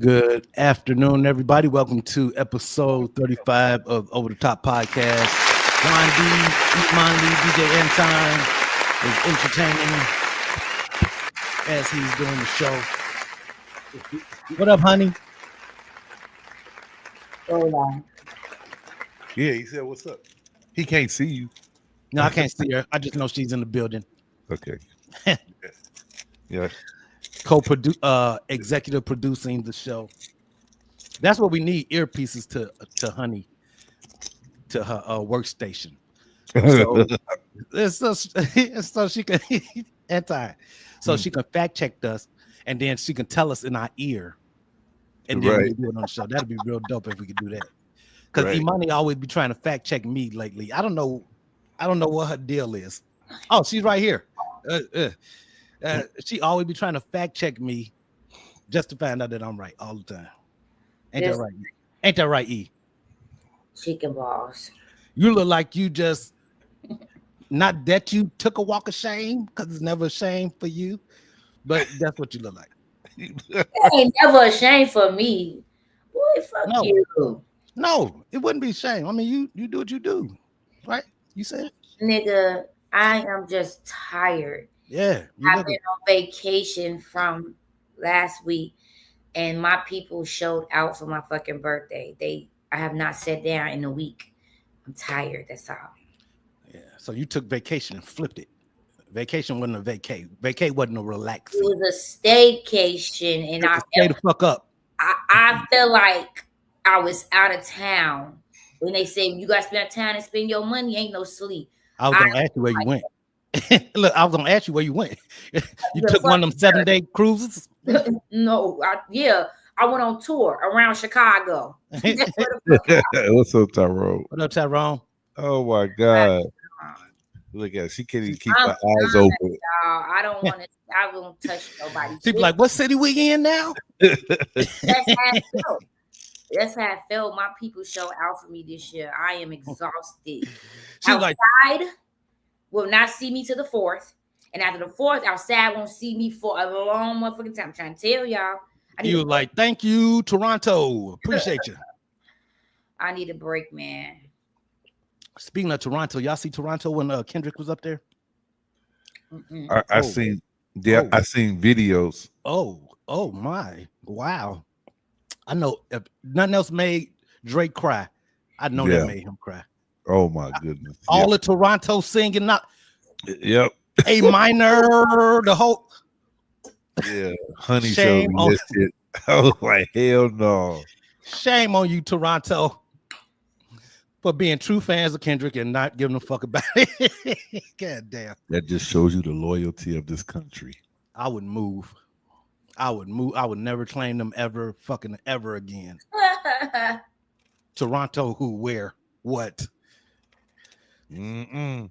Good afternoon, everybody. Welcome to episode 35 of Over the Top Podcast. Ron D, Iman Lee, DJ Anton is entertaining as he's doing the show. What up, honey? Hola. Yeah, he said, "What's up?" He can't see you. No, I can't see her. I just know she's in the building. Okay. Yeah. Executive producing the show. That's what we need, earpieces to honey, to her workstation. So, so she can she can fact check us, and then she can tell us in our ear, and then we can do it on the show. That'd be real dope if we could do that. Because Imani always be trying to fact check me lately. I don't know what her deal is. Oh, she's right here. She always be trying to fact check me just to find out that I'm right all the time. Ain't that right? Ain't that right, E? Chicken balls. You look like you just, not that you took a walk of shame, because it's never a shame for you, but that's what you look like. It ain't never a shame for me. Boy, fuck you. No, it wouldn't be shame. I mean, you do what you do, right? You said, nigga, I am just tired. Yeah. I've been on vacation from last week, and my people showed out for my fucking birthday. I have not sat down in a week. I'm tired. That's all. Yeah. So you took vacation and flipped it. Vacation wasn't a vacay. Vacay wasn't a relaxing. It was a staycation, and stay the fuck up. I feel like I was out of town when they say you guys spend time and spend your money. Ain't no sleep. I was gonna ask you where you went. Look, I was gonna ask you where you went. You took one of them 7-day cruises? No, I went on tour around Chicago. What's up, Tyrone? What up, Tyrone? Oh my God! Look at her. She can't even keep her eyes open. Y'all. I don't want to. I won't touch nobody. People like, what city we in now? That's how I felt. That's how I felt. My people show out for me this year. I am exhausted. Outside will not see me to the 4th. And after the 4th, outside won't see me for a long motherfucking time. I'm trying to tell y'all. You were like, thank you, Toronto. Appreciate you. I need a break, man. Speaking of Toronto, y'all see Toronto when Kendrick was up there? I seen videos. Oh my. Wow. I know if nothing else made Drake cry, I know that made him cry. Oh my goodness! All of Toronto singing, not A minor, the whole honey showed me this shit. I was like, hell no! Shame on you, Toronto, for being true fans of Kendrick and not giving a fuck about it. God damn! That just shows you the loyalty of this country. I would move. I would never claim them ever again. Toronto, who, where, what? Game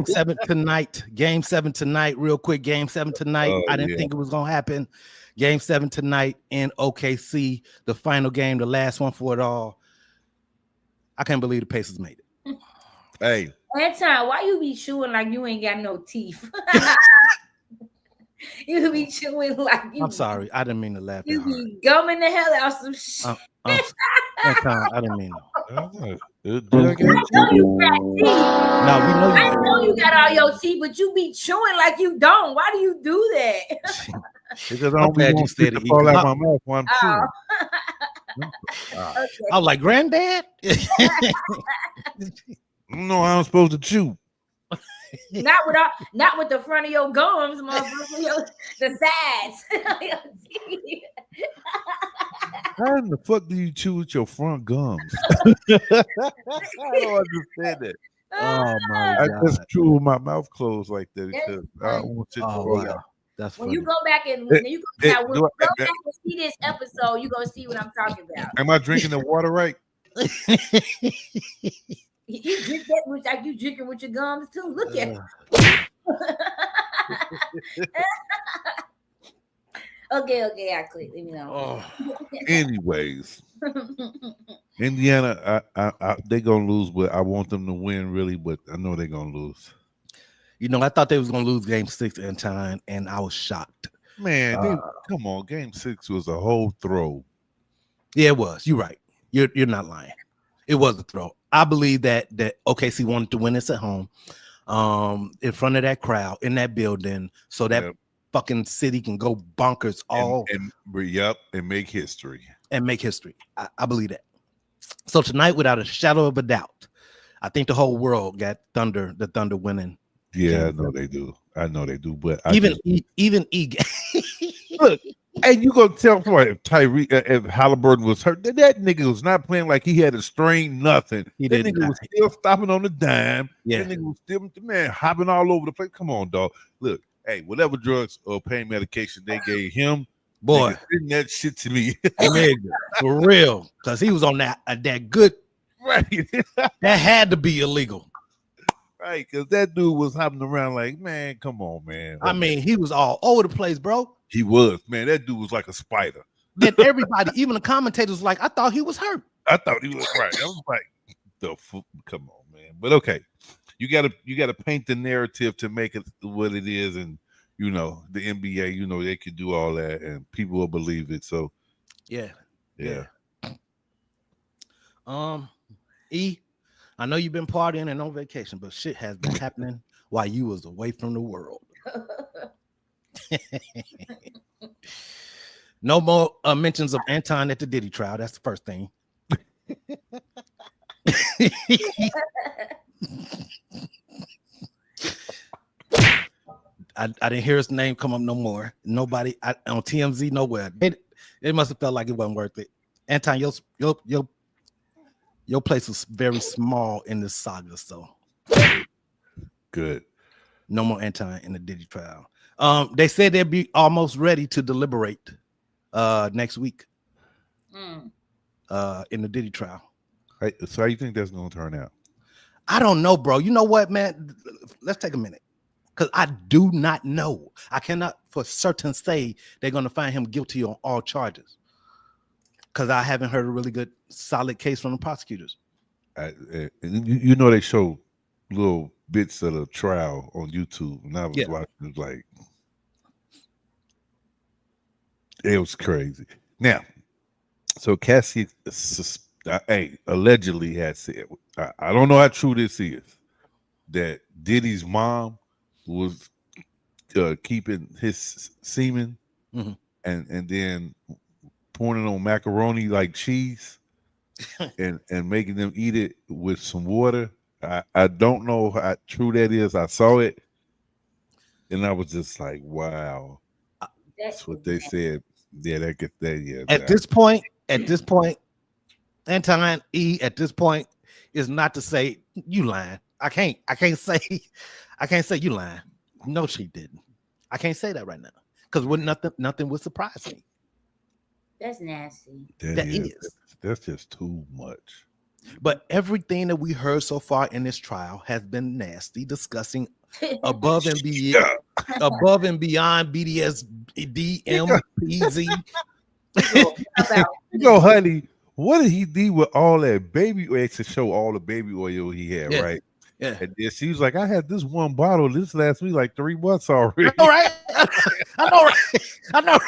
7 tonight. Real quick, Game 7 tonight. I didn't think it was gonna happen. Game 7 tonight in OKC, the final game, the last one for it all. I can't believe the Pacers made it. Hey, Anton, why you be chewing like you ain't got no teeth? You be chewing like you. I'm sorry, I didn't mean to laugh. You be gumming the hell out some shit. I didn't mean to. I know you got teeth. No, we know you. I know you got all your teeth, but you be chewing like you don't. Why do you do that? Because I'm glad you said it. Fall out my mouth while I'm chewing. Okay. I was like, Granddad. No, I'm supposed to chew. Not with the front of your gums, motherfucker. The sides. How in the fuck do you chew with your front gums? I don't understand that. Oh my God! I just chew with my mouth closed like that because I don't want it to roll out. That's when funny. you go back and when you go back and see this episode, you're gonna see what I'm talking about. Am I drinking the water right? You drink that like you drinking with your gums too. Look at it. Okay, I quit. Let me know. Anyways, Indiana, they're gonna lose, but I want them to win really, but I know they're gonna lose. You know, I thought they was gonna lose Game 6 in time, and I was shocked Man, come on. Game 6 was a whole throw. Yeah, it was. You're right. You're not lying. It was a throw. I believe that OKC wanted to win this at home, in front of that crowd in that building, so that fucking city can go bonkers and make history. And make history. I believe that. So tonight, without a shadow of a doubt, I think the whole world got the Thunder winning. Yeah, I know they do. But even E. Look, and you gonna tell me if Tyree, if Halliburton was hurt, that nigga was not playing like he had a strain, nothing. That nigga was still stopping on the dime. Yeah, that nigga was still, man, hopping all over the place. Come on, dog. Look, hey, whatever drugs or pain medication they gave him, boy, send that shit to me. For real, because he was on that good. Right. That had to be illegal. Right, because that dude was hopping around like, man, come on, man. I mean, he was all over the place, bro. He was, man. That dude was like a spider. Then everybody, even the commentators, was like, I thought he was hurt. I thought he was right. I was like, come on, man. But okay, you gotta paint the narrative to make it what it is, and the NBA, they could do all that, and people will believe it. So, yeah. E, I know you've been partying and on vacation, but shit has been happening while you was away from the world. No more mentions of Anton at the Diddy trial. That's the first thing. I didn't hear his name come up no more. Nobody on TMZ nowhere. It must have felt like it wasn't worth it. Anton, your place was very small in this saga, so good. No more Anton in the Diddy trial. They said they'd be almost ready to deliberate next week in the Diddy trial. So how you think that's going to turn out? I don't know, bro. You know what, man? Let's take a minute, because I do not know. I cannot for certain say they're going to find him guilty on all charges, because I haven't heard a really good, solid case from the prosecutors. They show little bits of the trial on YouTube, and I was watching it, like, it was crazy. Now, so Cassie allegedly had said, I don't know how true this is, that Diddy's mom was keeping his semen and then pouring it on macaroni like cheese and making them eat it with some water. I don't know how true that is. I saw it and I was just like, wow. That's what they said. Yeah, that gets that. Yeah. At this point, Anton E. at this point is not to say you lying. I can't say you lying. No, she didn't. I can't say that right now, because nothing would surprise me. That's nasty. That is. That's just too much. But everything that we heard so far in this trial has been nasty, discussing above and beyond BDS, DMPZ. Honey, what did he do with all that baby oil to show all the baby oil he had, right? Yeah. And then she was like, I had this one bottle. This lasts me like 3 months already. All right. I know.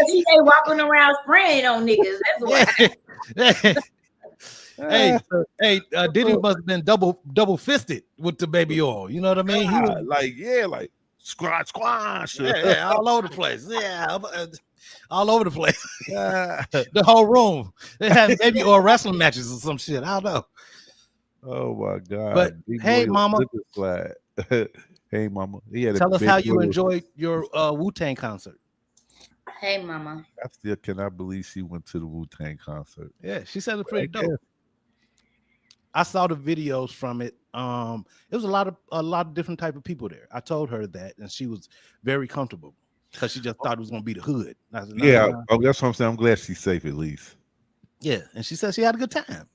He ain't walking around spraying on niggas. That's why. Hey, Diddy must have been double fisted with the baby oil. You know what I mean? He was like squash. Yeah, all over the place. Yeah, all over the place. The whole room. They had baby oil wrestling matches or some shit. I don't know. Oh my God! But hey, mama. Hey, mama. Tell us how you enjoyed your Wu-Tang concert. Hey, mama. I still cannot believe she went to the Wu-Tang concert. Yeah, she said it's pretty dope. I saw the videos from it. It was a lot of different type of people there. I told her that, and she was very comfortable because she just thought it was gonna be the hood. I said, that's what I'm saying. I'm glad she's safe at least. Yeah, and she said she had a good time.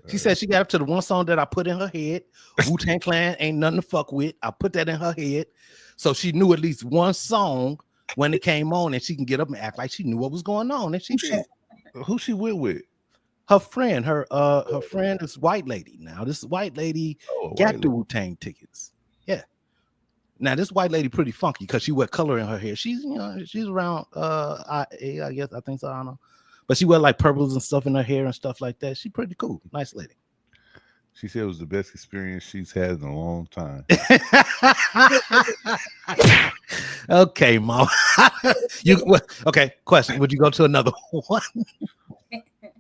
She said she got up to the one song that I put in her head. Wu-Tang Clan ain't nothing to fuck with. I put that in her head, so she knew at least one song when it came on, and she can get up and act like she knew what was going on. And she did. Who she went with? Her friend. Her friend is white lady. Now this white lady got the Wu-Tang tickets. Yeah. Now this white lady pretty funky because she wear color in her hair. She's she's around I guess I think so. I don't know, but she wear like purples and stuff in her hair and stuff like that. She's pretty cool, nice lady. She said it was the best experience she's had in a long time. Okay, Mom. Okay? Question: would you go to another one?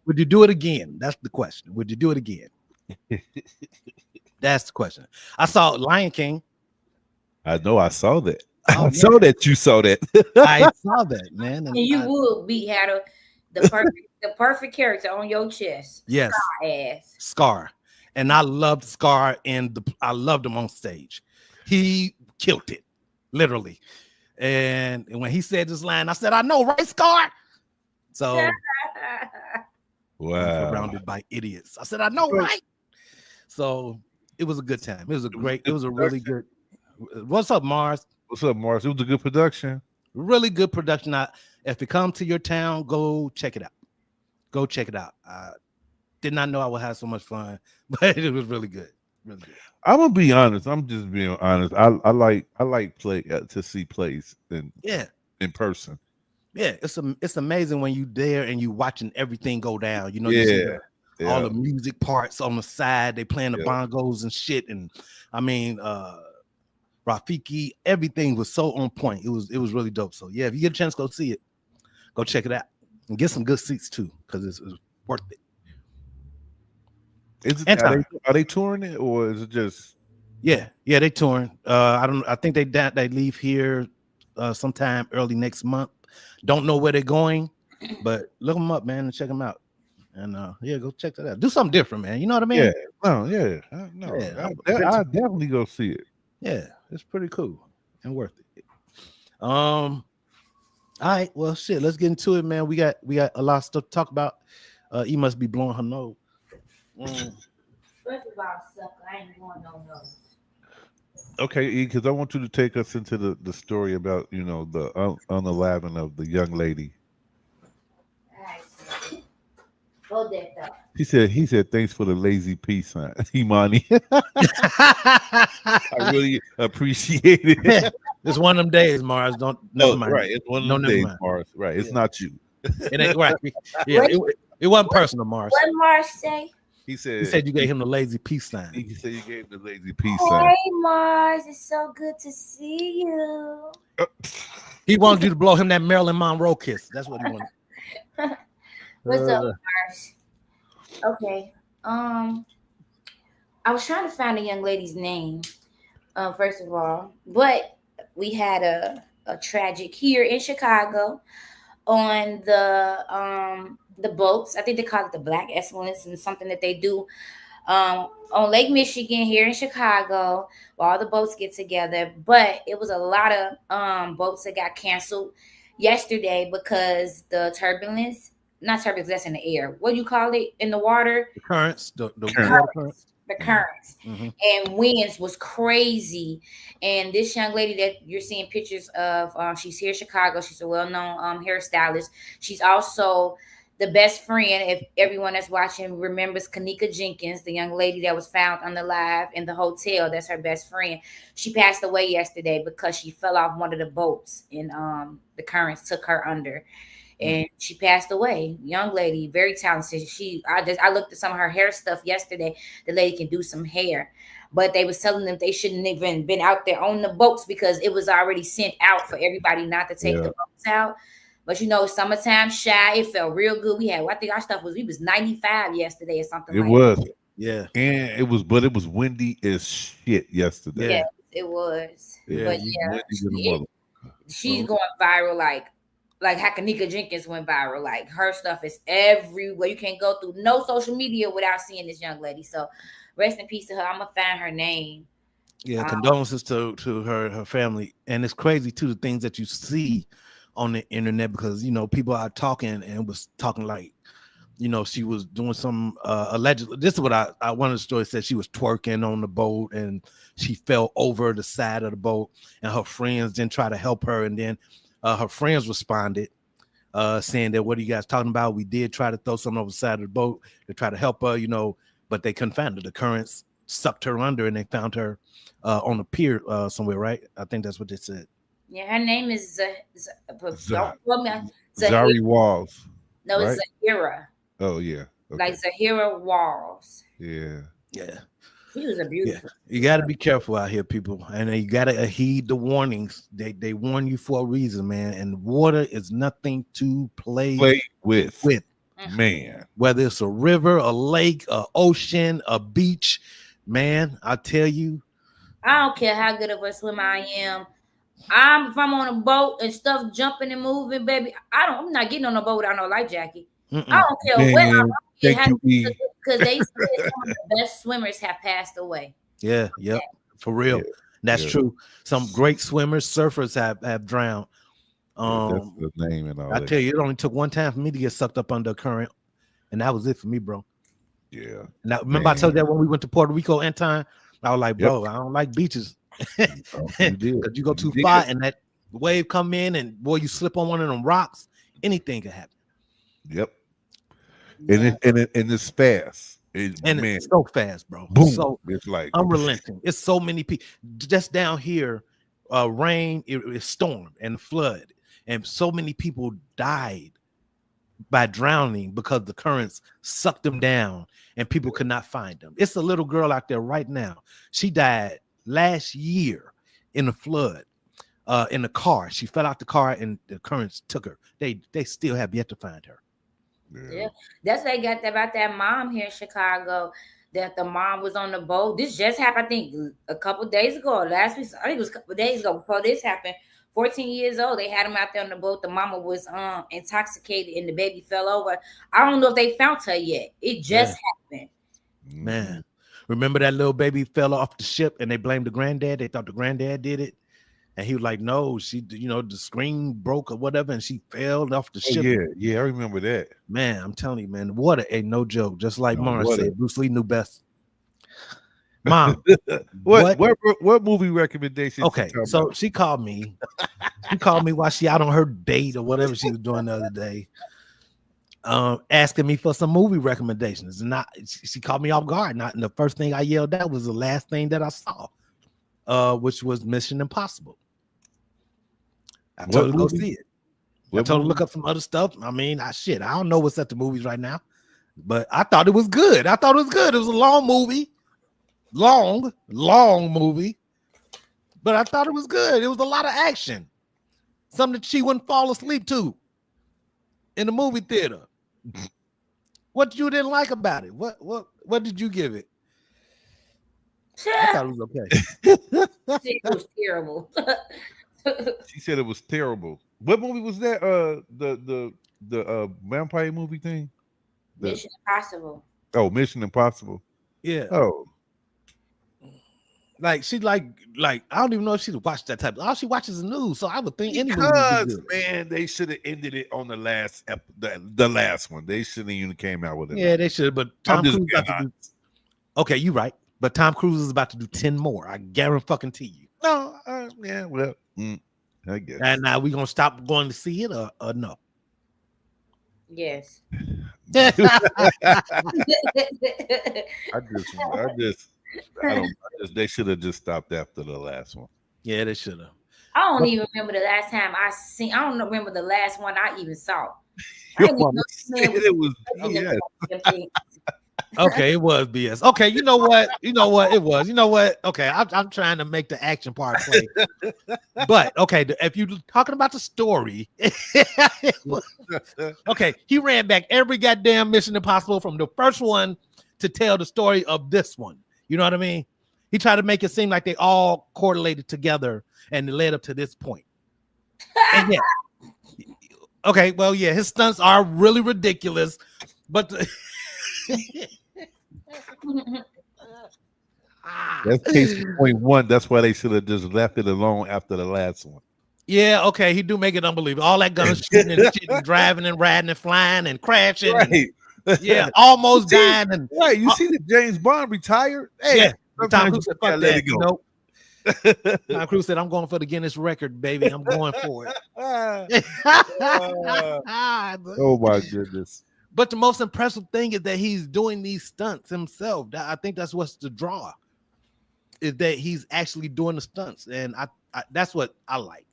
Would you do it again? That's the question. Would you do it again? That's the question. I saw Lion King. I know. I saw that. Oh, I saw that. You saw that. I saw that, man. And you would be the perfect character on your chest. Yes, Scar. And I loved Scar, and I loved him on stage. He killed it, literally. And when he said this line, I said, "I know, right, Scar?" So, wow, surrounded by idiots. I said, "I know, right?" So it was a good time. It was a really good. What's up, Mars? What's up, Mars? It was a good production. Really good production. If it comes to your town, go check it out. Go check it out. I did not know I would have so much fun, but it was really good. Really good. I'm gonna be honest. I'm just being honest. I like play to see plays in person. Yeah, it's amazing when you there and you watching everything go down. You Yeah. see all the music parts on the side. They playing the bongos and shit. And I mean, Rafiki, everything was so on point. It was really dope. So yeah, if you get a chance, go see it. Go check it out and get some good seats too, because it's worth it. Are they touring it or is it just? Yeah, they touring. I think they leave here sometime early next month. Don't know where they're going, but look them up, man, and check them out. And go check that out. Do something different, man. You know what I mean? Yeah. No. I definitely go see it. Yeah, it's pretty cool and worth it. All right, well, shit, let's get into it, man. We got a lot of stuff to talk about. E must be blowing her nose. First of all, sucker, I ain't going no nose. Okay, E, because I want you to take us into the story about the unaliving of the young lady. All right, hold that thought. He said thanks for the lazy peace sign, Imani. I really appreciate it. It's one of them days, Mars. Never mind. Right, it's one of them days, Mars. Right, it's not you. It ain't right. Yeah, it wasn't personal, Mars. What Mars say? He said you gave him the lazy peace sign. He said you gave him the lazy peace sign. Hey Mars, it's so good to see you. He wanted you to blow him that Marilyn Monroe kiss. That's what he wanted. What's up, Mars? Okay. I was trying to find a young lady's name, first of all, but we had a tragic here in Chicago on the boats. I think they call it the Black Excellence, and something that they do on Lake Michigan here in Chicago, where all the boats get together. But it was a lot of boats that got canceled yesterday because the turbulence. Not turbulence, that's in the air. What do you call it in the water? The currents. The currents. The currents. Mm-hmm. And winds was crazy. And this young lady that you're seeing pictures of, she's here in Chicago. She's a well-known hairstylist. She's also the best friend, if everyone that's watching remembers Kanika Jenkins, the young lady that was found unalive in the hotel. That's her best friend. She passed away yesterday because she fell off one of the boats and the currents took her under. And she passed away. Young lady, very talented. I looked at some of her hair stuff yesterday. The lady can do some hair, but they was telling them they shouldn't even been out there on the boats because it was already sent out for everybody not to take the boats out. But summertime shy, it felt real good. I think our stuff we was 95 yesterday or something. It was, yeah, and it was windy as shit yesterday. Yeah, it was. Yeah, but she's going viral like how Kanika Jenkins went viral. Like her stuff is everywhere. You can't go through no social media without seeing this young lady. So rest in peace to her. I'm gonna find her name. Yeah, condolences to her family. And it's crazy too, the things that you see on the internet, because people are talking and was talking like she was doing some allegedly. This is what I one of the stories said. She was twerking on the boat and she fell over the side of the boat, and her friends didn't try to help her, and then her friends responded saying that, what are you guys talking about? We did try to throw something over the side of the boat to try to help her, but they couldn't find her. The currents sucked her under, and they found her on a pier somewhere, right? I think that's what they said. Yeah, her name is don't quote me. Zari Walls. No, right? it's Zahira. Oh yeah. Okay. Like Zahira Walls. Yeah. Yeah. She was a beautiful. Yeah. You got to be careful out here, people, and you got to heed the warnings. They warn you for a reason, man. And water is nothing to play with. Mm-hmm. Man. Whether it's a river, a lake, a ocean, a beach, man, I tell you. I don't care how good of a swimmer I am. If I'm on a boat and stuff jumping and moving, baby, I'm not getting on a boat without no life jacket. I don't care what I'm because they said some of the best swimmers have passed away. Yeah, yep, for real. Yeah, that's true. Some great swimmers, surfers have drowned. That's the name and all I that. tell you, it only took one time for me to get sucked up under a current, and that was it for me, bro. Yeah. Now, remember I told you that when we went to Puerto Rico and time, I was like, bro, I don't like beaches. Because you go too far and that wave come in and boy, you slip on one of them rocks, anything can happen. Yep. And it's fast. It's so fast, bro. Boom. So it's like unrelenting. It's so many people just down here. Rain, it stormed and flood, and so many people died by drowning because the currents sucked them down and people could not find them. It's a little girl out there right now. She died last year in a flood, in a car. She fell out the car and the currents took her. They still have yet to find her. Yeah, that's what they got about that mom here in Chicago. That the mom was on the boat. This just happened, I think, a couple days ago. Last week, I think it was a couple days ago before this happened. 14 years old. They had him out there on the boat. The mama was intoxicated and the baby fell over. I don't know if they found her yet. It just happened. Man, remember that little baby fell off the ship and they blamed the granddad? They thought the granddad did it. And he was like, no, she, the screen broke or whatever, and she fell off the ship. Yeah, I remember that. Man, I'm telling you, man, water ain't no joke. Just like Mars said, Bruce Lee knew best. Mom, what movie recommendation? Okay, so she called me. She called me while she out on her date or whatever she was doing the other day, asking me for some movie recommendations. And she called me off guard. And the first thing I yelled at was the last thing that I saw, which was Mission Impossible. I told her to go see it. I told her to look up some other stuff. I mean, I don't know what's at the movies right now, but I thought it was good. It was a long movie. Long movie, but I thought it was good. It was a lot of action, something that she wouldn't fall asleep to in the movie theater. What you didn't like about it? What did you give it? I thought it was okay. It was terrible. She said it was terrible. What movie was that? The vampire movie thing. Mission Impossible. Oh, Mission Impossible. Yeah. Oh. Like she like I don't even know if she'd watched that type. All she watches is news, so I would think any movie would be good. Man, they should have ended it on the last the last one. They shouldn't even came out with it. Yeah, they should. But Tom Cruise about to do. Okay, you're right. But Tom Cruise is about to do 10 more. I guarantee you. No, yeah, well, I guess. And now we gonna stop going to see it or no? Yes. I they should have just stopped after the last one. Yeah, they should have. I don't even remember the last time I don't remember the last one I even saw. It was okay, it was BS. Okay, you know what? It was. You know what? Okay, I'm trying to make the action part play. But okay, if you're talking about the story, okay, he ran back every goddamn Mission Impossible from the first one to tell the story of this one. You know what I mean? He tried to make it seem like they all correlated together and it led up to this point. And yeah. Okay, well, yeah, his stunts are really ridiculous, but that's case point one. That's why they should have just left it alone after the last one. Yeah, okay, he do make it unbelievable. All that gun shooting and shit and driving and riding and flying and crashing. Right. Yeah, almost dying. And right, you see that James Bond retired? Hey, yeah, Tom Cruise said, fuck let that. it go. Nope. Tom Cruise said, I'm going for the Guinness record, baby. I'm going for it. Oh my goodness. But the most impressive thing is that he's doing these stunts himself. I think that's what's the draw. is that he's actually doing the stunts, and I that's what I like.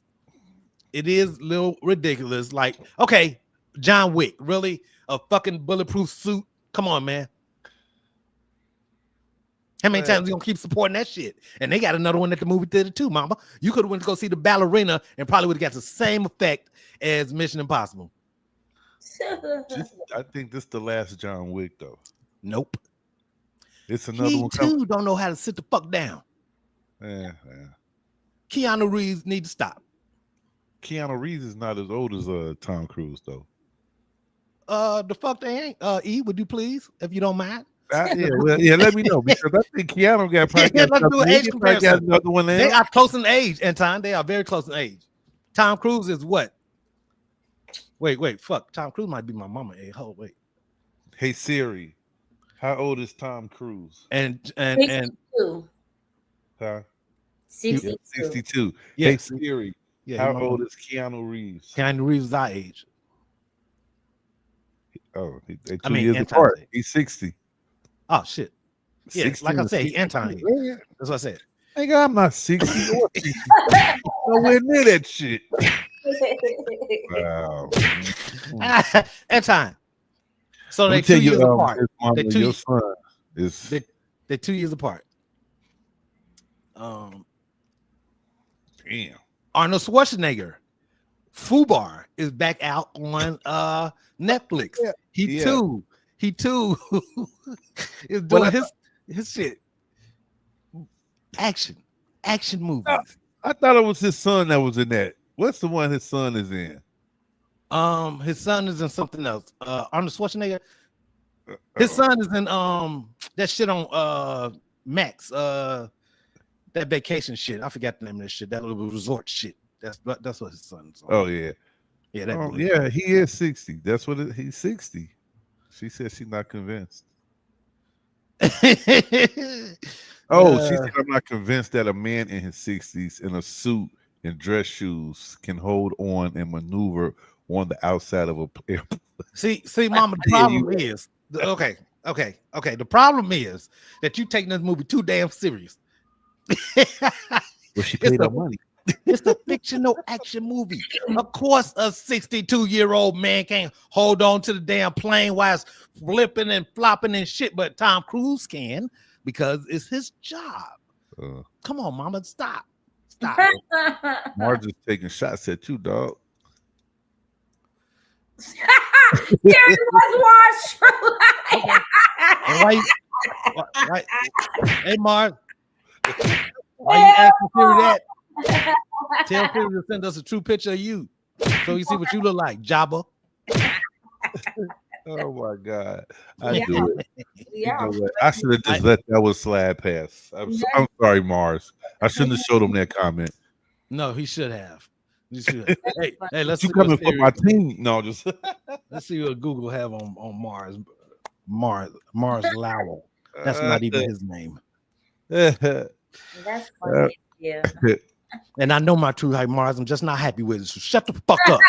It is a little ridiculous. Like, okay, John Wick, really? A fucking bulletproof suit? Come on, man. How many times you gonna keep supporting that shit? And they got another one at the movie theater too, mama. You could have went to go see the Ballerina and probably would have got the same effect as Mission Impossible. I think this is the last John Wick though. Nope. It's another He one. too don't know how to sit the fuck down. Yeah. Keanu Reeves need to stop. Keanu Reeves is not as old as Tom Cruise though. The fuck they ain't. E, would you please, if you don't mind? Yeah, let me know because I think Keanu got probably Let's do an age comparison. another one there. They are close in age, Anton. They are very close in age. Tom Cruise is what? Wait, fuck. Tom Cruise might be my mama. Hey, hold, wait. Hey Siri, how old is Tom Cruise? And 62. Huh? 62. 62. Yeah. Hey Siri, how old is Keanu Reeves? Keanu Reeves is our age. Oh, they're 2 years apart. He's 60. Oh shit. Yeah, like I said, he Anton. Yeah. That's what I said. Nigga, I'm not 60 or 60. Nowhere near that shit. Wow. Anton. So they tell 2 years apart. Mama, your son is they're 2 years apart. damn. Arnold Schwarzenegger, Fubar is back out on Netflix. Yeah. He too is doing his shit. Action movies. I thought it was his son that was in that. What's the one his son is in? His son is in something else. Arnold Schwarzenegger. His son is in that shit on Max. That vacation shit. I forgot the name of that shit. That little resort shit. That's what his son's on. Oh yeah. Yeah, he is 60. That's what he's 60. She said she's not convinced. She said I'm not convinced that a man in his 60s in a suit and dress shoes can hold on and maneuver on the outside of a airplane. See, mama, the problem is okay. The problem is that you taking this movie too damn serious. Well, she paid her money. It's a fictional action movie. Of course, a 62-year-old man can't hold on to the damn plane while it's flipping and flopping and shit, but Tom Cruise can because it's his job. Come on, mama, stop. Marge is taking shots at you, dog. There was Why? Hey, Marge. Why you asking Siri that? Tell Siri to send us a true picture of you so you see what you look like, Jabba. Oh my God. I do it. Yeah. You know I should have just let that one slide pass. I'm sorry, Mars. I shouldn't have showed him that comment. No, he should have. Hey, let's you see coming for my team? No, just let's see what Google have on Mars. Mars Lowell. That's not even his name. That's funny. Yeah. And I know my true height, Mars. I'm just not happy with it. So shut the fuck up.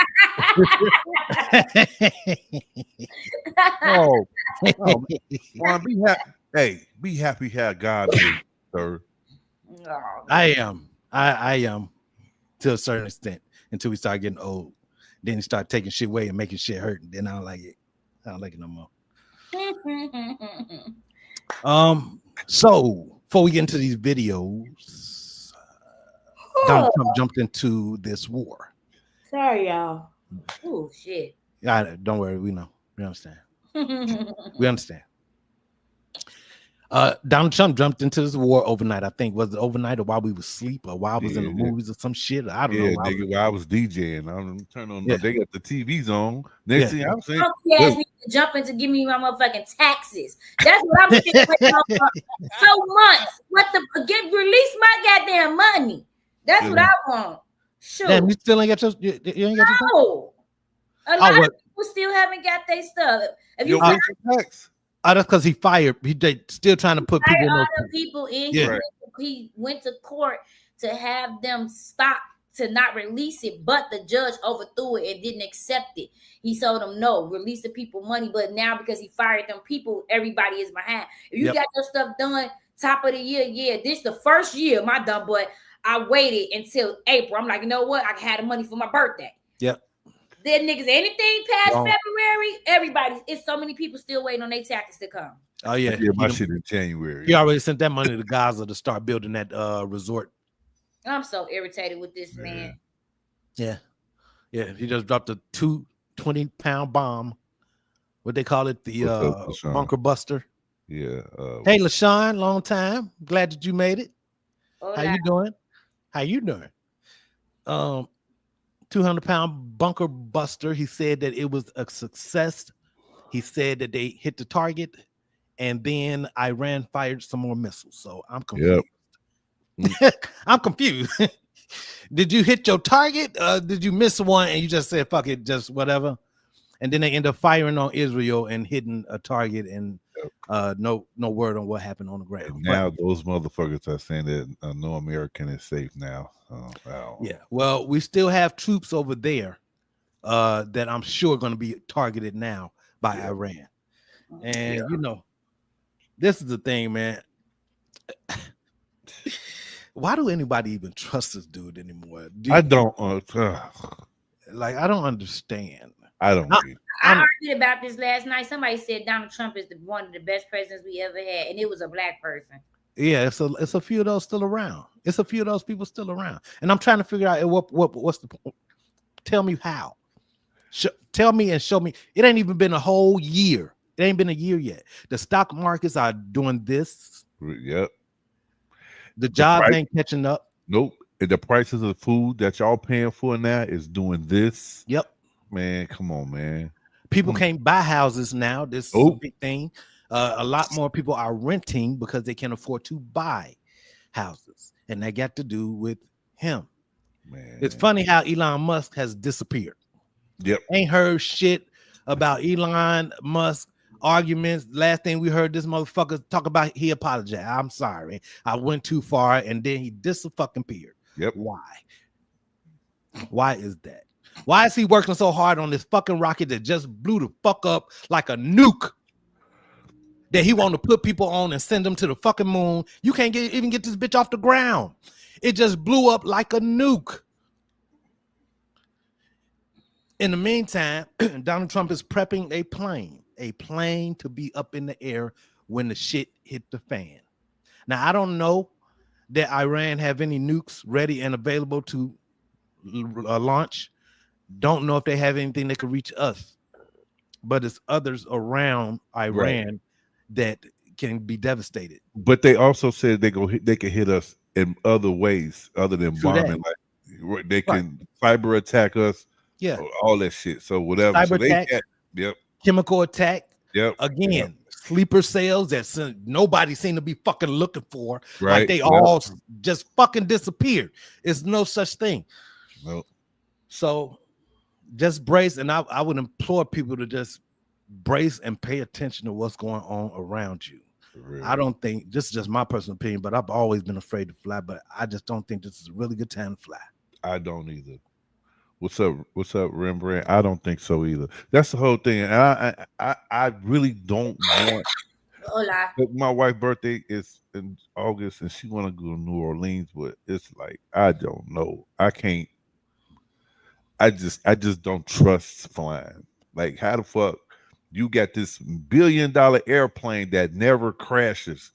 Mom, be happy. Hey, be happy how God made you, sir. I am to a certain extent until we start getting old. Then you start taking shit away and making shit hurt. And then I don't like it. I don't like it no more. So before we get into these videos, Donald Trump jumped into this war. Sorry, y'all. Oh shit. Don't worry, we know. We understand. We understand. Donald Trump jumped into this war overnight. I think was it overnight or while we were asleep or while I was in the movies or some shit. I don't know. Nigga, while I was DJing, I'm turning on. They got the TVs on. Next thing I'm saying, asked me to jump in to give me my motherfucking taxes. That's what I've been waiting on for so months. Release my goddamn money. That's what I want. Sure. Damn, you still ain't got your. You ain't got your tax? A lot of people still haven't got their stuff. If you tax. That's because he fired. They still trying to put people in. All the people in here. He went to court to have them stop to not release it, but the judge overthrew it and didn't accept it. He told them no, release the people money. But now because he fired them people, everybody is behind. If you got your stuff done, top of the year. Yeah, this the first year my dumb butt. I waited until April. I'm like, you know what? I had the money for my birthday. Yep. Then niggas, anything past February, everybody, it's so many people still waiting on their taxes to come. Oh yeah, my shit in January. He already sent that money to Gaza to start building that resort. I'm so irritated with this man. Yeah. He just dropped a 20-pound bomb. What they call it, the bunker buster. Yeah. Hey, LaShawn, long time. Glad that you made it. Hola. How you doing? 200-pound bunker buster. He said that it was a success. He said that they hit the target, and then Iran fired some more missiles. So I'm confused. Yep. I'm confused. Did you hit your target? Did you miss one and you just said fuck it, just whatever? And then they end up firing on Israel and hitting a target, and no word on what happened on the ground. And now those motherfuckers are saying that no American is safe now. Yeah, well, we still have troops over there that I'm sure are going to be targeted now by Iran. And you know, this is the thing, man. Why do anybody even trust this dude anymore? I don't. Like, I don't understand. I don't. I argued about this last night. Somebody said Donald Trump is one of the best presidents we ever had, and it was a black person. Yeah, it's a few of those still around. It's a few of those people still around, and I'm trying to figure out what's the point. Tell me how. Tell me and show me. It ain't even been a whole year. It ain't been a year yet. The stock markets are doing this. Yep. The jobs ain't catching up. Nope. And the prices of the food that y'all paying for now is doing this. Yep. Man, come on, man. People can't buy houses now. This is a big thing. A lot more people are renting because they can't afford to buy houses, and that got to do with him. Man. It's funny how Elon Musk has disappeared. Yep. Ain't heard shit about Elon Musk arguments. Last thing we heard, this motherfucker talk about, he apologized. I'm sorry, I went too far, and then he disappeared. Yep. Why is that? Why is he working so hard on this fucking rocket that just blew the fuck up like a nuke? That he want to put people on and send them to the fucking moon. You can't even get this bitch off the ground. It just blew up like a nuke. In the meantime, Donald Trump is prepping a plane to be up in the air when the shit hit the fan. Now, I don't know that Iran have any nukes ready and available to launch. Don't know if they have anything that could reach us, but it's others around Iran that can be devastated. But they also said they can hit us in other ways other than bombing. Like they can cyber attack us. Yeah, all that shit. So whatever. Cyber attack. Yep. Chemical attack. Yep. Again, sleeper cells that nobody seemed to be fucking looking for. Right. Like they all just fucking disappeared. It's no such thing. Nope. So just brace, and I would implore people to just brace and pay attention to what's going on around you. Really? I don't think, this is just my personal opinion, but I've always been afraid to fly, but I just don't think this is a really good time to fly. I don't either. What's up, Rembrandt? I don't think so either. That's the whole thing. And I really don't want. Hola. My wife's birthday is in August, and she want to go to New Orleans, but it's like I don't know. I can't. I just don't trust flying. Like, how the fuck you got this $1 billion airplane that never crashes?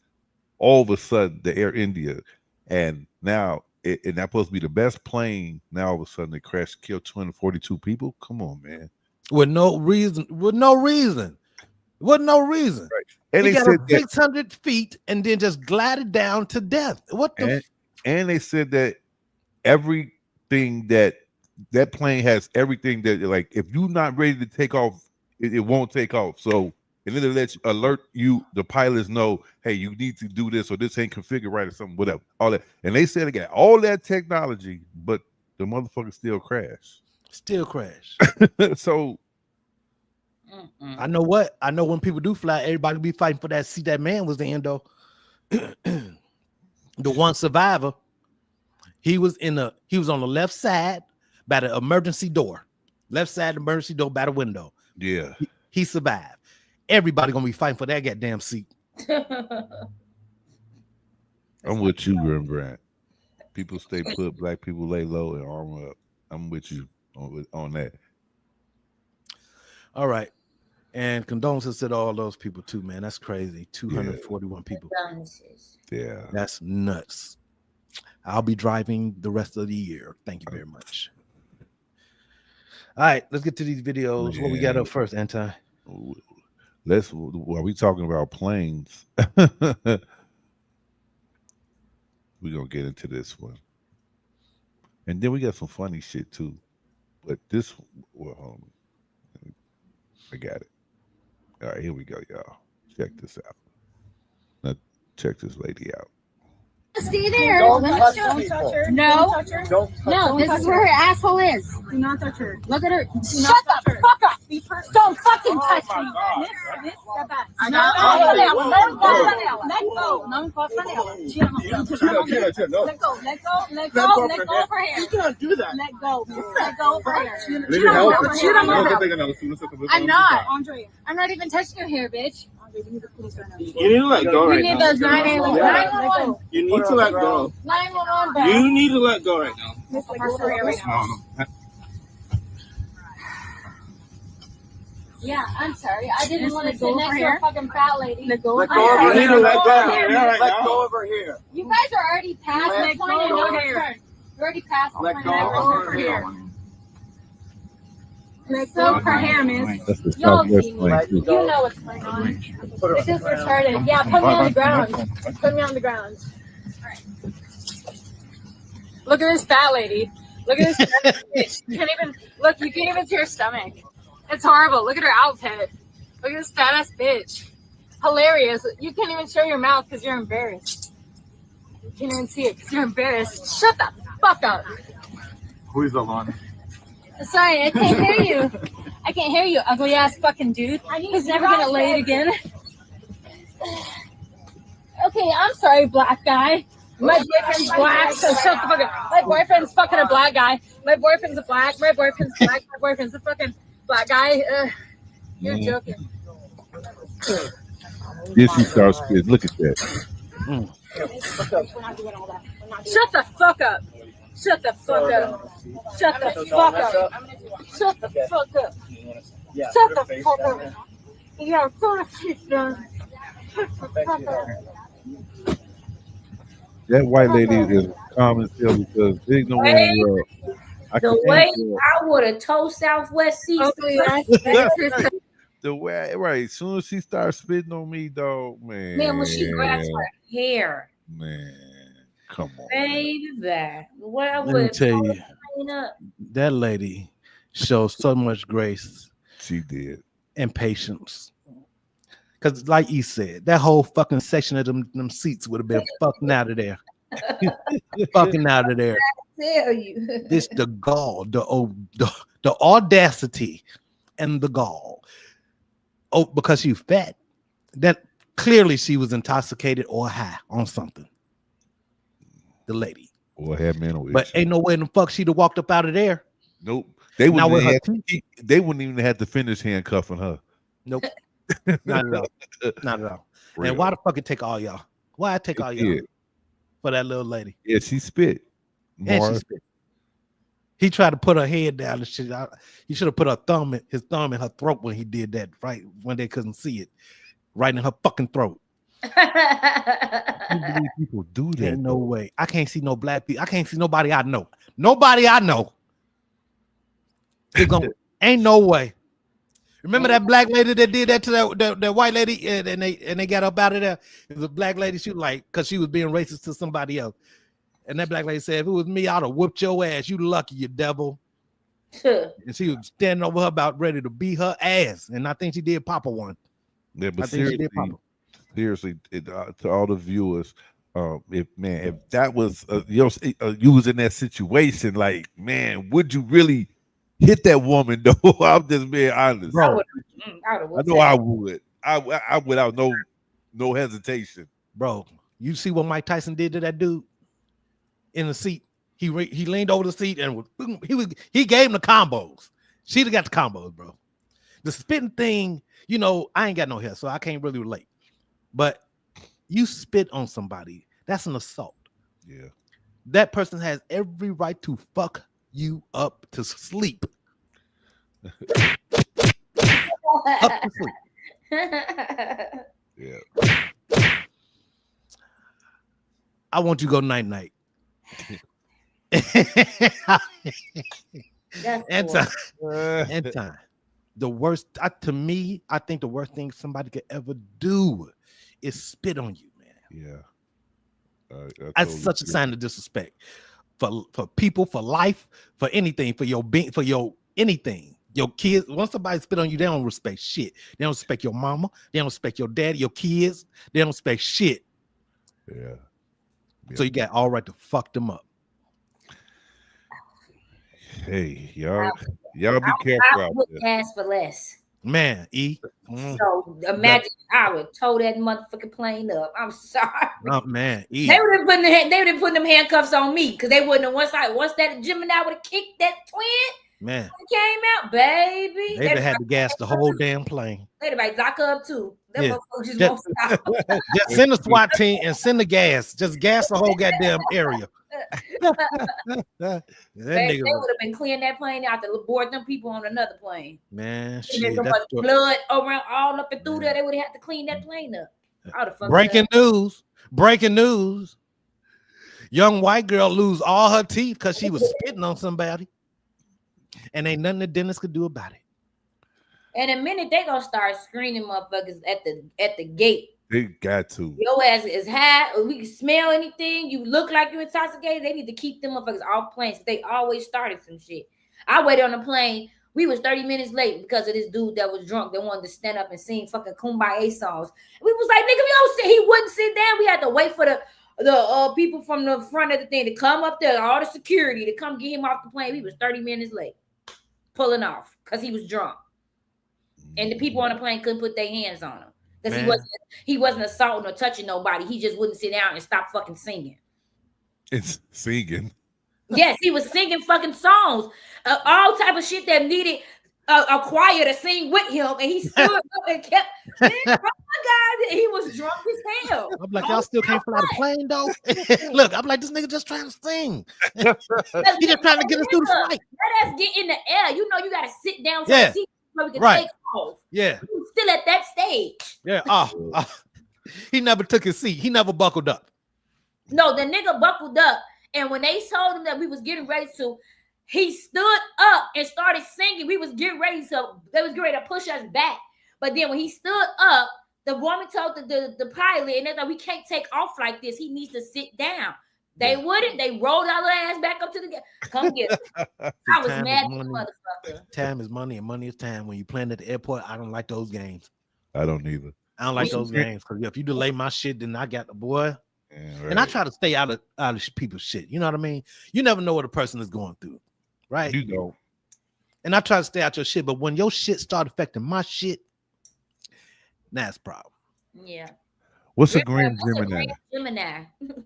All of a sudden, the Air India, and now. And that's supposed to be the best plane. Now all of a sudden they crashed, killed 242 people. Come on, man. With no reason. Right. And they said 600 feet and then just glided down to death. And they said that everything that plane has, everything that, like, if you're not ready to take off, it won't take off. So and then they alert you, the pilots know, hey, you need to do this or this ain't configured right or something, whatever. All that. And they said they got all that technology, but the motherfucker still crash. So I know what? I know when people do fly, everybody be fighting for that seat. That man was in though. The one survivor, he was on the left side by the emergency door. Left side emergency door by the window. Yeah. He survived. Everybody gonna be fighting for that goddamn seat. I'm with you, Rembrandt. People stay put, black people lay low and armor up. I'm with you on that. All right. And condolences to all those people too, man. That's crazy. 241 people. Yeah. That's nuts. I'll be driving the rest of the year. Thank you very much. All right, let's get to these videos. Man. What we got up first, Anton? While we talking about planes, we're gonna get into this one. And then we got some funny shit too. But this, well, I got it. All right, here we go, y'all. Check this out. Now, check this lady out. Stay there. Don't touch her. No. Don't touch No, this is where her asshole is. Do not touch her. Look at her. Do Shut not touch the her. fuck up. Be perfect. Don't fucking Oh touch my me. God. Step back. I No, got- no, Oh, no, whoa, no, whoa, whoa. let go. No, chill. No. Let go. Let go. Let Let go. go Let of go her of her hair. You cannot do that. Let go. Let go of her hair. Let me help you. Shoot him over. I'm I'm not. Andre, I'm not even touching your hair, bitch. Andre, we need the police right now. You need to let go We right need now. those 911. You need to let go. 911, bro. You need to let go right now. Let go of her hair right now. Yeah, I'm sorry. I didn't want to sit next to a fucking fat lady. Let go Let go of her hair. Let go of her hair right Let go now. of her hair. You guys are already past Let the point go of of no her hair. return. You're already past the Let point go of no of her return. hair. Let go of her hair, miss. That's the Y'all Southwest see me. plane. You know what's going on. This is retarded. Yeah, put me on the ground. Put me on the ground. Look at this fat lady. Look at this fat bitch. You can't even look. You can't even see her stomach. It's horrible. Look at her outfit. Look at this fat ass bitch. Hilarious. You can't even show your mouth because you're embarrassed. You can't even see it because you're embarrassed. Shut the fuck up. Who is Alana? Sorry, I can't hear you. I can't hear you, ugly ass fucking dude. Who's never gonna lay it again. Okay, I'm sorry, black guy. My boyfriend's black, so shut the fuck up. My boyfriend's fucking a black guy. My boyfriend's a black. My boyfriend's black. My boyfriend's a fucking black guy. You're joking. Then she starts spitting. Look at that. We're not doing all that. We're not doing Shut the fuck up. Shut the fuck up. Shut the fuck up. Shut the fuck up. Shut the fuck up. Yeah, go to sleep, done. Shut the fuck up. That white lady is calm as hell because there's no way in the world. The way I would have told Southwest Seas. The way, right? As soon as she starts spitting on me, dog, man. Man, when she grabs her hair. Man, come on. Baby, that. What I Let me would tell you, that lady shows so much grace. She did. And patience. Because, like you said, that whole fucking section of them seats would have been fucking out of there. Fucking out of there. I tell you. This the gall, the audacity and the gall. Oh, because she fat. That clearly she was intoxicated or high on something. The lady. Or had mental issues. But ain't no way in the fuck she'd have walked up out of there. Nope. They wouldn't even have to finish handcuffing her. Nope. Not at all. Not at all. Real. And why the fuck it take all y'all? Why it take all y'all for that little lady? Yeah, she spit. And she spit. He tried to put her head down and shit. He should have put his thumb in her throat when he did that, right? When they couldn't see it. Right in her fucking throat. I believe people do that. Ain't no way. I can't see no black people. I can't see nobody I know. Nobody I know. Ain't no way. Remember that black lady that did that to that white lady and they got up out of there? It was a black lady. She was like, because she was being racist to somebody else. And that black lady said, if it was me, I'd have whooped your ass. You lucky, you devil. And she was standing over her about ready to beat her ass. And I think she did pop her one. Yeah, but seriously, to all the viewers, if that was you was in that situation, like, man, would you really hit that woman though? I'm just being honest. Bro, I know I would. I without no hesitation. Bro, you see what Mike Tyson did to that dude in the seat? He leaned over the seat and he gave him the combos. She'd have got the combos, bro. The spitting thing, I ain't got no hair, so I can't really relate. But you spit on somebody, That's an assault. Yeah. That person has every right to fuck you up to sleep. Up to sleep. Yeah. I want you to go night night. And time. And time. The worst to me, I think the worst thing somebody could ever do is spit on you, man. Yeah. That's such a sign of disrespect for people, for life, for anything, for your anything. Your kids, once somebody spit on you, they don't respect shit. They don't respect your mama, they don't respect your daddy, your kids, they don't respect shit. Yeah. So you got all right to fuck them up. Hey, y'all be careful out there. Ask for less. Man, So imagine I would tow that motherfucking plane up. I'm sorry. Oh man, They would have put them handcuffs on me because they wouldn't have once that Gemini would have kicked that twin. Man, came out, baby. They'd have had to gas the whole damn plane. They'd have lock her up too. That motherfucker just won't stop. Just send a SWAT team and send the gas. Just gas the whole goddamn area. They would have been clearing that plane out to board them people on another plane. Man, shit, so much blood around all up and through there. They would have had to clean that plane up. Breaking news. Young white girl lose all her teeth because she was spitting on somebody. And ain't nothing the dentist could do about it. And a minute they gonna start screening motherfuckers at the gate. They got to. Your ass is high, or we can smell anything. You look like you're intoxicated. They need to keep them motherfuckers off planes. They always started some shit. I waited on the plane. We was 30 minutes late because of this dude that was drunk that wanted to stand up and sing fucking Kumbaya songs. We was like, nigga, we don't sit. He wouldn't sit down. We had to wait for the people from the front of the thing to come up there, all the security to come get him off the plane. We was 30 minutes late, pulling off because he was drunk. And the people on the plane couldn't put their hands on him because he wasn't assaulting or touching nobody. He just wouldn't sit down and stop fucking singing. It's singing. Yes, he was singing fucking songs, all type of shit that needed a choir to sing with him, and he stood up and kept. Man, oh my God, he was drunk as hell. I'm like, y'all still can't fly the plane though. Look, I'm like, this nigga just trying to sing. He just trying to get us through the flight. Let us get in the air. You know, you got to sit down so the seat so we can take off. Yeah, still at that stage. Yeah. He never took his seat. He never buckled up. No, the nigga buckled up, and when they told him that we was getting ready to, he stood up and started singing. We was getting ready to. They was getting ready to push us back. But then when he stood up, the woman told the pilot, and they're like, we can't take off like this. He needs to sit down. They wouldn't. They rolled our ass back up to the come get it. I was mad at the motherfucker. Time is money, and money is time. When you playing at the airport, I don't like those games. I don't either. I don't like those games because if you delay my shit, then I got the boy. Yeah, right. And I try to stay out of people's shit. You know what I mean? You never know what a person is going through, right? You don't. And I try to stay out your shit, but when your shit start affecting my shit, that's a problem. Yeah. What's a Grand Gemini?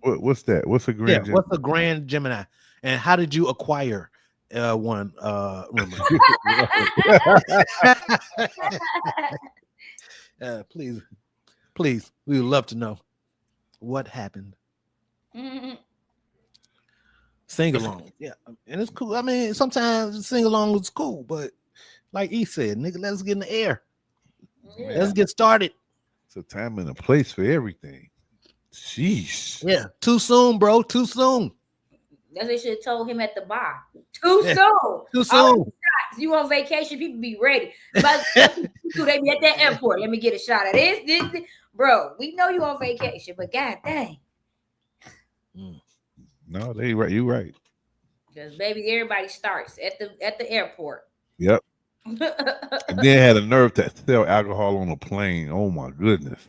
What's that? What's a Grand Gemini? What's a Grand Gemini? And how did you acquire one? Please, we would love to know what happened. Mm-hmm. Sing along, yeah, and it's cool. I mean, sometimes sing along is cool, but like he said, nigga, let's get in the air. Yeah. Let's get started. It's a time and a place for everything. Jeez. Yeah, too soon, bro. Too soon. That's what they should have told him at the bar. Too soon. Too soon. You on vacation? People be ready. But they be at that airport. Let me get a shot of this. Bro, we know you on vacation, but god dang. No, they right. You right. Because baby, everybody starts at the airport. Yep. And then had a nerve to sell alcohol on a plane. Oh my goodness.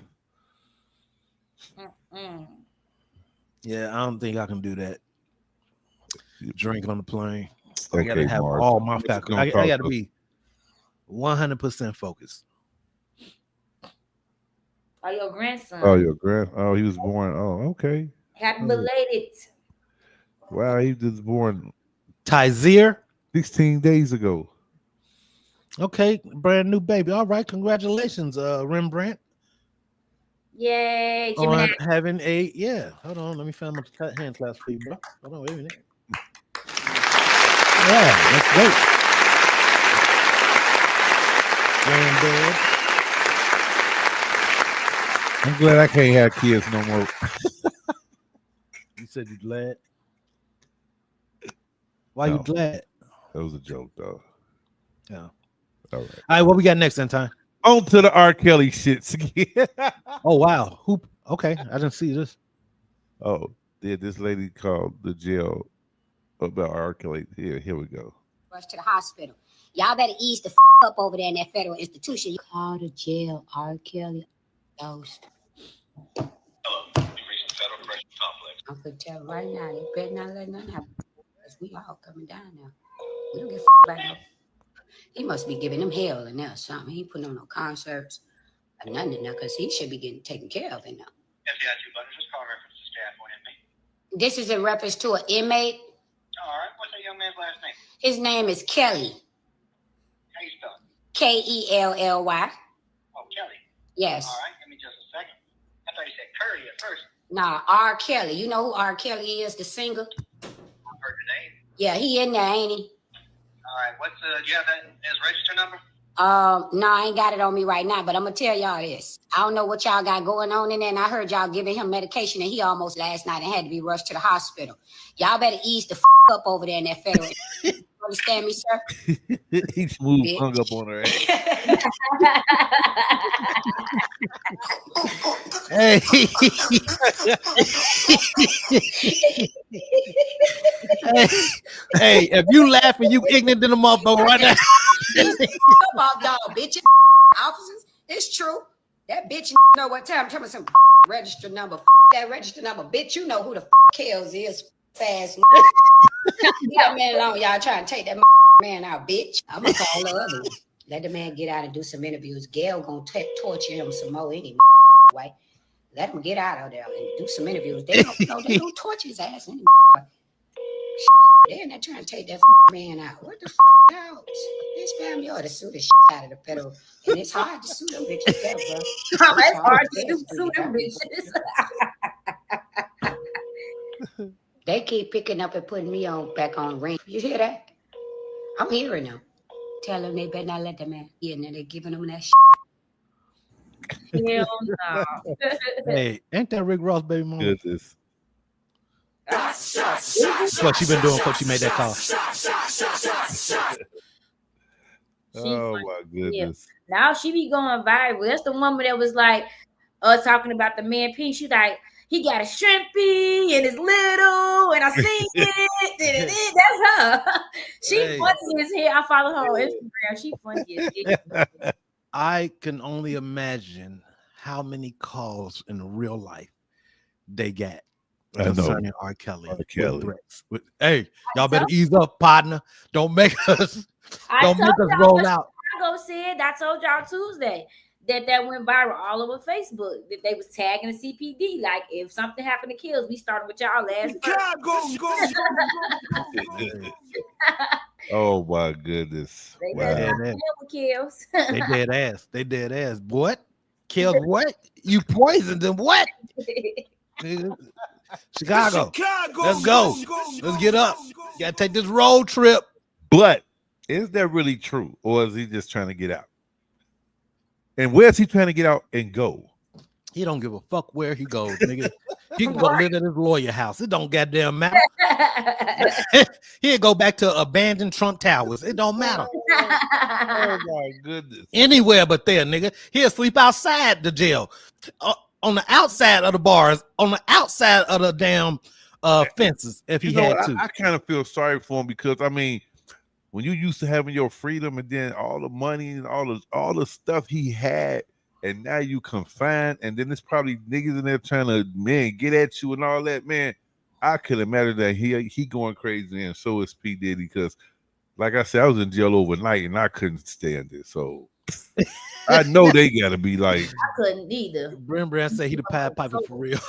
Yeah, I don't think I can do that. Drink on the plane. Okay, I gotta have all my faculty. I gotta be 100% focused. Oh, your grandson. Oh, your Oh, he was born. Oh, okay. Happy belated. Wow, he was born Tyzir 16 days ago. Okay, brand new baby. All right, congratulations, Rembrandt. Yay, Gemini. On having a Hold on, let me find my hand claps for you, bro. Hold on, wait a minute. Yeah, that's great. Granddad. I'm glad I can't have kids no more. You said you're glad. Why you No. glad? That was a joke, though. Yeah. All right. All right, what we got next, Time? On to the R. Kelly shits again. Oh wow. Who? Okay, I didn't see this. Oh, yeah, this lady called the jail about R. Kelly. Here we go. Rush to the hospital. Y'all better ease the up over there in that federal institution. You call the jail, R. Kelly. Those. I'm gonna tell them right now, they better not let nothing happen. Because we all coming down now. We don't get about no. He must be giving them hell in there or something. He ain't putting on no concerts or nothing in there because he should be getting taken care of in there. This is in reference to an inmate. All right. What's that young man's last name? His name is Kelly. How you spell it? Kelly. Oh, Kelly. Yes. All right. Give me just a second. I thought you said Curry at first. Nah, R. Kelly. You know who R. Kelly is, the singer? I've heard the name. Yeah, he in there, ain't he? All right. What's do you have that his register number? No, I ain't got it on me right now, but I'm gonna tell y'all this. I don't know what y'all got going on in there, and I heard y'all giving him medication, and he almost last night and had to be rushed to the hospital. Y'all better ease the up over there in that federal. You understand me, sir? He smooth Bitch. hung up on her ass. Hey. hey, if you laughing, you ignorant than a motherfucker right now. Come on, dog, bitch. Officers, it's true. That bitch know what time. Tell me some register number. That register number, bitch. You know who the Kells is. Fast. That man alone, y'all trying to take that man out, bitch. I'm gonna call the other one. Let the man get out and do some interviews. Gail gonna torture him some more any way. Let him get out of there and do some interviews. They don't torture his ass anymore. They're not trying to take that man out. What the out? His family ought to sue the out of the federal. And it's hard to sue them bitches there, bro. It's hard to sue them bitches. They keep picking up and putting me on back on ring. You hear that? I'm hearing them. Tell them they better not let that man in, and they're giving them that shit. Hell no. Hey, ain't that Rick Ross baby mama? Goodness. What she been doing before she made that call? Oh my goodness. Now she be going viral. That's the woman that was like talking about the man P. She's like, he got a shrimpy and it's little, and I seen it. That's her. She funny as hell. I follow her on Instagram. She funny as hell. I can only imagine how many calls in real life they got concerning R. Kelly. R. Kelly. Threats. Hey, y'all better ease up, partner. Don't make us roll out. I said I told y'all Tuesday that went viral all over Facebook. That they was tagging the CPD. Like if something happened to Kills, we started with y'all last. Oh my goodness. They Wow. Kills. They dead ass. They dead ass. What? Kills what? You poisoned them. What? Chicago. Let's go. Let's get up. Gotta take this road trip. But is that really true? Or is he just trying to get out? And where's he trying to get out and go? He don't give a fuck where he goes, nigga. He can go live at his lawyer house. It don't goddamn matter. He'll go back to abandoned Trump Towers. It don't matter. Oh my goodness. Anywhere but there, nigga. He'll sleep outside the jail. On the outside of the bars, on the outside of the damn fences, if he had to. I kind of feel sorry for him because I mean, when you used to having your freedom and then all the money and all the stuff he had, and now you confined, and then there's probably niggas in there trying to get at you and all that, man. I could imagine that he going crazy, and so is P. Diddy, because like I said, I was in jail overnight and I couldn't stand it. So I know they gotta be like I couldn't either. Brand say he the Pied Piper for real.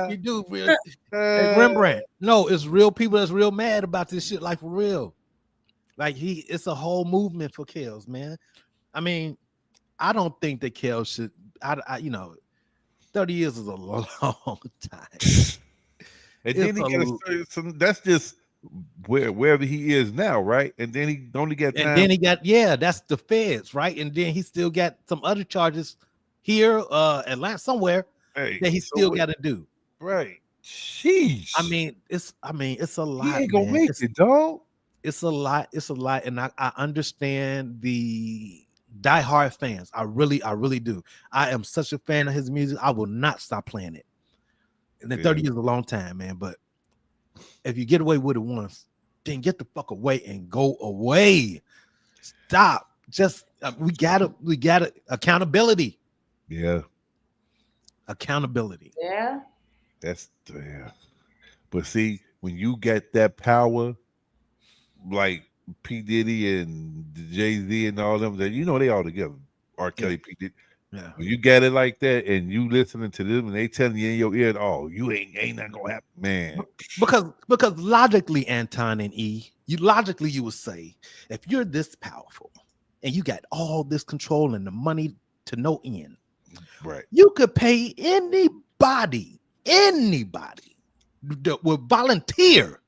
He do real. Hey, Rembrandt. No, it's real people that's real mad about this shit, like for real. Like it's a whole movement for Kells, man. I mean, I don't think that Kells should. you know, 30 years is a long time. And then he got some. That's just wherever he is now, right? And then he only got. And then he got that's the feds, right? And then he still got some other charges here, Atlanta somewhere that he still got to do. Right. Sheesh. I mean, it's a lot. He ain't gonna make it, dog. It's a lot. It's a lot, and I understand the diehard fans. I really do. I am such a fan of his music. I will not stop playing it. And then 30 years is a long time, man. But if you get away with it once, then get the fuck away and go away. Stop. Just we gotta accountability. Yeah. Accountability. Yeah. That's But see, when you get that power, like P. Diddy and Jay-Z and all them, that you know they all together. R. Kelly, P. Diddy. Yeah. When you get it like that and you listening to them and they telling you in your ear, oh, you ain't not gonna happen, man. Because logically, Anton and E, you would say, if you're this powerful and you got all this control and the money to no end, right? You could pay anybody that would volunteer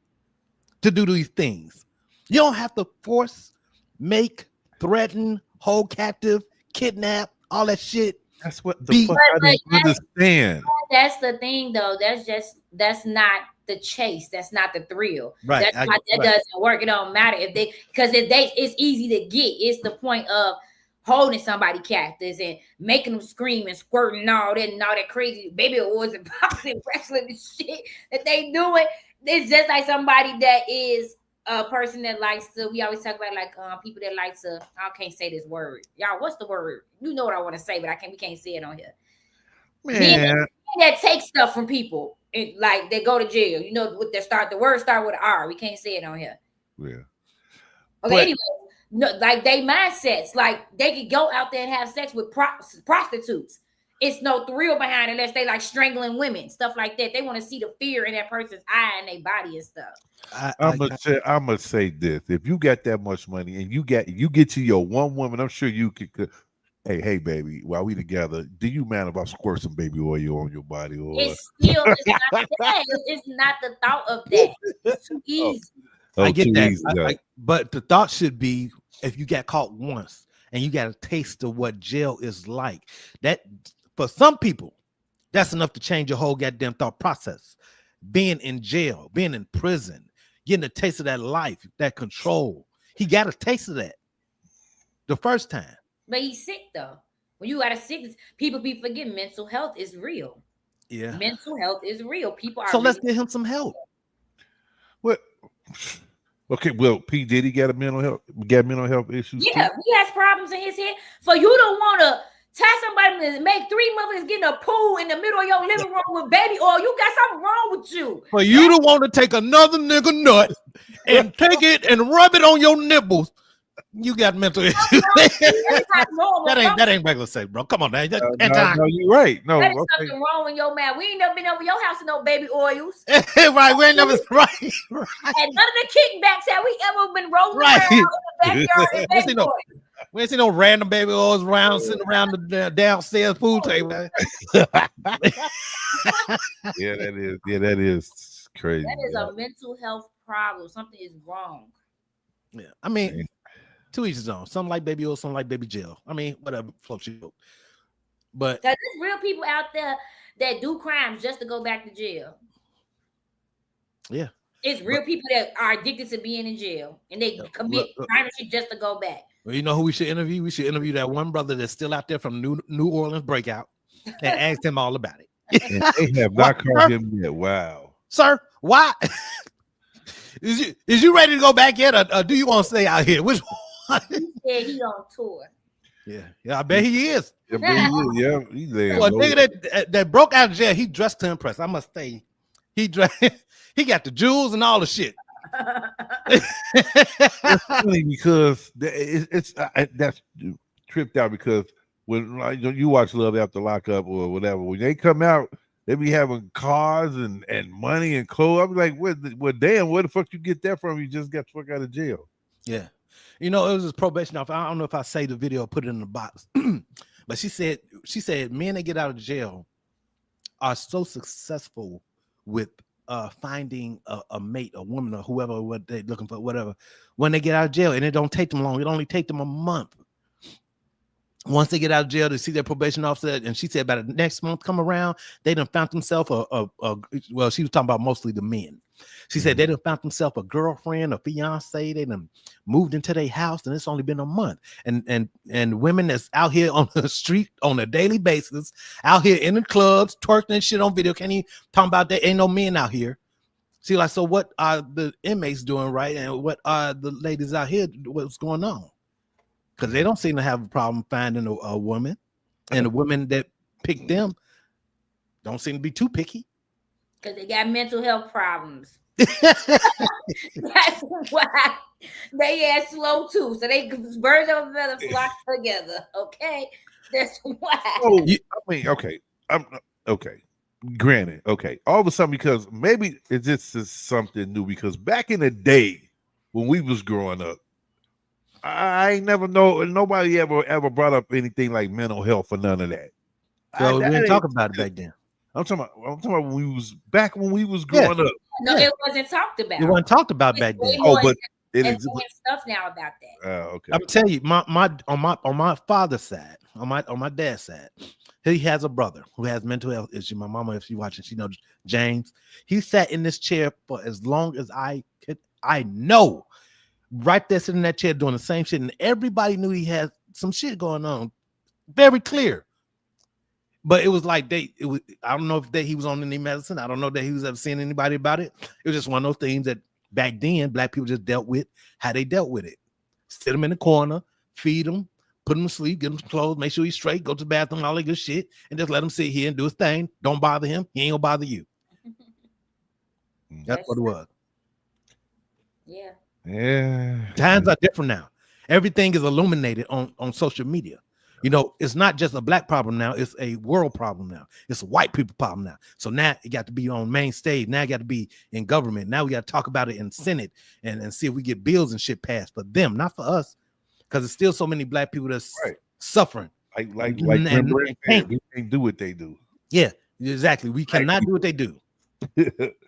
to do these things. You don't have to force, make, threaten, hold captive, kidnap, all that shit. That's what the fuck I don't understand. That's the thing, though. That's not the chase. That's not the thrill. Right. That doesn't work. It don't matter it's easy to get. It's the point of holding somebody captives and making them scream and squirting and all that crazy baby oils and popping and wrestling and shit that they doing. It's just like somebody that is a person that likes to, we always talk about like people that like to, I can't say this word. Y'all, what's the word? You know what I want to say, but we can't say it on here. Man. That takes stuff from people. And like they go to jail. You know what the word start with an R. We can't say it on here. Yeah. Okay, anyway. No, like they mindsets, like they could go out there and have sex with prostitutes. It's no thrill behind it unless they like strangling women, stuff like that. They want to see the fear in that person's eye and their body and stuff. I'm gonna say this: if you got that much money and you get to your one woman, I'm sure you could. Hey, baby, while we together, do you mind if I squirt some baby oil on your body? Or it's not that. It's not the thought of that. It's too easy. I get that. But the thought should be, if you got caught once and you got a taste of what jail is like, that for some people, that's enough to change your whole goddamn thought process. Being in jail, being in prison, getting a taste of that life, that control. He got a taste of that the first time. But he's sick though. When you got a sickness, people be forgetting mental health is real. Yeah. Mental health is real. People are. So let's get him some help. What? Okay, well, P. Diddy got mental health issues. Yeah, too? he has problems in his head. For you to want to tie somebody to make 3 months getting a pool in the middle of your living room with baby oil, you got something wrong with you. For you to want to take another nigga nut and take it and rub it on your nipples, you got mental issues. that ain't regular sex, bro. Come on, man. No, you're right. No, that is something wrong with your man. We ain't never been over your house with no baby oils. Right, we ain't never right. And none of the kickbacks have we ever been rolling around in the backyard with baby oil. We ain't seen no random baby oils around sitting around the downstairs pool table. Yeah, that is crazy. That is a mental health problem. Something is wrong. Yeah, I mean, to each his own. Some like baby oil, some like baby gel. I mean, whatever floats your boat. But there's real people out there that do crimes just to go back to jail. Yeah, it's real people that are addicted to being in jail and they commit crime just to go back. Well, you know who we should interview? We should interview that one brother that's still out there from New Orleans Breakout and ask him all about it. And they have not caught him yet. Wow, sir, why? Is you ready to go back yet, or do you want to stay out here? Which one? Yeah, he on tour. Yeah, I bet he is. Yeah, he's there. Well, nigga that broke out of jail, he dressed to impress. I must say, he got the jewels and all the shit. It's funny because that's tripped out because when you watch Love After Lockup or whatever, when they come out, they be having cars and money and clothes. I'm like, well, damn, where the fuck you get that from? You just got the fuck out of jail. Yeah. You know, it was his probation officer. I don't know if I saved the video or put it in the box, but she said she said men that get out of jail are so successful with finding a mate, a woman, or whoever what they're looking for, whatever, when they get out of jail, and it don't take them long. It only take them a month. Once they get out of jail, to see their probation officer, and she said by the next month come around, they done found themselves well, she was talking about mostly the men. She said they done found themselves a girlfriend, a fiance. They done moved into their house, and it's only been a month. And women that's out here on the street on a daily basis, out here in the clubs, twerking and shit on video. Can't even talk about that. Ain't no men out here. See, like, so what are the inmates doing right, and what are the ladies out here? What's going on? Because they don't seem to have a problem finding a woman, and the women that pick them don't seem to be too picky. Because they got mental health problems. That's why they are slow too. So they birds of a feather flock together. Okay, that's why. Oh, I mean, okay, okay. Granted, okay. All of a sudden, because maybe it's just something new. Because back in the day when we was growing up, I ain't never know. Nobody ever brought up anything like mental health or none of that. So we didn't talk about it back then. I'm talking about when we was growing up. No, it wasn't talked about. It wasn't talked about back then. Oh, but it is stuff now about that. Okay. I'm telling you, on my father's side, on my dad's side, he has a brother who has mental health issues. My mama, if she's watching, she knows James. He sat in this chair for as long as I know. Right there sitting in that chair doing the same shit, and everybody knew he had some shit going on. Very clear. But it was like I don't know if he was on any medicine. I don't know that he was ever seeing anybody about it. It was just one of those things that back then black people just dealt with how they dealt with it. Sit him in the corner, feed him, put him to sleep, get him some clothes, make sure he's straight, go to the bathroom, all that good shit, and just let him sit here and do his thing. Don't bother him. He ain't gonna bother you. That's what it was. Yeah. Yeah. Times are different now. Everything is illuminated on social media. You know, it's not just a black problem now, it's a world problem now. It's a white people problem now. So now it got to be on main stage. Now it got to be in government. Now we got to talk about it in Senate and see if we get bills and shit passed for them, not for us. Because there's still so many black people that's suffering. Like we can't do what they do. Yeah, exactly. We cannot do what they do.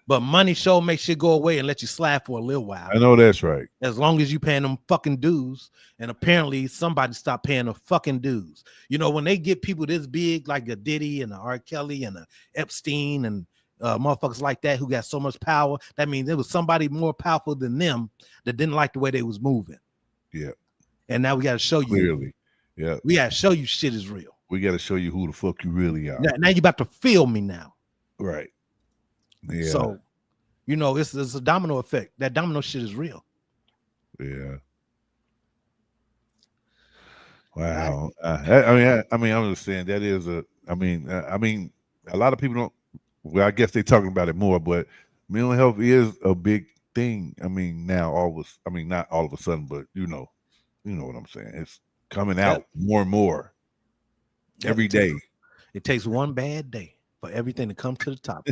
But money sure makes shit go away and let you slide for a little while. I know that's right. As long as you paying them fucking dues, and apparently somebody stopped paying the fucking dues. You know, when they get people this big, like a Diddy and a R. Kelly and a Epstein and motherfuckers like that who got so much power, that means there was somebody more powerful than them that didn't like the way they was moving. Yeah. And now we got to show you. Clearly. Yeah. We got to show you shit is real. We got to show you who the fuck you really are. Now you about to feel me now. Right. Yeah. So, you know, it's a domino effect. That domino shit is real. Yeah. Wow. I understand that is I mean, a lot of people don't. Well, I guess they're talking about it more, but mental health is a big thing. I mean, now not all of a sudden, but you know what I'm saying. It's coming out more and more every day. It takes one bad day for everything to come to the top.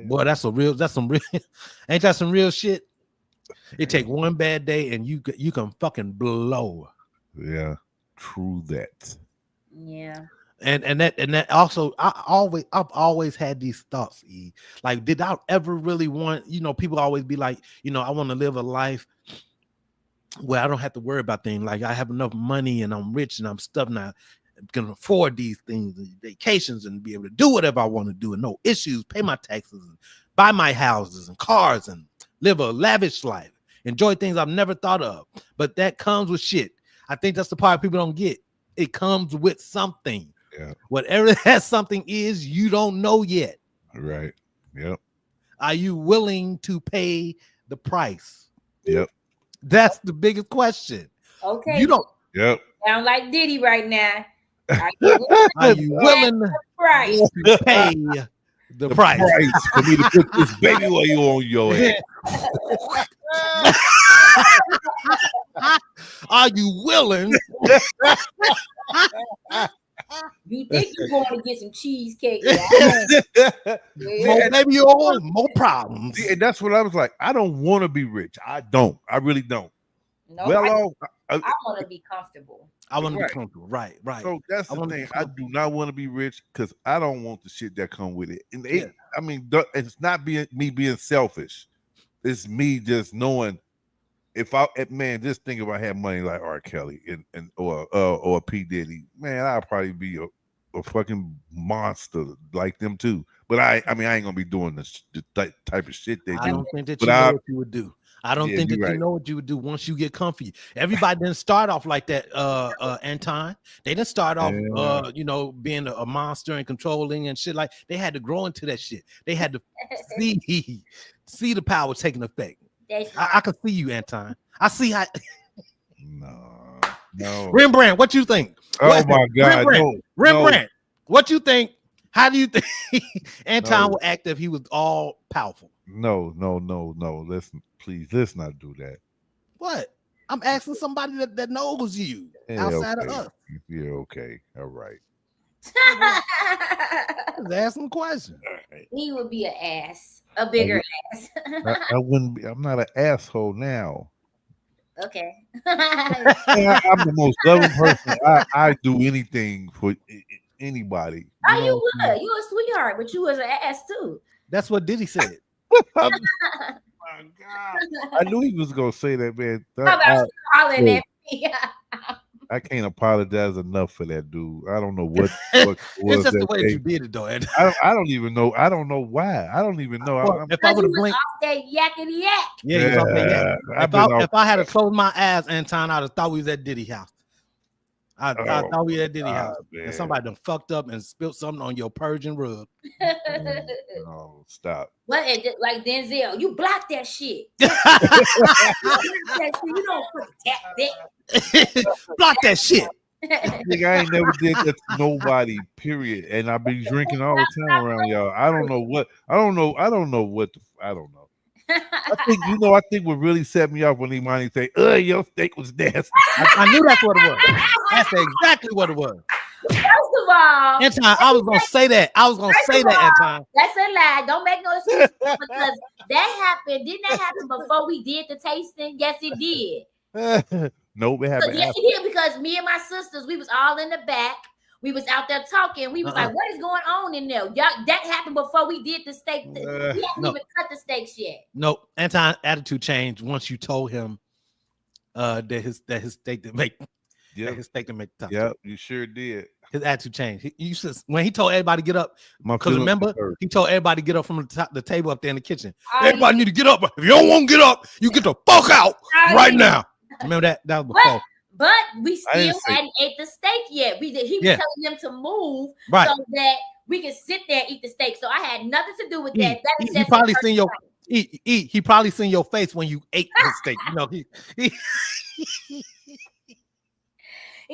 Boy, that's some real ain't that some real shit? It take one bad day and you can fucking blow. Yeah, true that. Yeah. And that also I've always had these thoughts, E. Like, did I ever really want, people always be like, I want to live a life where I don't have to worry about things. Like, I have enough money and I'm rich and I'm stuff now. Can afford these things and vacations and be able to do whatever I want to do and no issues, pay my taxes and buy my houses and cars and live a lavish life, enjoy things I've never thought of. But that comes with shit. I think that's the part people don't get. It comes with something. Yeah. Whatever that something is, you don't know yet. Right. Yep. Are you willing to pay the price? Yep. That's the biggest question. Okay. You don't. Yep. Sound like Diddy right now. Are you willing to pay the price for me to put this baby oil on your head? Are you willing? You think you're going to get some cheesecake? Maybe you want more problems. And that's what I was like. I don't want to be rich. I don't. I really don't. No, I want to be comfortable. I want to be comfortable. Right. So that's the thing. I do not want to be rich because I don't want the shit that come with it. And I mean, it's not me being selfish. It's me just knowing if just think if I had money like R. Kelly or P. Diddy, man, I'd probably be a fucking monster like them too. But I ain't gonna be doing the type of shit they do. I don't think that you know what you would do. I don't think that you know what you would do once you get comfy. Everybody didn't start off like that, Anton. They didn't start off, being a monster and controlling and shit. Like they had to grow into that shit. They had to see the power taking effect. I can see you, Anton. I see how. No. Rembrandt, what you think? Oh my God, Rembrandt, what you think? How do you think Anton would act if he was all powerful? No. Let's not do that. What? I'm asking somebody that knows you outside of us. Yeah, okay. All right. Just asking a question. Right. He would be an ass, a bigger ass. I wouldn't be. I'm not an asshole now. Okay. I'm the most loving person. I do anything for anybody. You would. You a sweetheart, but you was an ass too. That's what Diddy said. My God. I knew he was gonna say that, man. I can't apologize enough for that dude. I don't know what it's just the way that you did it, though. I don't even know. I don't know why. I don't even know. If I would have blinked, off that yakety yak. Yeah, off that yak. If I had to close my eyes, Anton, I'd have thought we was at Diddy house. I thought we at Diddy house, and somebody done fucked up and spilled something on your Persian rug. Oh, stop! What, like Denzel? You block that shit. You don't protect that. Block that shit. Nigga, I ain't never did that to nobody. Period. And I've been drinking all the time around y'all. I don't know. I think what really set me off when Imani say, your steak was nasty. I knew that's what it was. That's exactly what it was. First of all, Anton, I was gonna say that. Anton. That's a lie. Don't make no excuse because that happened. Didn't that happen before we did the tasting? Yes, it did. No, it happened. Yes, it did because me and my sisters, we was all in the back. We was out there talking. We was like, what is going on in there? Y'all, that happened before we did the steak. We hadn't even cut the steaks yet. No, Anton's attitude changed once you told him that his steak didn't make his steak didn't make the top. Yep, you sure did. His attitude changed. When he told everybody to get up, because remember, he told everybody to get up from the table up there in the kitchen. Everybody need to get up. If you don't want to get up, you get the fuck out right now. Remember that? That was before. But we still hadn't ate the steak yet. He was telling them to move so that we could sit there and eat the steak. So I had nothing to do with that. He probably seen your he probably seen your face when you ate the steak. You know, he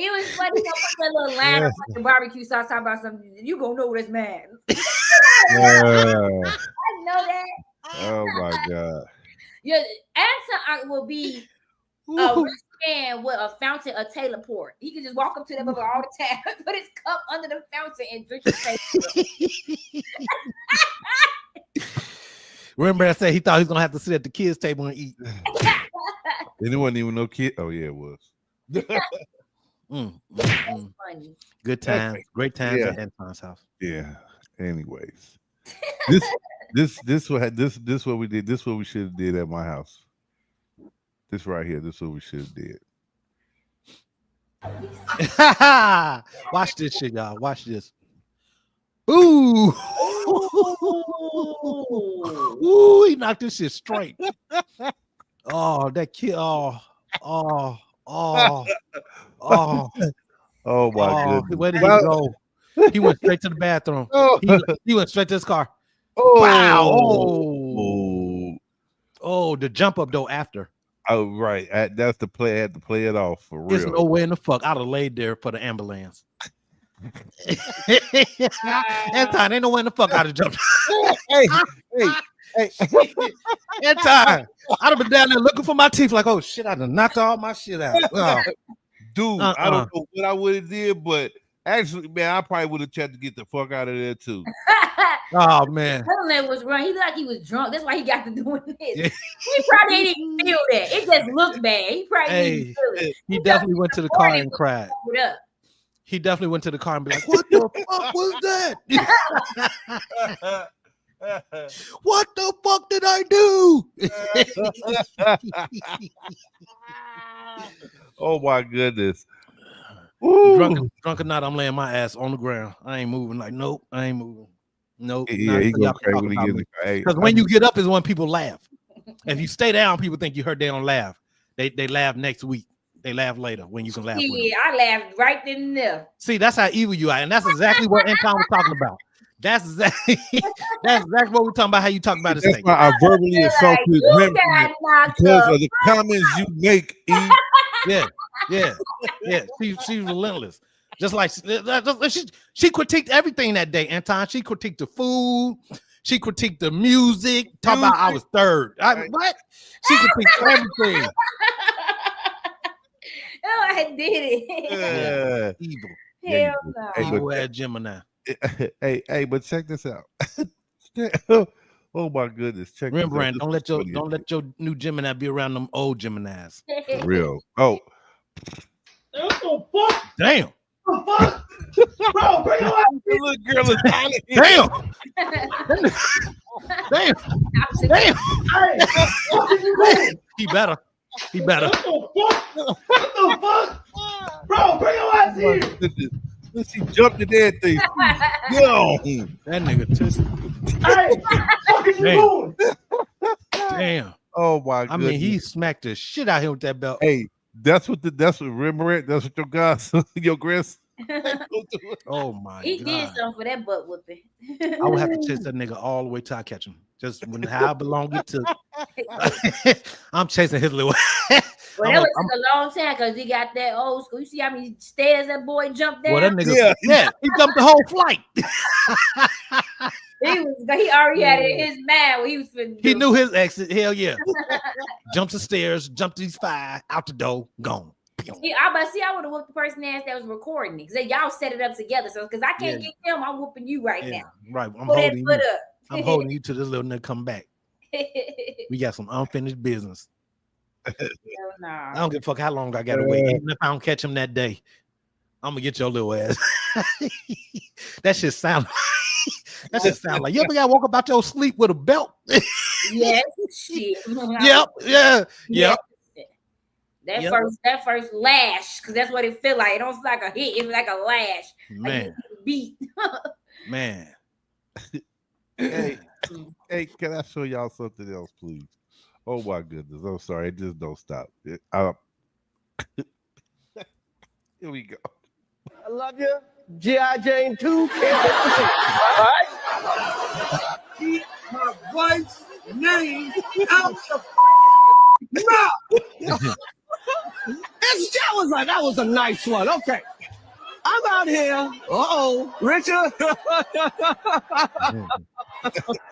was funny. He put that little line on the barbecue sauce talking about something. You gonna know this man. I know that. Oh my God. Your answer will be a rich man with a fountain, a Taylor port. He can just walk up to them all the time, put his cup under the fountain and drink his Taylor. Remember I said he thought he was gonna have to sit at the kids' table and eat. And it wasn't even no kid. Oh yeah, it was. Funny. Good times, great times at Anton's house. Yeah. Anyways, this what we did. This what we should have did at my house. This right here. This is what we should have did. Watch this shit, y'all. Watch this. Ooh. Ooh, he knocked this shit straight. Oh, that kid. Oh my goodness. Where did he go? He went straight to the bathroom. He went straight to his car. Wow. Oh, the jump up though after. Oh, right. That's the play. I had to play it off for real. There's no way in the fuck. I'd have laid there for the ambulance. Anton, ain't no way in the fuck I'd have jumped. Hey. Anton, I'd have been down there looking for my teeth like, oh shit, I done knocked all my shit out. Dude, I don't know what I would have did, but actually, man, I probably would have tried to get the fuck out of there too. Oh man. That was wrong. He looked like he was drunk. That's why he got to doing this. Yeah. He probably didn't even feel that. It just looked bad. He probably didn't even feel it. He definitely went to the car and cried. Up. He definitely went to the car and be like, "What the fuck was that? What the fuck did I do?" Oh my goodness. Drunk or not, I'm laying my ass on the ground. I ain't moving. Like, nope, I ain't moving. Nope. Yeah, he go crazy when he get in the car. Because when you get up is when people laugh. If you stay down, people think you heard they don't laugh. They laugh next week. They laugh later when you can laugh. Yeah, I laughed right then and there. See, that's how evil you are, and that's exactly what Anton was talking about. That's exactly what we're talking about. How you talk about this That's thing. why I verbally assaulted him because of the comments you make. Yeah. She's relentless. Just like she critiqued everything that day, Anton. She critiqued the food. She critiqued the music. Talk about I was third. What? She critiqued everything. Oh, I did it. Evil. Hell no. Evil ass Gemini. Hey, but check this out. Oh my goodness. Check Rembrandt, this out. don't let your new Gemini be around them old Geminis. For real. Oh. Damn. Bro, bring him out. The little girl is out of here. Damn. Damn. Hey, what did you do? He better. What the fuck? Bro, bring him out here. She jumped in that thing. Yo. That nigga just Hey, what are you doing? damn. Oh my I goodness. mean, he smacked the shit out of him with that belt. Hey, that's what Rembrandt, that's what your guys, your grands. Oh my He did god. something for that butt whooping. I would have to chase that nigga all the way till I catch him. Just when how I belong it to. I'm chasing his little. Well, that took a long time because he got that old school. You see how many stairs that boy jumped down? Well, that nigga, yeah, he jumped the whole flight. He already had it in his mind what he was finna do. He knew his exit. Hell yeah. Jumps the stairs, jumped these 5, out the door, gone. I would have whooped the person ass that was recording it. Because y'all set it up together. So because I can't get them, I'm whooping you right now. Right. I'm Put holding that you. foot up. I'm holding you till this little nigga come back. We got some unfinished business. I don't give a fuck how long I gotta wait. Even if I don't catch him that day, I'm gonna get your little ass. That shit sound like you ever got woke up out your sleep with a belt? Yes, shit. Yep. That first lash, because that's what it feel like. It don't feel like a hit, it's like a lash. Man. Like beat. Man. Hey, can I show y'all something else, please? Oh my goodness. I'm sorry. It just don't stop. Here we go. I love you. G.I. Jane 2. All right? Keep my wife's name out your mouth. That was a nice one. Okay. I'm out here. Richard.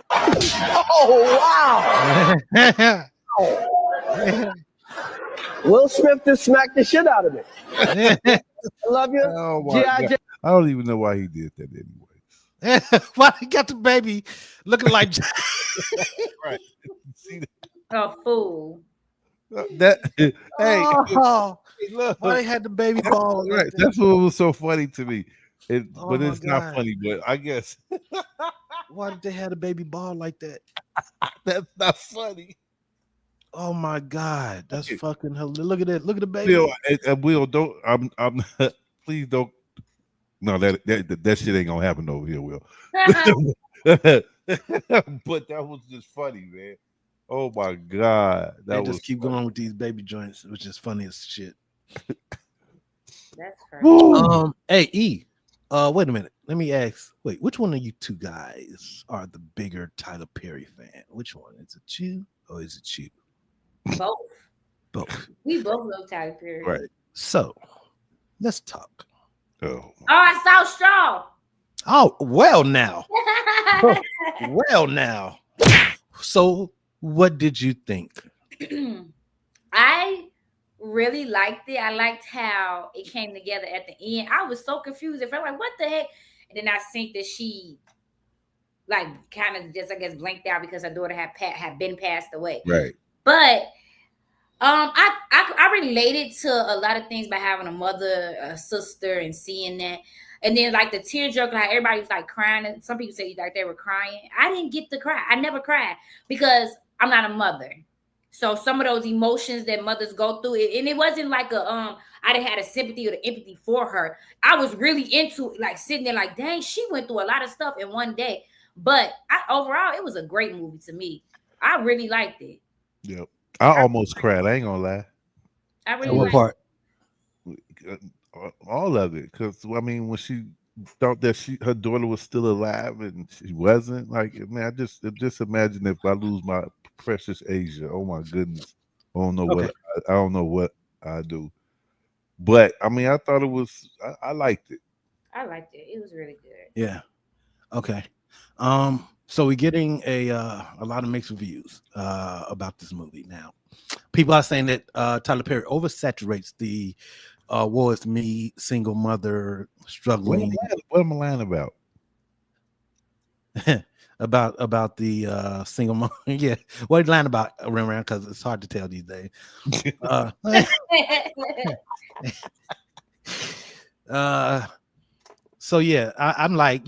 Oh, wow. Will Smith just smacked the shit out of me. I love you. Oh my God. I don't even know why he did that anyway. Why he got the baby looking like right? See that? A fool. Look, why they had the baby ball? Right. That's what was so funny to me. But it's God. not funny. But I guess Why did they have a baby ball like that? that's not funny. Oh my God, that's fucking hilarious. Look at it. Look at the baby. Will, don't. I'm. Please don't. No, that shit ain't gonna happen over here, Will. But that was just funny, man. Oh my God, They just keep going with these baby joints, which is funny as shit. That's crazy. Hey E, wait a minute. Let me ask. Wait, which one of you two guys are the bigger Tyler Perry fan? Which one? Is it you or is it you? Both. Both. We both love Tyler Perry. Right. So let's talk. Oh, I saw Straw. Oh, well now. Well now. So what did you think? I really liked it. I liked how it came together at the end. I was so confused. It felt like, what the heck? And then I think that she like kind of just I guess blanked out because her daughter had been passed away. Right. But I related to a lot of things by having a mother, a sister, and seeing that. And then like the tearjerker, like everybody was like crying. And some people say like they were crying. I didn't get to cry. I never cried because I'm not a mother. So some of those emotions that mothers go through, and it wasn't like I didn't have a sympathy or the empathy for her. I was really into it, like sitting there like, dang, she went through a lot of stuff in one day. But overall, it was a great movie to me. I really liked it. Yep. I almost cried. I ain't gonna lie. I really What liked part? All of it, because I mean, when she thought that her daughter was still alive and she wasn't, like, man, I just imagine if I lose my precious Asia. Oh my goodness, I don't know what I do. But I mean, I thought it was. I liked it. I liked it. It was really good. Yeah. Okay. So we're getting a lot of mixed reviews about this movie now. People are saying that Tyler Perry oversaturates the woe is me, single mother, struggling. What am I lying about? about the single mom. Yeah. What are you lying about, around? Because it's hard to tell these days. So yeah, I'm like,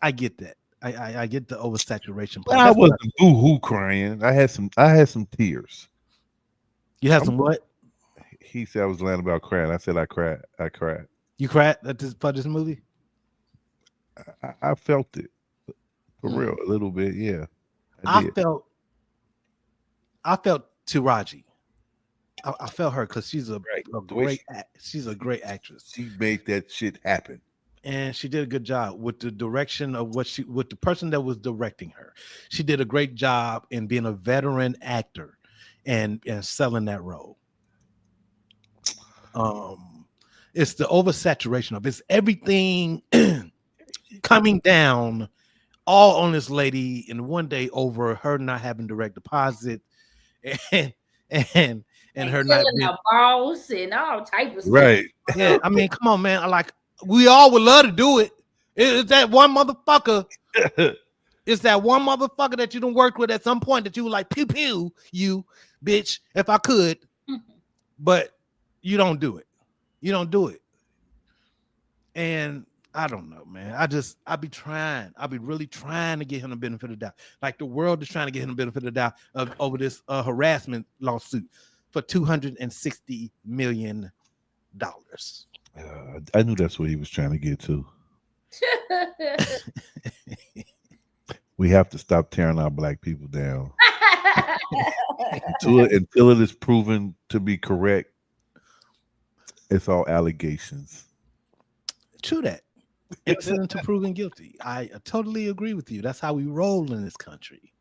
I get that. I get the oversaturation part. I wasn't boo-hoo crying. I had some tears. You had some what? He said I was lying about crying. I said I cried. You cried at this movie? I felt it. For real, a little bit, yeah. I felt Taraji. I felt her because she's a great actress. She made that shit happen. And she did a good job with the direction of with the person that was directing her. She did a great job in being a veteran actor and selling that role. It's the oversaturation of it's everything coming down all on this lady in one day over her not having direct deposit and her not being a boss and all type of stuff. Right. Yeah, I mean, come on, man. We all would love to do it. It's that one motherfucker. It's that one motherfucker that you don't work with at some point that you were like, pew pew, you bitch, if I could. But you don't do it. You don't do it. And I don't know, man. I be really trying to get him the benefit of the doubt. Like the world is trying to get him the benefit of the doubt over this harassment lawsuit for $260 million. I knew that's what he was trying to get to. We have to stop tearing our black people down until it is proven to be correct. It's all allegations. True that. Innocent until proven guilty. I totally agree with you. That's how we roll in this country.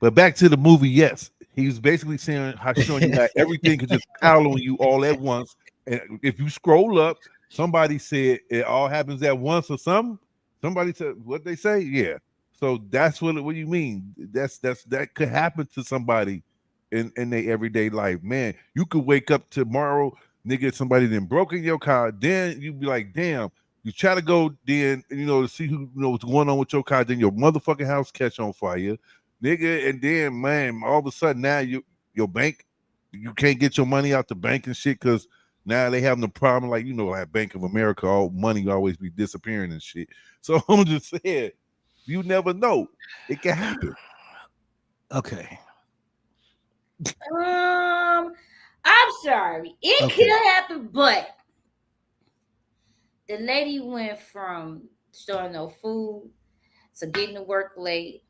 But back to the movie, yes, he was basically showing you that everything could just pile on you all at once. And if you scroll up, somebody said it all happens at once or something. Somebody said what they say, yeah. So that's what you mean. That could happen to somebody in their everyday life. Man, you could wake up tomorrow, nigga, somebody then broke in your car. Then you'd be like, damn. You try to go then, to see what's going on with your car. Then your motherfucking house catch on fire, nigga. And then, man, all of a sudden now your bank, you can't get your money out the bank and shit because now they having a problem. Like, at Bank of America, all money always be disappearing and shit. So I'm just saying, you never know. It can happen. Okay. I'm sorry. It could happen, but the lady went from showing no food to getting to work late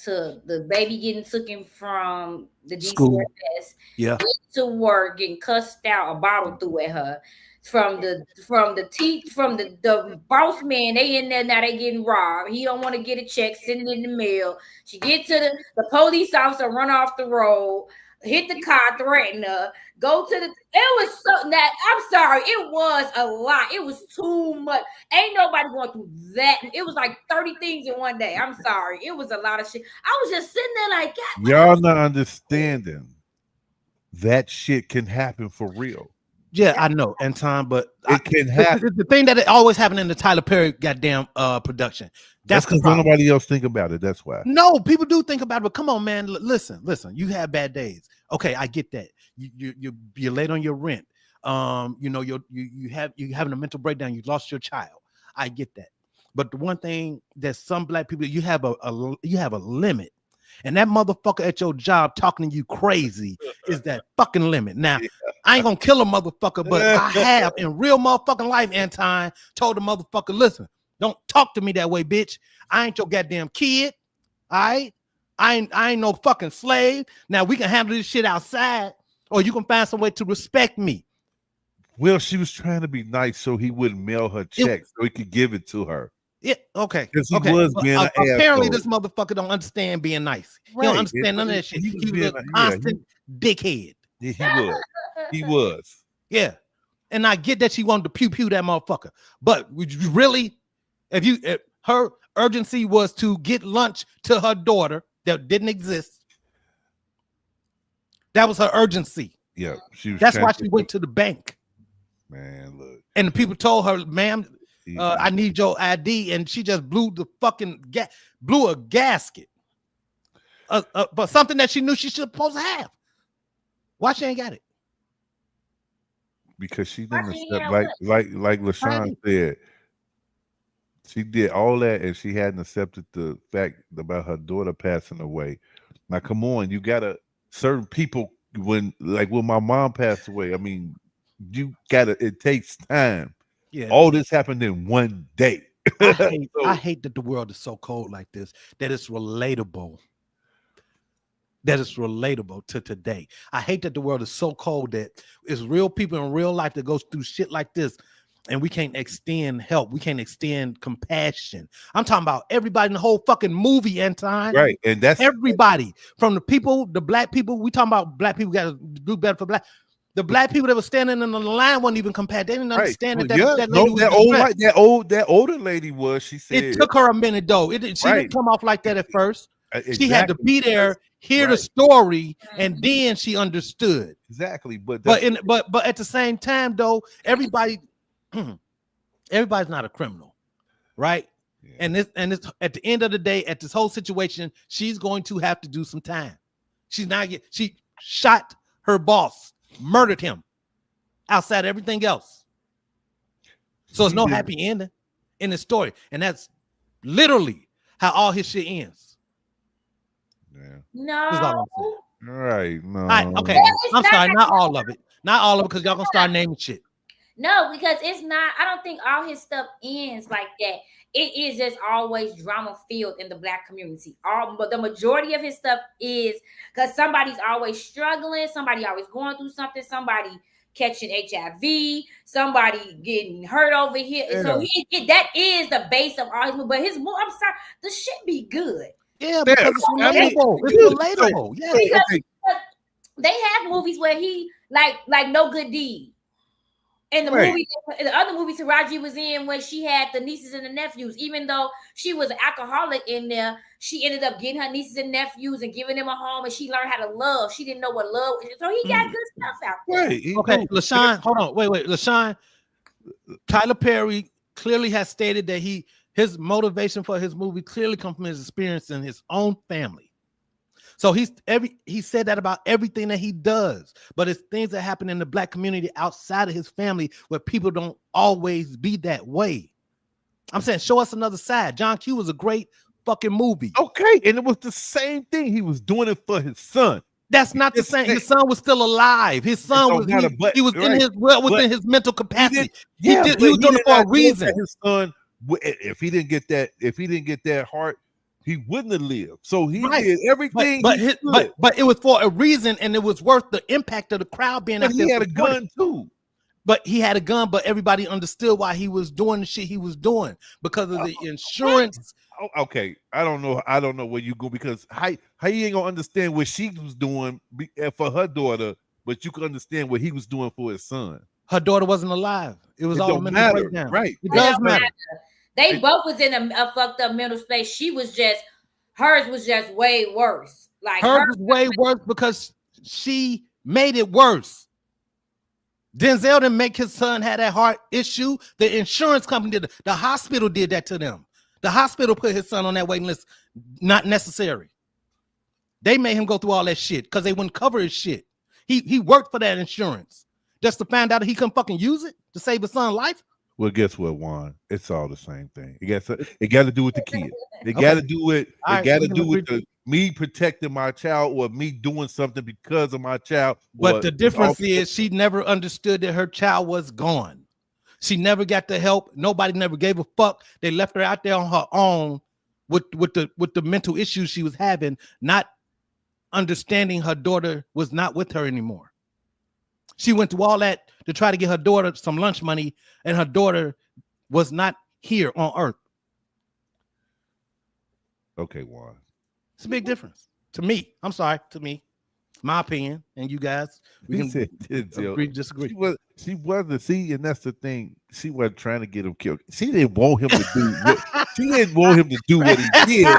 to the baby getting taken from the DCFS, to work, getting cussed out, a bottle threw at her. From the boss man, they in there now, they getting robbed. He don't want to get a check, send it in the mail. She get to the police officer, run off the road, hit the car, threaten her, go to it was something that, I'm sorry, it was a lot. It was too much. Ain't nobody going through that. It was like 30 things in one day. I'm sorry. It was a lot of shit. I was just sitting there like, God, y'all not understanding that shit can happen for real. Yeah, I know, and time, but It can happen. the thing that it always happened in the Tyler Perry goddamn production. That's the because problem. nobody else think about it. That's why. No, people do think about it, but come on, man. Listen. You have bad days. Okay, I get that. You're late on your rent. You know, you're having a mental breakdown. You lost your child. I get that. But the one thing that some black people, you have a limit. And that motherfucker at your job talking to you crazy is that fucking limit. Now, I ain't gonna kill a motherfucker, but I have in real motherfucking life, Anton, told the motherfucker, listen, don't talk to me that way, bitch. I ain't your goddamn kid. All right? I ain't no fucking slave. Now we can handle this shit outside, or you can find some way to respect me. Well, she was trying to be nice so he wouldn't mail her check so he could give it to her. Yeah, okay. Because he okay. was being an apparently asshole. This motherfucker don't understand being nice. Right. He don't understand none of that shit. He was a constant dickhead. Yeah, he was. Yeah. And I get that she wanted to pew that motherfucker. But would you really, if her urgency was to get lunch to her daughter that didn't exist, that was her urgency. Yeah. That's why she went to the bank. Man, look. And the people told her, ma'am, I need your ID, and she just blew the fucking blew a gasket. But something that she knew she should supposed to have. Why she ain't got it? Because she didn't accept, like LaShawn said, she did all that and she hadn't accepted the fact about her daughter passing away. Now, come on, you gotta certain people when my mom passed away. I mean, you gotta. It takes time. Yeah. All this happened in one day. I hate that the world is so cold like this, that it's relatable. That it's relatable to today. I hate that the world is so cold that it's real people in real life that goes through shit like this, and we can't extend help. We can't extend compassion. I'm talking about everybody in the whole fucking movie, Anton. Right, and that's everybody from the people, the black people. We talking about black people got to do better for black. The black people that were standing in the line wasn't even compared. They didn't understand that that older lady was. She said it took her a minute though. She didn't come off like that at first. Exactly. She had to be there, hear the story, and then she understood. Exactly. But at the same time though, everybody's not a criminal, right? Yeah. And it's at the end of the day, at this whole situation, she's going to have to do some time. She shot her boss. Murdered him outside everything else. So it's no happy ending in the story. And that's literally how all his shit ends. Yeah. No. All right. No. Okay. I'm sorry. Not all of it. Not all of it, because y'all gonna start naming shit. No, because it's not. I don't think all his stuff ends like that. It is just always drama filled in the black community. But the majority of his stuff is because somebody's always struggling, somebody always going through something, somebody catching HIV, somebody getting hurt over here. Yeah. So that is the base of all his movies. But his movie, I'm sorry, the shit be good. Yeah, because it's relatable. It's relatable. Yeah. They have movies where he like No Good Deed. And the other movie Taraji was in when she had the nieces and the nephews, even though she was an alcoholic in there, she ended up getting her nieces and nephews and giving them a home, and she learned how to love. She didn't know what love was. So he got good stuff out there. Right. Okay, LaShawn, hold on. Wait. LaShawn, Tyler Perry clearly has stated that his motivation for his movie clearly comes from his experience in his own family. So he said that about everything that he does, but it's things that happen in the black community outside of his family where people don't always be that way. I'm saying, show us another side. John Q was a great fucking movie. Okay, and it was the same thing. He was doing it for his son. That's not the same. His son was still alive. His son was he was in his within his mental capacity. He was doing it for a reason. His son, if he didn't get that heart, he wouldn't have lived. So he did everything. But it was for a reason, and it was worth the impact of the crowd being out there. He had a gun too. But he had a gun, but everybody understood why he was doing the shit he was doing because of the insurance. Okay, I don't know where you go, because how you ain't gonna understand what she was doing for her daughter, but you can understand what he was doing for his son. Her daughter wasn't alive. It was all mental breakdown. Right? It does matter. They both was in a fucked up mental space. Hers was just way worse. Like hers was way worse because she made it worse. Denzel didn't make his son have that heart issue. The insurance company did. The hospital did that to them. The hospital put his son on that waiting list. Not necessary. They made him go through all that shit because they wouldn't cover his shit. He worked for that insurance just to find out that he couldn't fucking use it to save his son's life. Well, guess what, Juan? It's all the same thing. It got to do with the kid. It got to do with. It got to do with me protecting my child or me doing something because of my child. But the difference is she never understood that her child was gone. She never got the help. Nobody never gave a fuck. They left her out there on her own with the mental issues she was having, not understanding her daughter was not with her anymore. She went through all that to try to get her daughter some lunch money, and her daughter was not here on earth. Okay, Juan. It's a big difference to me. I'm sorry, to me, my opinion, and you guys, we can agree, disagree. She wasn't. See, and that's the thing. She wasn't trying to get him killed. She didn't want him to do. She didn't want him to do what he did.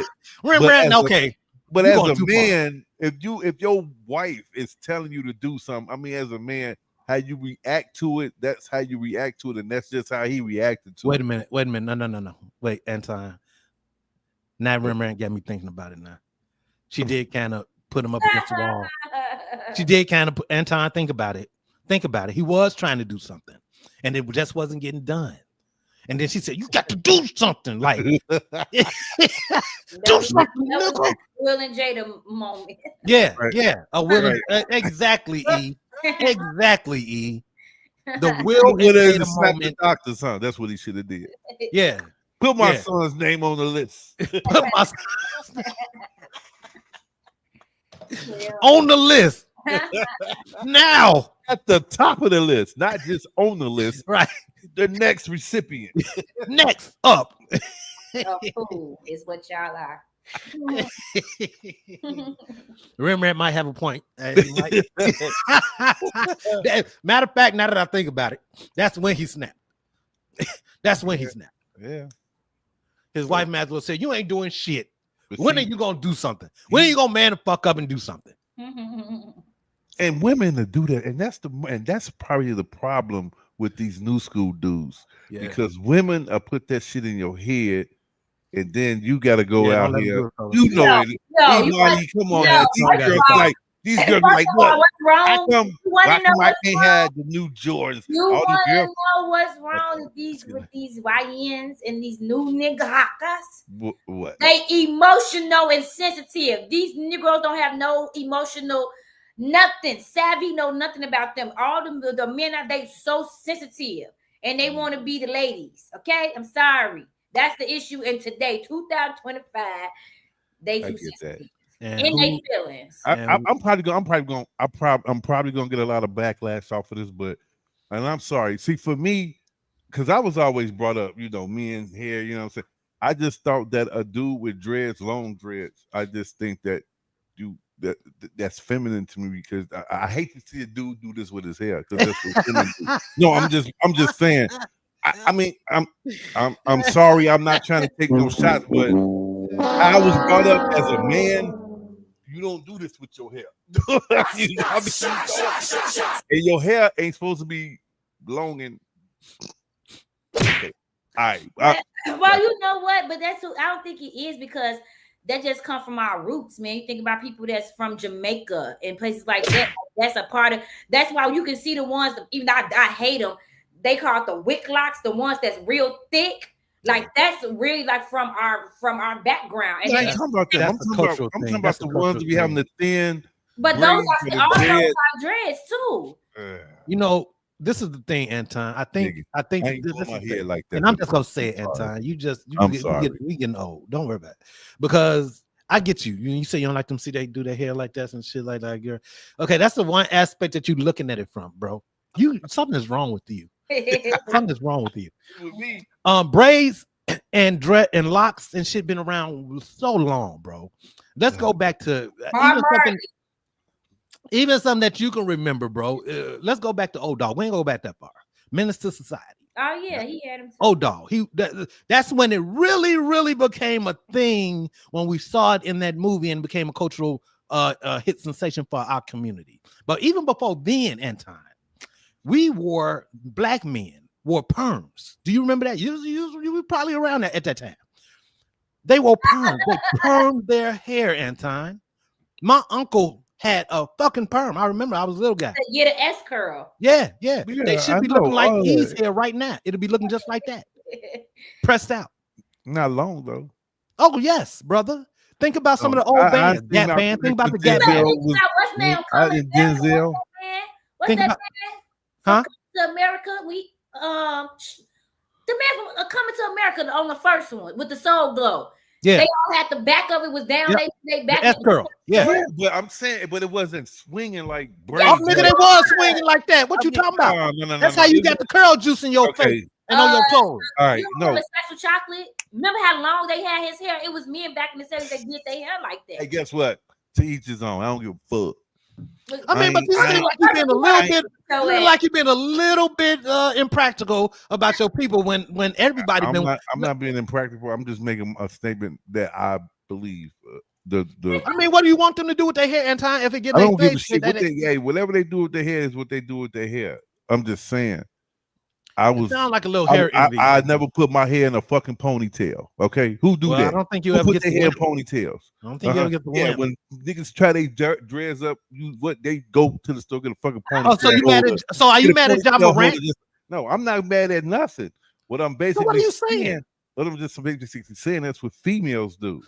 But as a man, if your wife is telling you to do something, I mean, as a man, how you react to it, that's how you react to it, and that's just how he reacted to it. Wait a minute. No. Wait, Anton. Now Rembrandt got me thinking about it now. She did kind of put him up against the wall. She did kind of put Anton, think about it. Think about it. He was trying to do something, and it just wasn't getting done. And then she said, "You got to do something, like do something." Will and Jada moment. Yeah, right. Yeah. A Will, right. Exactly, E. Exactly, E. The Will and Jada moment. The doctor's son. That's what he should have did. Yeah. Put my son's name on the list. Put my on the list. Now. At the top of the list, not just on the list. Right. The next recipient. Next up. A fool is what y'all are. Rembrandt might have a point. Matter of fact, now that I think about it, that's when he snapped. That's when he snapped. Yeah. His wife might as well say, "You ain't doing shit. When are you gonna do something? When are you gonna man the fuck up and do something?" And women to do that, and that's probably the problem with these new school dudes, because women are put that shit in your head, and then you got to go out here. You know it. Come on, these girls like, what? What's wrong? Why come they had the new Jordans? You want to know what's wrong with these YNs and these new nigga hawkers? What? They emotional and sensitive. These Negroes don't have no emotional. Nothing savvy, know nothing about them. All the men are they so sensitive and they want to be the ladies. Okay, I'm sorry. That's the issue. In today, 2025, they too sensitive in their feelings. I'm probably gonna get a lot of backlash off of this, and I'm sorry. See, for me, because I was always brought up, men hair. You know what I'm saying? I just thought that a dude with dreads, long dreads, I just think that that's feminine to me, because I hate to see a dude do this with his hair, because that's what women do. No, I'm just saying. I mean, I'm sorry. I'm not trying to take no shots, but I was brought up as a man. You don't do this with your hair. And your hair ain't supposed to be long and. Okay. All right. Well, you know what? But I don't think it is, because that just come from our roots, man. You think about people that's from Jamaica and places like that. That's a part of. That's why you can see the ones. Even I hate them. They call it the wick locks, the ones that's real thick. Like that's really like from our background. And I'm talking about them. I'm talking about the ones that we having the thin. But those are dreads too. This is the thing, Anton. I think this is my head like that. And I'm just gonna say it, Anton. We getting old. Don't worry about it. Because I get you. You say you don't like them see they do their hair like that and shit like that, girl. Okay, that's the one aspect that you're looking at it from, bro. Something is wrong with you. Something is wrong with you. With me. Braids and locks and shit been around so long, bro. Let's go back to even something that you can remember, bro. Let's go back to Old Dog. We ain't go back that far. Menace to Society. Oh yeah, he had him. Old Dog. That's when it really, really became a thing, when we saw it in that movie and became a cultural hit sensation for our community. But even before then, Anton, black men wore perms. Do you remember that? You were probably around that at that time. They wore perms. They permed their hair, Anton. My uncle had a fucking perm. I remember I was a little guy. Get an S curl. Yeah. Yeah, They should I be know. looking like Oh, E's yeah. hair right now. It'll be looking just like that. Pressed out. Not long though. Oh, yes, brother. Think about some of the old bands. Gap band. Think about the Gap Denzel band. was- What's name? I did Denzel. What's Think that about- man? Huh? To America, the man from Coming to America on the first one with the Soul Glow. Yeah. They all had the back of it was down. Yep. They back. S curl. Yeah. Yeah, but I'm saying, but it wasn't swinging like. Oh, Yes, nigga, they was swinging like that. What you talking about? No. That's how you got the curl juice in your face Okay, and on your toes. all right, You no. remember Special Chocolate? Remember how long they had his hair? It was men back in the 70s that did their hair like that. Hey, guess what? To each his own. I don't give a fuck. I mean, but you seem like you've been a little bit. You feel like you've been a little bit impractical about your people when everybody I'm been. not being impractical. I'm just making a statement that I believe. I mean, what do you want them to do with their hair, Anton? If it get I their don't give a face, shit. Hey, whatever they do with their hair is what they do with their hair. I'm just saying. sound like a little hair envy. I never put my hair in a fucking ponytail. Okay, who do Well, that? I don't think you Who ever put get their the hair in one. ponytails. I don't think you ever get the Yeah, one. when niggas try they dreads up, they go to the store get a fucking ponytail. Oh, so you mad at? So are you mad at John Morant? No, I'm not mad at nothing. What I'm basically what are you saying? What I'm just basically saying that's what females do.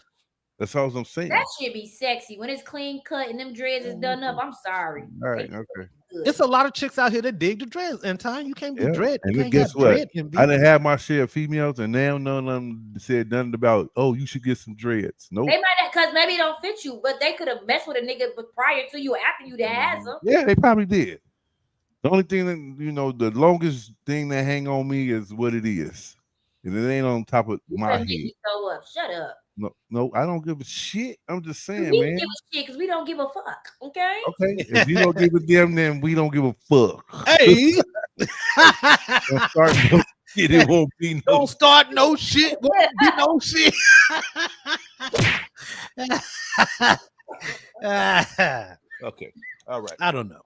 That's all I'm saying. That should be sexy when it's clean cut and them dreads is done up. I'm sorry. All right, okay. It's a lot of chicks out here that dig the dreads, Anton. You can't be dread. And You then can't guess have what? dread envy. I didn't have my share of females, and now none of them said nothing about, oh, you should get some dreads. Nope. They might have, because maybe it don't fit you, but they could have messed with a nigga prior to you or after you that has them. Yeah, they probably did. The only thing that, the longest thing that hang on me is what it is. And it ain't on top of my head. Throw up. Shut up. No, I don't give a shit. I'm just saying, We man. give a shit because we don't give a fuck. Okay. Okay. If you don't give a damn, then we don't give a fuck. Hey, Don't start no shit. It won't be no. don't start no shit. Won't be no shit. Okay. All right. I don't know.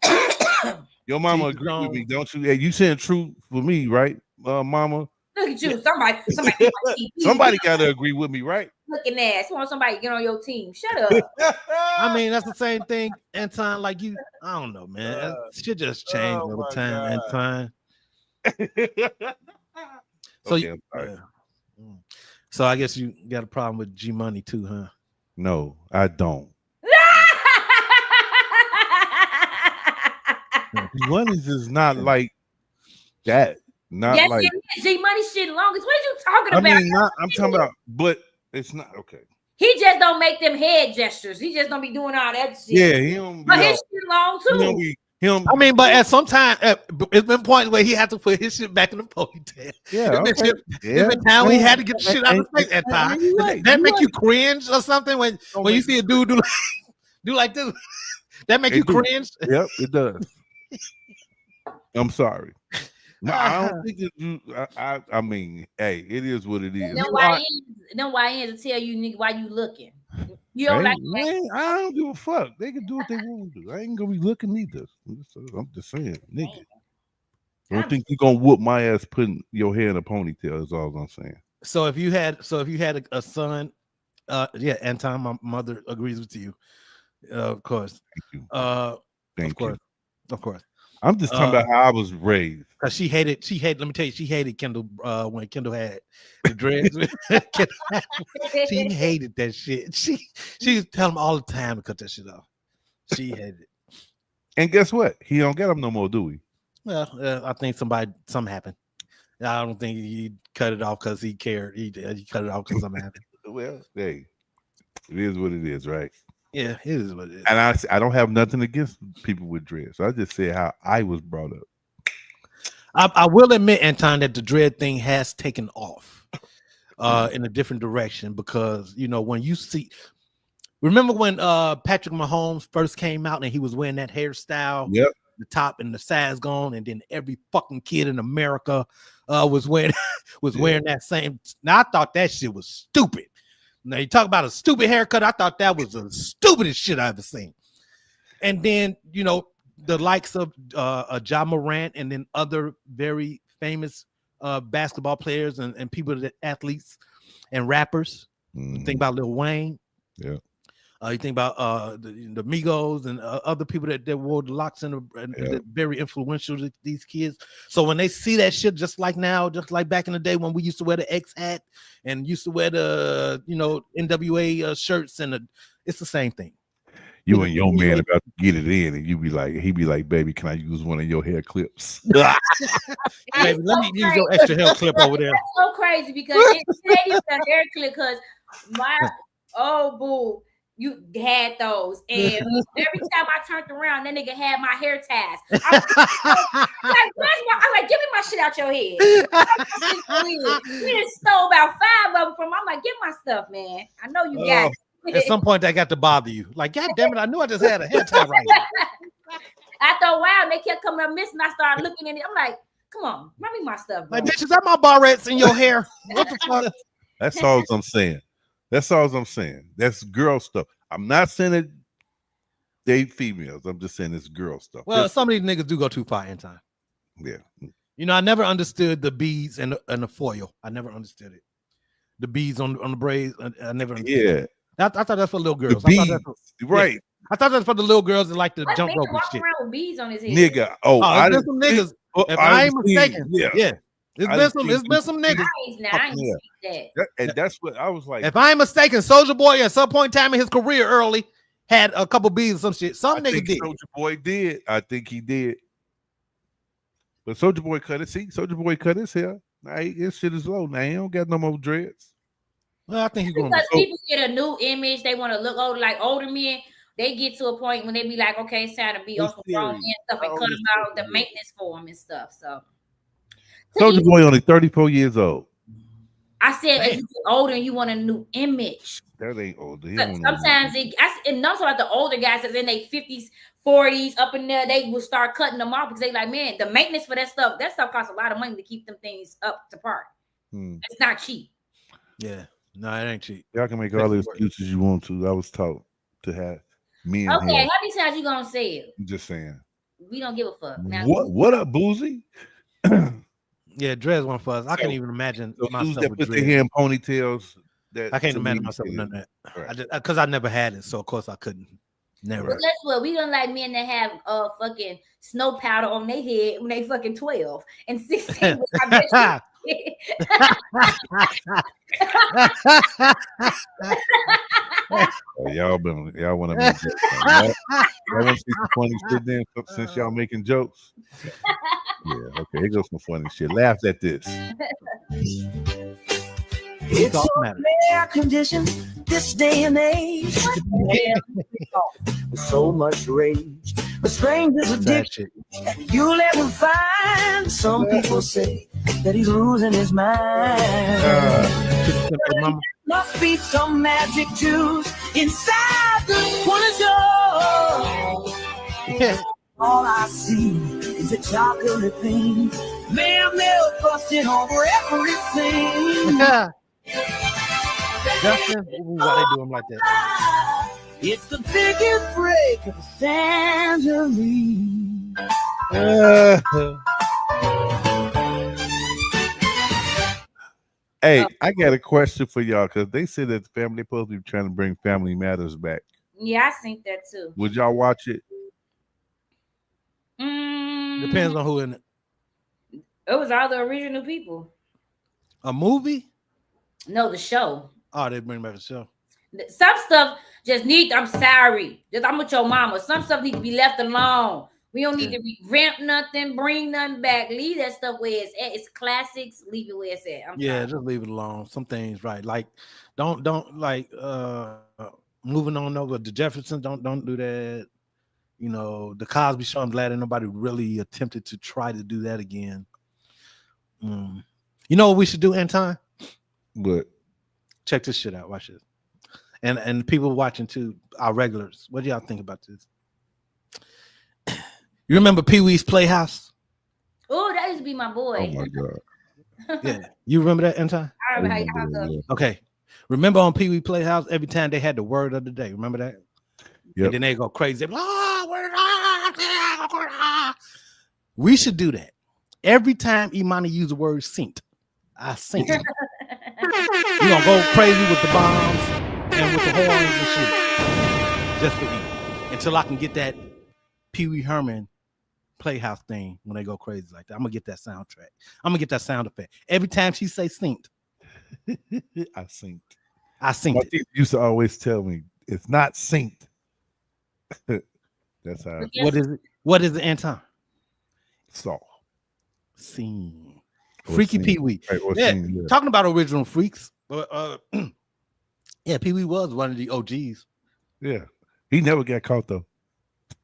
Your mama Teach his agree with own. me, don't you? Hey, you saying true for me, right, mama? Look at you. Somebody Gotta agree with me, right? looking ass. You want somebody to get on your team. Shut up. I mean, that's the same thing, Anton. Like you, I don't know, man. Shit just changed over time, Anton. So, Okay, I'm sorry. yeah. So I guess you got a problem with G Money too, huh? No, I don't. Money's is not like that. Not yes, like. it is. G Money shit longest. What are you talking I about? mean, I'm talking about, but it's not okay. He just don't make them head gestures. He just don't be doing all that shit. Yeah, he don't. But his shit long too. Him. I mean, but at some time, it's been points where he had to put his shit back in the ponytail. Yeah, There's been time when he had to get the shit out of his face at time. That make you cringe or something when you see a dude do like this. That make you cringe. Yep, it does. I'm sorry. No, I don't think it. I mean, hey, it is what it is. Them YNs will tell you nigga why you looking. You don't like man, I don't give a fuck. They can do what they want to do. I ain't gonna be looking either. I'm just saying, nigga. I don't think you're gonna whoop my ass putting your hair in a ponytail. Is all I'm saying. So if you had a son, yeah, Anton, my mother agrees with you. Of course. Thank you. Of course. I'm just talking about how I was raised. Because she hated. Let me tell you, she hated Kendall when Kendall had the dreads. She hated that shit. She used to tell him all the time to cut that shit off. She hated it. And guess what? He don't get them no more, do we? Well, I think something happened. I don't think he cut it off because he cared. He cut it off because something happened. Well, hey, it is what it is, right? Yeah, it is what it is. And I don't have nothing against people with dreads. I just said how I was brought up. I will admit, Anton, that the dread thing has taken off in a different direction because when you see, remember when Patrick Mahomes first came out and he was wearing that hairstyle, yep, the top and the sides gone, and then every fucking kid in America was wearing that same. Now I thought that shit was stupid. Now you talk about a stupid haircut. I thought that was the stupidest shit I ever seen. And then the likes of Ja Morant and then other very famous basketball players and people that athletes and rappers. You think about Lil Wayne. Yeah. You think about the Migos and other people that wore the locks and very influential to these kids. So when they see that shit, just like now, just like back in the day when we used to wear the X hat and used to wear the NWA shirts it's the same thing. You and your man about to get it in, and he'd be like, baby, can I use one of your hair clips? Baby, let me use your extra hair clip over there. That's so crazy because it's the hair clip because my old boo, you had those, and every time I turned around, that nigga had my hair ties. I'm like, give me my shit out your head. We just stole about 5 of them from. I'm like, get my stuff, man. I know you got it. At some point, that got to bother you. Like, God damn it, I knew I just had a hair tie right now. After a while, they kept coming up missing. I started looking at it. I'm like, come on, bring me my stuff, bro. Like, bitch, is that my barrettes in your hair? What the fuck? That's all I'm saying. That's girl stuff. I'm not saying that they females. I'm just saying it's girl stuff. Well, some of these niggas do go too far in time. Yeah. I never understood the beads and the foil. I never understood it. The beads on the braids. I never understood it. I thought that's for little girls. Right. I thought that's for the little girls that like to jump rope and shit. Around with beads on his head. Nigga. There's been some niggas. If I ain't mistaken. Yeah. It's been some niggas. I ain't see that. And that's what I was like. If I ain't mistaken, Soulja Boy at some point in time in his career early had a couple beads or some shit. Some nigga did. Soulja Boy did. I think he did. But Soulja Boy cut his hair. Now his shit is low. Now he don't got no more dreads. Well, I think he's going because people get a new image. They want to look older, like older men. They get to a point when they be like, okay, it's time to be on some grown men stuff and cut them out the maintenance for them and stuff. So Soulja Boy only 34 years old. I said, as you get older and you want a new image. That ain't older. Sometimes and also about the older guys that's in their 50s, 40s, up in there, they will start cutting them off because they like, man, the maintenance for that stuff costs a lot of money to keep them things up to par. It's not cheap. Yeah. No, it ain't cheap. Y'all can make all the excuses you want to. I was taught to have men. Okay, how many times you gonna say it? I'm just saying. We don't give a fuck. Now, what up, Boozy? Yeah, dreads one for us. I can't even imagine myself that with put dreads. their hair in ponytails. I can't imagine myself with none of that. Right. Because I never had it, so of course I couldn't. Never. But guess what? We don't like men that have fucking snow powder on their head when they fucking 12 and 16. Y'all want to make jokes. Y'all want to see some funny shit then since y'all making jokes? Yeah, okay, here goes some funny shit. Laugh at this. It's air conditions this day and age. So much rage. A stranger's addiction you'll ever find. Some people say that he's losing his mind. Must be some magic juice inside the corner door. All I see is a chocolate thing. Man, they're busting over everything. Justin, why they do him like that? It's the biggest break of Sangerine. Hey, I got a question for y'all because they said that the family supposed to be trying to bring Family Matters back. Yeah, I think that too. Would y'all watch it? Depends on who in it. It was all the original people. A movie? No, the show. Oh, they bring back the show. Some stuff just I'm sorry. I'm with your mama. Some stuff need to be left alone. We don't need to revamp nothing, bring nothing back. Leave that stuff where it's at. It's classics. Leave it where it's at. I'm sorry. Just leave it alone. Some things, right? Like, don't like moving on over the Jeffersons. Don't do that. You know, the Cosby Show. I'm glad that nobody really attempted to try to do that again. You know what we should do, Anton? What? Check this shit out. Watch this. And people watching too, our regulars. What do y'all think about this? You remember Pee Wee's Playhouse? Oh, that used to be my boy. Oh my god. Yeah, you remember that, Anton? I remember how y'all go. Okay. Remember on Pee Wee Playhouse, every time they had the word of the day. Remember that? Yep. And then they go crazy. Word, We should do that. Every time Imani use the word synced, I synced. We're gonna go crazy with the bombs and with the horns and shit. Just for E. Until I can get that Pee Wee Herman Playhouse thing when they go crazy like that. I'm gonna get that soundtrack. I'm gonna get that sound effect. Every time she say synced. I synced. I synced. My teacher used to always tell me it's not synced. That's how. What is it? What is it, Anton? Saw. Scene. Or Freaky scene. Pee Wee. Right, or Yeah, scene, yeah. talking about original freaks. Yeah, Pee Wee was one of the OGs. Yeah. He never got caught though.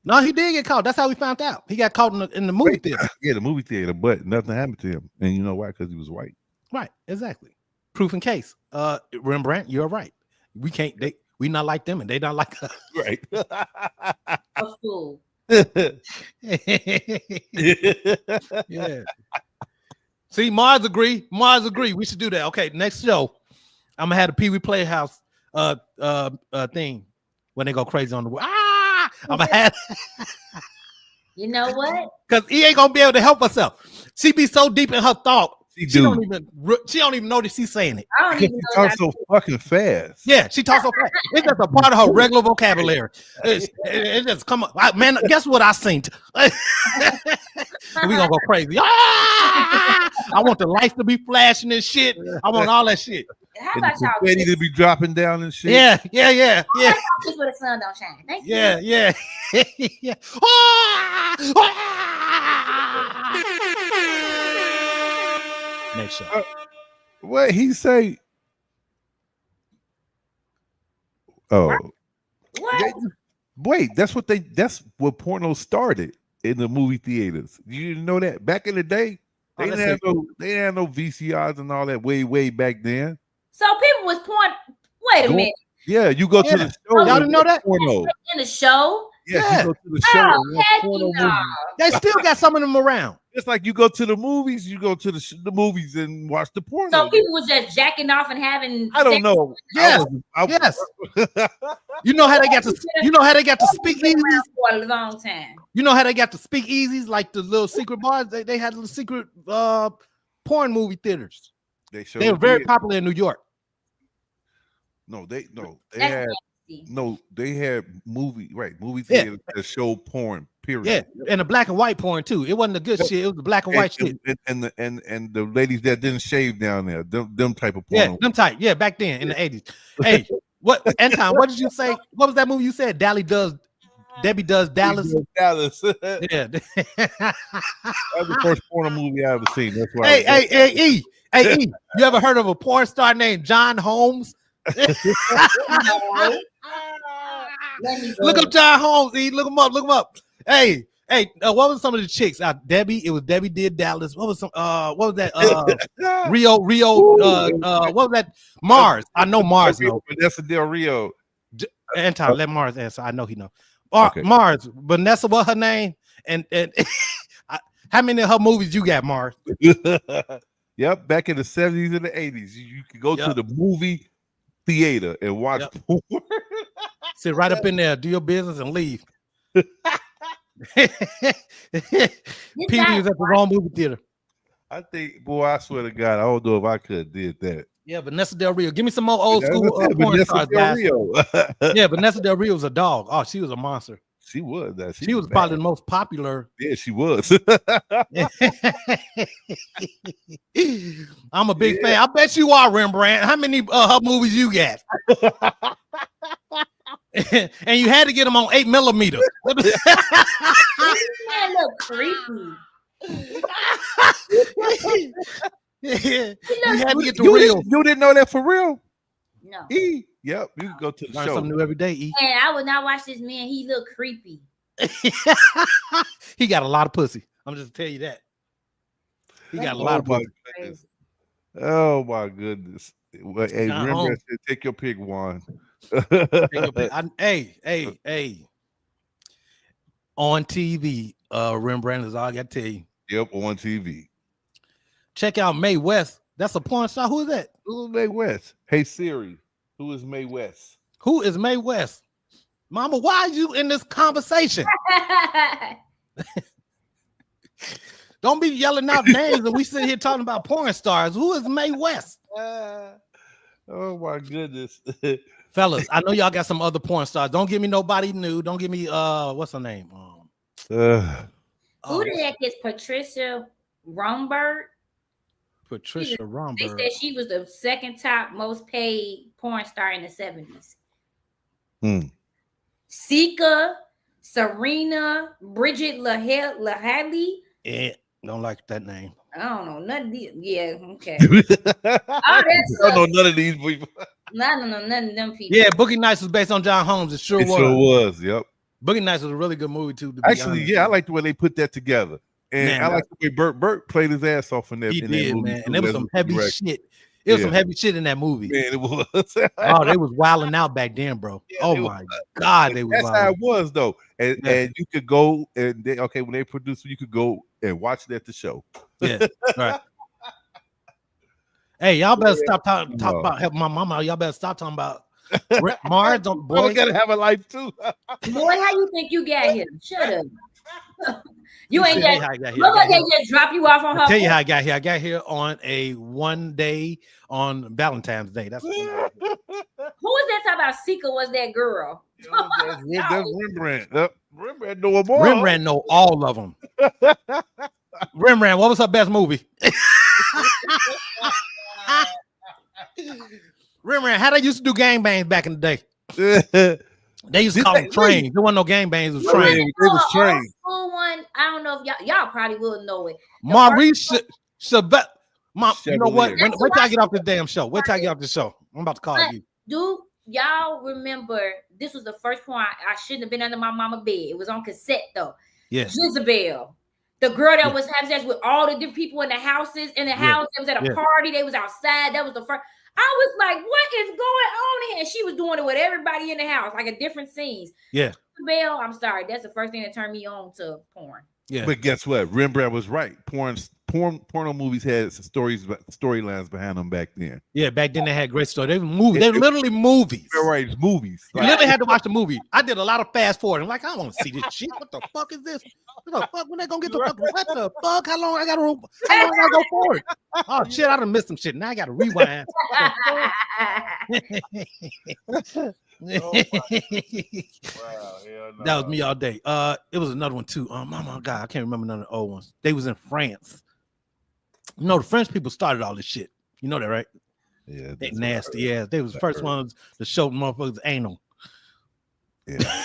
No, he did get caught. That's how we found out. He got caught in the movie theater. Yeah, the movie theater, but nothing happened to him. And you know why? Because he was white. Right, exactly. Proof in case. Rembrandt, you're right. We can't. We not like them, and they not like us. Right. A fool. Yeah. See, Mars agree. Mars agree. We should do that. Okay, next show, I'm gonna have the Pee Wee Playhouse thing when they go crazy on the I'm gonna have. You know what? Because he ain't gonna be able to help herself. She be so deep in her thought. She do. She don't even know that she's saying it. I don't even know. Talk so fucking fast. Yeah, she talks so fast. It's just a part of her regular vocabulary. It just come up. Man, guess what I seen? We gonna go crazy. I want the lights to be flashing and shit. I want all that shit. How And about the y'all? confetti to be dropping down and shit. Yeah. How about y'all kiss where the sun don't shine? Thank you. Yeah. Yeah. Next show. What he say? Oh, What? wait, that's what porno started in the movie theaters. You didn't know that back in the day? They didn't have no VCRs and all that way back then. So people was pouring. Wait a minute. Yeah, you go to the show. Y'all didn't know that? Porno. In the show? Yeah, you go to the show. Oh, and watch heck porno no. movies. They still got some of them around. It's like you go to the movies, you go to the movies and watch the porno. So people was just jacking off and having. I don't know. Yes. Yes. You know how they got to. You know how they got to speak easies. For a long time. You know how they got to speak easies, like the little secret bars. They had little secret porn movie theaters. They were very popular in New York. They had movie theaters that show porn. Period. Yeah, and the black and white porn too. It wasn't the good shit. It was the black and white shit. And the ladies that didn't shave down there, them type of porn. Yeah, them type. Yeah, back then in the 80s. Hey, what Anton? What did you say? What was that movie you said? Debbie does Dallas. Dallas. Yeah. That was the first porno movie I ever seen. That's why. Hey, E. You ever heard of a porn star named John Holmes? Look up John Holmes. E. Look him up. Hey, what was some of the chicks? Debbie. It was Debbie did Dallas. What was some? What was that? Rio. What was that? Mars. I know Mars. Vanessa Del Rio. Anton, let Mars answer. I know he know. Okay. Mars. Vanessa. What her name? And how many of her movies you got, Mars? Yep. Back in the 70s and the 80s, you could go to the movie theater and watch porn. Sit right up in there, do your business, and leave. Pee Wee was at the wrong movie theater. I think, boy, I swear to God, I don't know if I could have did that. Yeah, Vanessa Del Rio. Give me some more old school porn stars, guys. Yeah, Vanessa Del Rio was a dog. Oh, she was a monster. She was. She was probably the most popular. Yeah, she was. I'm a big fan. I bet you are, Rembrandt. How many her movies you got? And you had to get them on 8mm. That look creepy. You had to get the real. You didn't know that for real? No. Yep, you can go to the Learn show. something new every day. E. And I would not watch this man. He look creepy. He got a lot of pussy. I'm just tell you that. He got a lot of pussy. Oh my goodness. Well, hey, remember, I said, take your pick, Juan. Hey. On TV, Rembrandt is all I got to tell you. Yep, on TV. Check out Mae West. That's a porn star. Who is that? Who is Mae West? Hey Siri, who is Mae West? Who is Mae West? Mama, why are you in this conversation? Don't be yelling out names and we sit here talking about porn stars. Who is Mae West? Oh my goodness. Fellas, I know y'all got some other porn stars. Don't give me nobody new. Don't give me what's her name? Who the heck is Patricia Romberg? Patricia Romberg. They said she was the second top most paid porn star in the 70s. Sika, Serena, Bridget Lahadley. Yeah, don't like that name. I don't know none of these. Yeah, okay. I don't know none of these people. None of them people. Yeah, Boogie Nights was based on John Holmes. It sure was. Yep. Boogie Nights was a really good movie too. Actually, yeah, I like the way they put that together, and Man, I like the way Burt played his ass off in that. He in did, that movie man, too. and there was some heavy shit. It was some heavy shit in that movie. Man, it was. Oh, they was wilding out back then, bro. Yeah, oh my God, they was. That's wilding. how it was though, and you could go and when they produced it, you could go and watch it at the show. Yeah, right. Hey, y'all better stop talking about helping my mama. Y'all better stop talking about Mars. Boy, gotta have a life too. Boy, how you think you got here? Shut up. You ain't got got here. Nobody just drop you off on her. I'll tell you how I got here. I got here on a one day on Valentine's Day. That's who was that talking about? Sika was that girl. That's Rembrandt. Rembrandt know them all. Rembrandt know all of them. Rembrandt, what was her best movie? Rembrandt, how they used to do gangbangs back in the day? They used to call them trains. There wasn't no gangbangs. It was trains. It was trains. School one, I don't know if y'all probably will know it. Maurice Chabet. You know what? Wait till I get off this damn show. Wait till I get off the show. I'm about to call you. Dude, y'all remember this was the first point I shouldn't have been under my mama bed. It was on cassette though. Yes. Jezebel. The girl that was having sex with all the different people in the houses, in the house. It was at a party. They was outside. That was the first. I was like, what is going on here? And she was doing it with everybody in the house, like a different scenes. Yeah. Jezebel, I'm sorry. That's the first thing that turned me on to porn. Yeah. But guess what? Rembrandt was right. Porno movies had storylines behind them back then. Yeah, back then they had great stories. They were movies. They were literally movies. They're right, it's movies. You literally had to watch the movie. I did a lot of fast forward. I'm like, I don't want to see this shit. What the fuck is this? What the fuck? When they gonna get the fuck? What the fuck? How long I gotta go forward? Oh shit, I done missed some shit. Now I gotta rewind. Wow, no. That was me all day. It was another one too. Oh my God, I can't remember none of the old ones. They was in France. You know, the French people started all this shit. You know that, right? Yeah, they nasty. Yeah, they was the first ones to show motherfuckers anal. Yeah.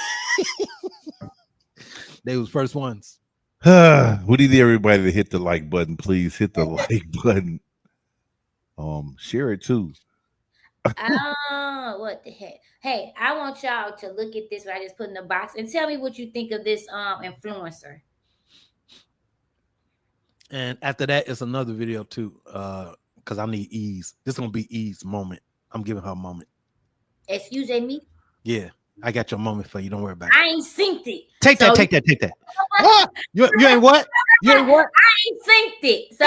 They was first ones. We need everybody to hit the like button, please. Hit the like button. Share it too. Oh, what the heck? Hey, I want y'all to look at this. What I just put in the box and tell me what you think of this influencer. And after that, it's another video too. Because I need Ease. This is gonna be Eve's moment. I'm giving her a moment. Excuse me. Yeah, I got your moment for you. Don't worry about it. I ain't synced it. Take that. What? You ain't what? You ain't what? I ain't synced it. So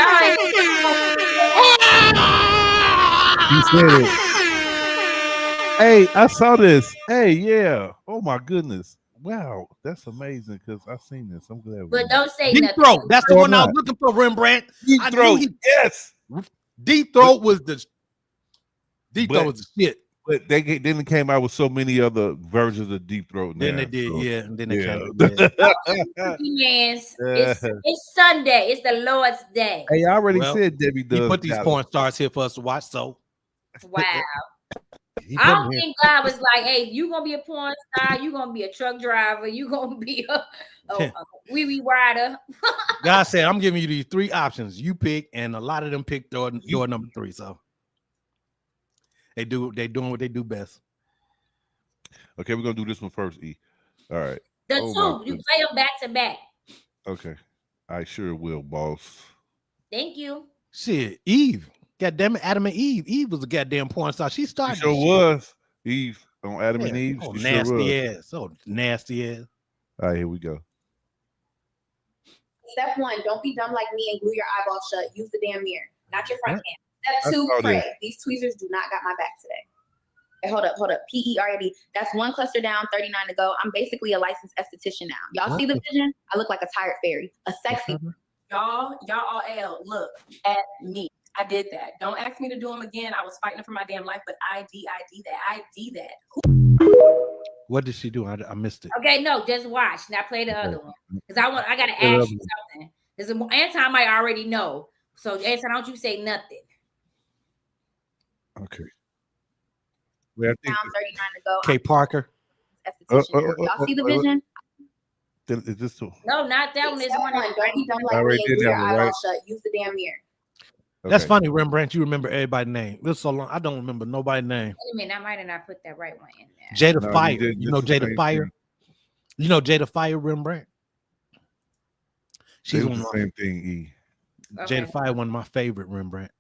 You said it. Hey, I saw this. Hey, yeah. Oh my goodness. Wow, that's amazing because I've seen this. I'm glad. But don't say Deep nothing. Throat. That's the one I was looking for, Rembrandt. Deep Throat. Yes. Deep Throat was the shit. But they then came out with so many other versions of Deep Throat. Then they did, yeah. And then they came. Yes, it's Sunday. It's the Lord's Day. Hey, I already said Debbie does. He put these porn stars here for us to watch. So wow. I don't think God was like, hey, you gonna be a porn star, you gonna be a truck driver, you gonna be a wee rider. God said, I'm giving you these three options. You pick, and a lot of them picked door number 3. So they doing what they do best. Okay, we're gonna do this one first, E. All right. The two, you play them back to back. Okay. I sure will, boss. Thank you. Shit, Eve. Goddamn it, Adam and Eve. Eve was a goddamn porn star. She started. She sure was. Eve on Adam and Eve. Oh, she nasty sure ass. So nasty ass. All right, here we go. Step 1, don't be dumb like me and glue your eyeballs shut. Use the damn mirror, not your front hand. Step 2, pray. These tweezers do not got my back today. Hold up. PERD. That's 1 cluster down, 39 to go. I'm basically a licensed esthetician now. Y'all see the vision? I look like a tired fairy, a sexy. Y'all all L. Look at me. I did that. Don't ask me to do them again. I was fighting for my damn life, but I did that. What did she do? I missed it. Okay, no, just watch. Now play the other one because I gotta ask you something. There's Anton might already know. So Anton, don't you say nothing. Okay. Well, I think Down 39 to go. Kay Parker. Y'all see the vision? Is this the, No, not that one. This one. Don't be dumb like I already me and did glue that your one, eyeball right? shut. Use the damn mirror. That's okay. funny, Rembrandt. You remember everybody's name. This is so long. I don't remember nobody's name. Wait a minute, I might have not put that right one in there. Jada No, Fire. you did You know just the Jada same Fire? thing. You know Jada Fire, Rembrandt? She's She's one the of my, same thing. E. Jada Fire, one of my favorite, Rembrandt.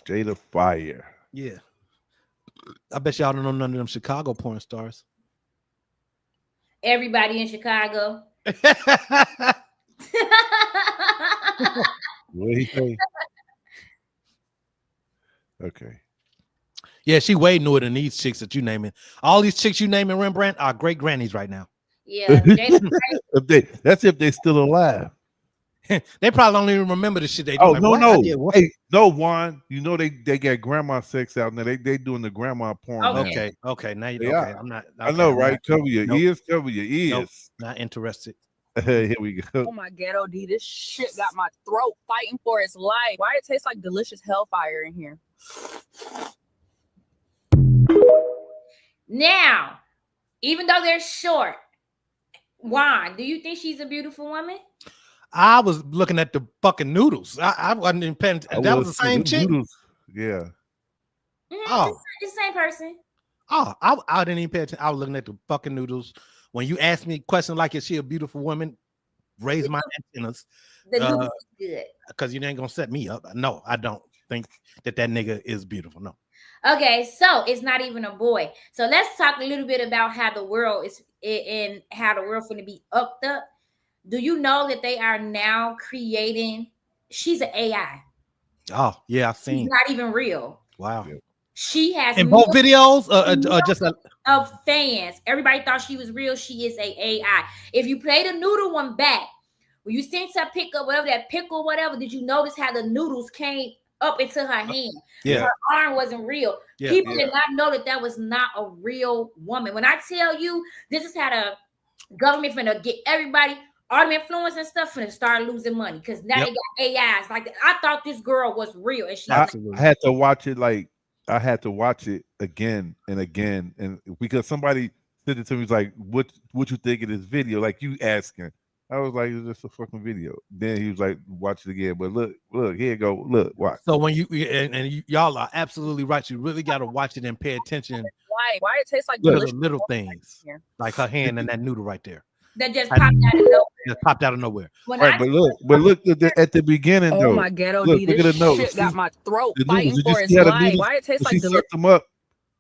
Jada Fire. Yeah. I bet y'all don't know none of them Chicago porn stars. Everybody in Chicago. What did he say? Okay. Yeah, she way newer than these chicks that you naming. All these chicks you naming, Rembrandt, are great grannies right now. Yeah, That's if they're still alive. They probably don't even remember the shit they do. Oh, like, no, what? I no. did what? Hey, no, Juan. You know they got grandma sex out there. They doing the grandma porn. Okay. now. Okay. Now you They okay. are. I'm not. I know, I'm right? not- Cover your nope. ears. Cover your ears. Nope. Not interested. Here we go. Oh my ghetto D, this shit got my throat fighting for its life. Why it tastes like delicious hellfire in here? Now, even though they're short, Juan, do you think she's a beautiful woman? I was looking at the fucking noodles. I wasn't even paying. That was the same chick. Noodles. Yeah. Oh. It's the same person. Oh, I didn't even pay attention. I was looking at the fucking noodles. When you ask me a question like, is she a beautiful woman? Raise my antennas. The noodles is good. Because you ain't gonna set me up. No, I don't think that nigga is beautiful. No. Okay, so it's not even a boy. So let's talk a little bit about how the world is and how the world going to be upped up. Do you know that they are now creating? She's an AI. Oh yeah, I've seen. She's not even real. Wow. She has in both videos, just of fans. Everybody thought she was real. She is a AI. If you play the noodle one back, when you sent her pick up whatever that pickle, whatever, did you notice how the noodles came up into her hand? Yeah. Her arm wasn't real. Yeah. People did not know that was not a real woman. When I tell you, this is how the government finna get everybody, all the influence and stuff finna start losing money because now they got AIs. Like I thought this girl was real, and she. I had to watch it I had to watch it again and again, and because somebody said it to me, was like, "What you think of this video?" Like you asking, I was like, "It's just a fucking video." Then he was like, "Watch it again." But look, here you go. Look, watch. So when y'all are absolutely right. You really got to watch it and pay attention. Why it tastes like to the delicious little things, like her hand and that noodle right there. That just popped out of nowhere. Just popped out of nowhere. Right, but look at the beginning though. Oh my ghetto look, D, look this at the notes. shit got my throat The fighting noodles, for you its see how the life. noodles- Why it tastes she like delicious? sucked them up.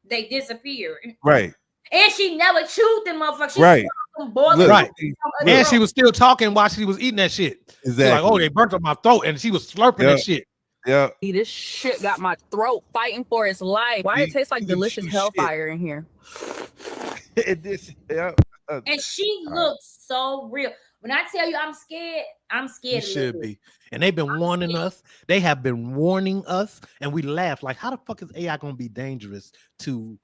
They disappeared. Right. And she never chewed them motherfuckers. She Right. them boiled Look, Right. them And she was still talking while she was eating that shit. She was like, Exactly. oh, they burnt up my throat, and she was slurping that shit. Yeah. This shit got my throat fighting for its life. Why it tastes like delicious hellfire in here? And she looks so real. When I tell you I'm scared, I'm You scared. should be. And they've been warning us. They have been warning us, and we laugh like, how the fuck is AI gonna be dangerous to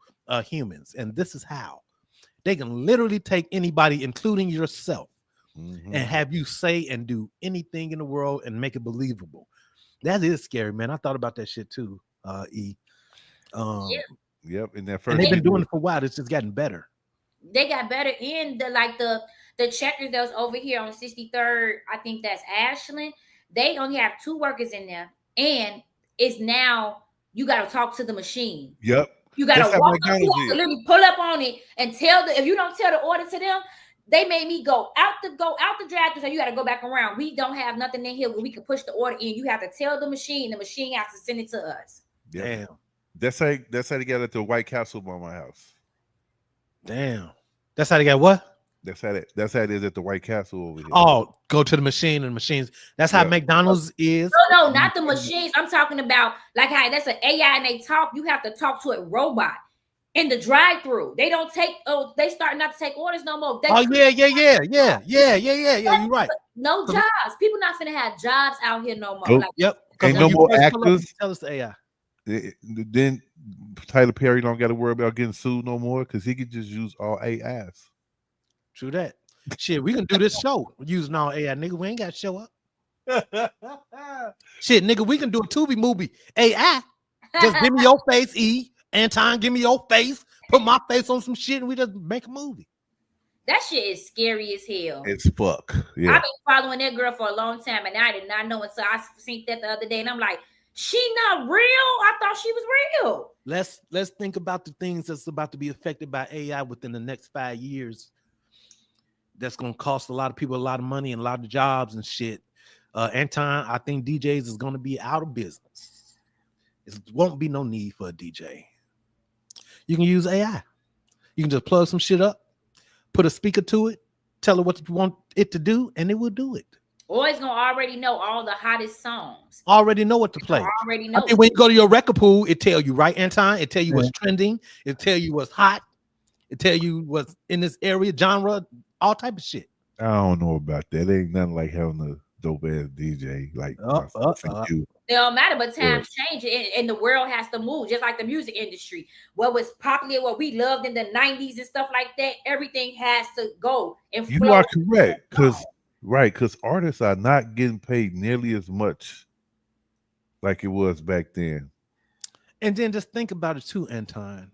humans? And this is how. They can literally take anybody, including yourself, and have you say and do anything in the world and make it believable. That is scary, man. I thought about that shit too, E. Yep. In that first, And they've been doing it for a while. It's just gotten better. They got better in the checkers that was over here on 63rd. I think that's Ashland. They only have 2 workers in there, and it's now you got to talk to the machine. Yep. You got That's to how walk up, McDonald's you have to is. literally pull up on it and tell if you don't tell the order to them, they made me go out the drive-thru. So you got to go back around. We don't have nothing in here where we can push the order in. You have to tell the machine has to send it to us. Damn. That's how they got at the White Castle by my house. Damn. That's how they got what? That's how it is at the White Castle over here. Oh, go to the machine and machines. That's how McDonald's is. No, not the machines. I'm talking about like how that's an AI and they talk. You have to talk to a robot in the drive-through. They don't take. Oh, they start not to take orders no more. Yeah. You're right. No jobs. People not finna have jobs out here no more. Nope. Like, Yep. Ain't no more actors. Tell us the AI. Then Tyler Perry don't got to worry about getting sued no more because he could just use all AIs. True that. Shit, we can do this show using all AI, nigga. We ain't got to show up. Shit, nigga, we can do a Tubi movie. AI. Just give me your face, E. Anton, give me your face. Put my face on some shit and we just make a movie. that shit is scary as hell. It's fuck. Yeah. I've been following that girl for a long time and I did not know until I seen that the other day and I'm like, she not real? I thought she was real. Let's think about the things that's about to be affected by AI within the next 5 years. That's gonna cost a lot of people a lot of money and a lot of jobs and shit. Anton, I think DJs is gonna be out of business. It won't be no need for a DJ. You can use AI. You can just plug some shit up, put a speaker to it, tell it what you want it to do, and it will do it. Or it's gonna already know all the hottest songs. Already know what to play. Already know. I mean, when you go to your record pool, it tell you, right, Anton? It tell you what's trending. It tell you what's hot. It tell you what's in this area, genre, all type of shit. I don't know about that. Ain't nothing like having a dope ass DJ like you. It don't matter, but times change and the world has to move, just like the music industry. What was popular, what we loved in the 90s and stuff like that, everything has to go. And you are correct, because artists are not getting paid nearly as much like it was back then. And then just think about it too, Anton.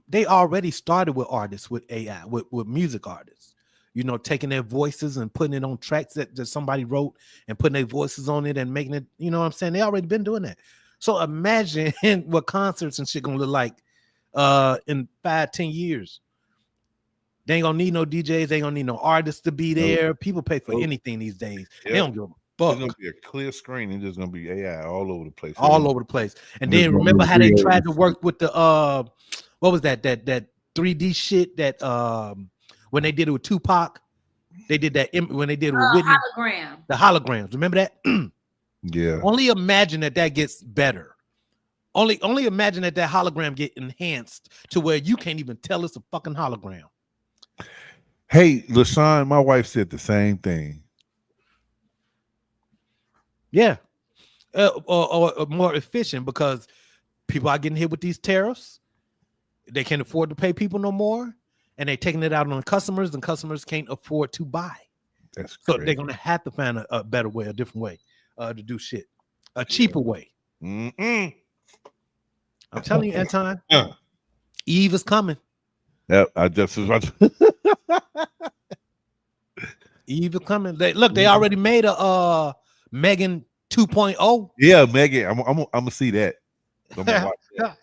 They already started with artists with AI, with music artists, you know, taking their voices and putting it on tracks that somebody wrote and putting their voices on it and making it, you know what I'm saying? They already been doing that. So imagine what concerts and shit gonna look like in 5-10 years. They ain't gonna need no DJs, they ain't gonna need no artists to be there. People pay for anything these days. They don't give a fuck. It's gonna be a clear screen and there's gonna be AI all over the place. All over the place. And then remember how they tried to work with the what was that 3D shit that when they did it with Tupac, they did that when they did it with Whitney. Hologram. The holograms. Remember that? Yeah. Only imagine that gets better. Only imagine that hologram get enhanced to where you can't even tell it's a fucking hologram. Hey, LaShawn, my wife said the same thing. Yeah. Or more efficient because people are getting hit with these tariffs. They can't afford to pay people no more. And they're taking it out on customers, and customers can't afford to buy. That's so crazy. they're going to have to find a better way, a different way to do shit. A cheaper way. I'm telling you, Anton, Eve is coming. Yep, I just was about to. Eve is coming. They already made a Megan 2.0. Yeah, Megan. I'm gonna see that. I'm gonna watch that.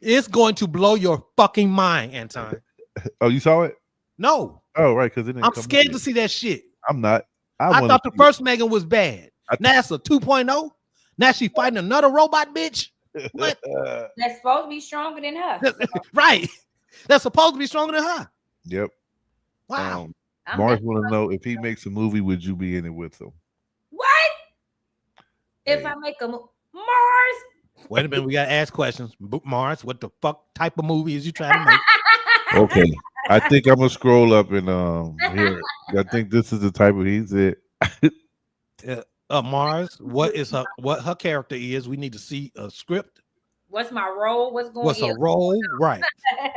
It's going to blow your fucking mind, Anton. Oh, you saw it? No. Oh, right, because I'm scared to see that shit. I'm not. I thought the first Megan was bad. Now it's a 2.0. Now she fighting another robot bitch. What? That's supposed to be stronger than her. Right. That's supposed to be stronger than her. Yep. Wow. Mars want to know if he makes a movie, would you be in it with him? What? If I make a Mars? Wait a minute, we gotta ask questions. Mars, what the fuck type of movie is you trying to make? Okay, I think I'm gonna scroll up and here. I think this is the type of he's it. Mars, what her character is? We need to see a script. What's my role? What's going on? What's a role? Right.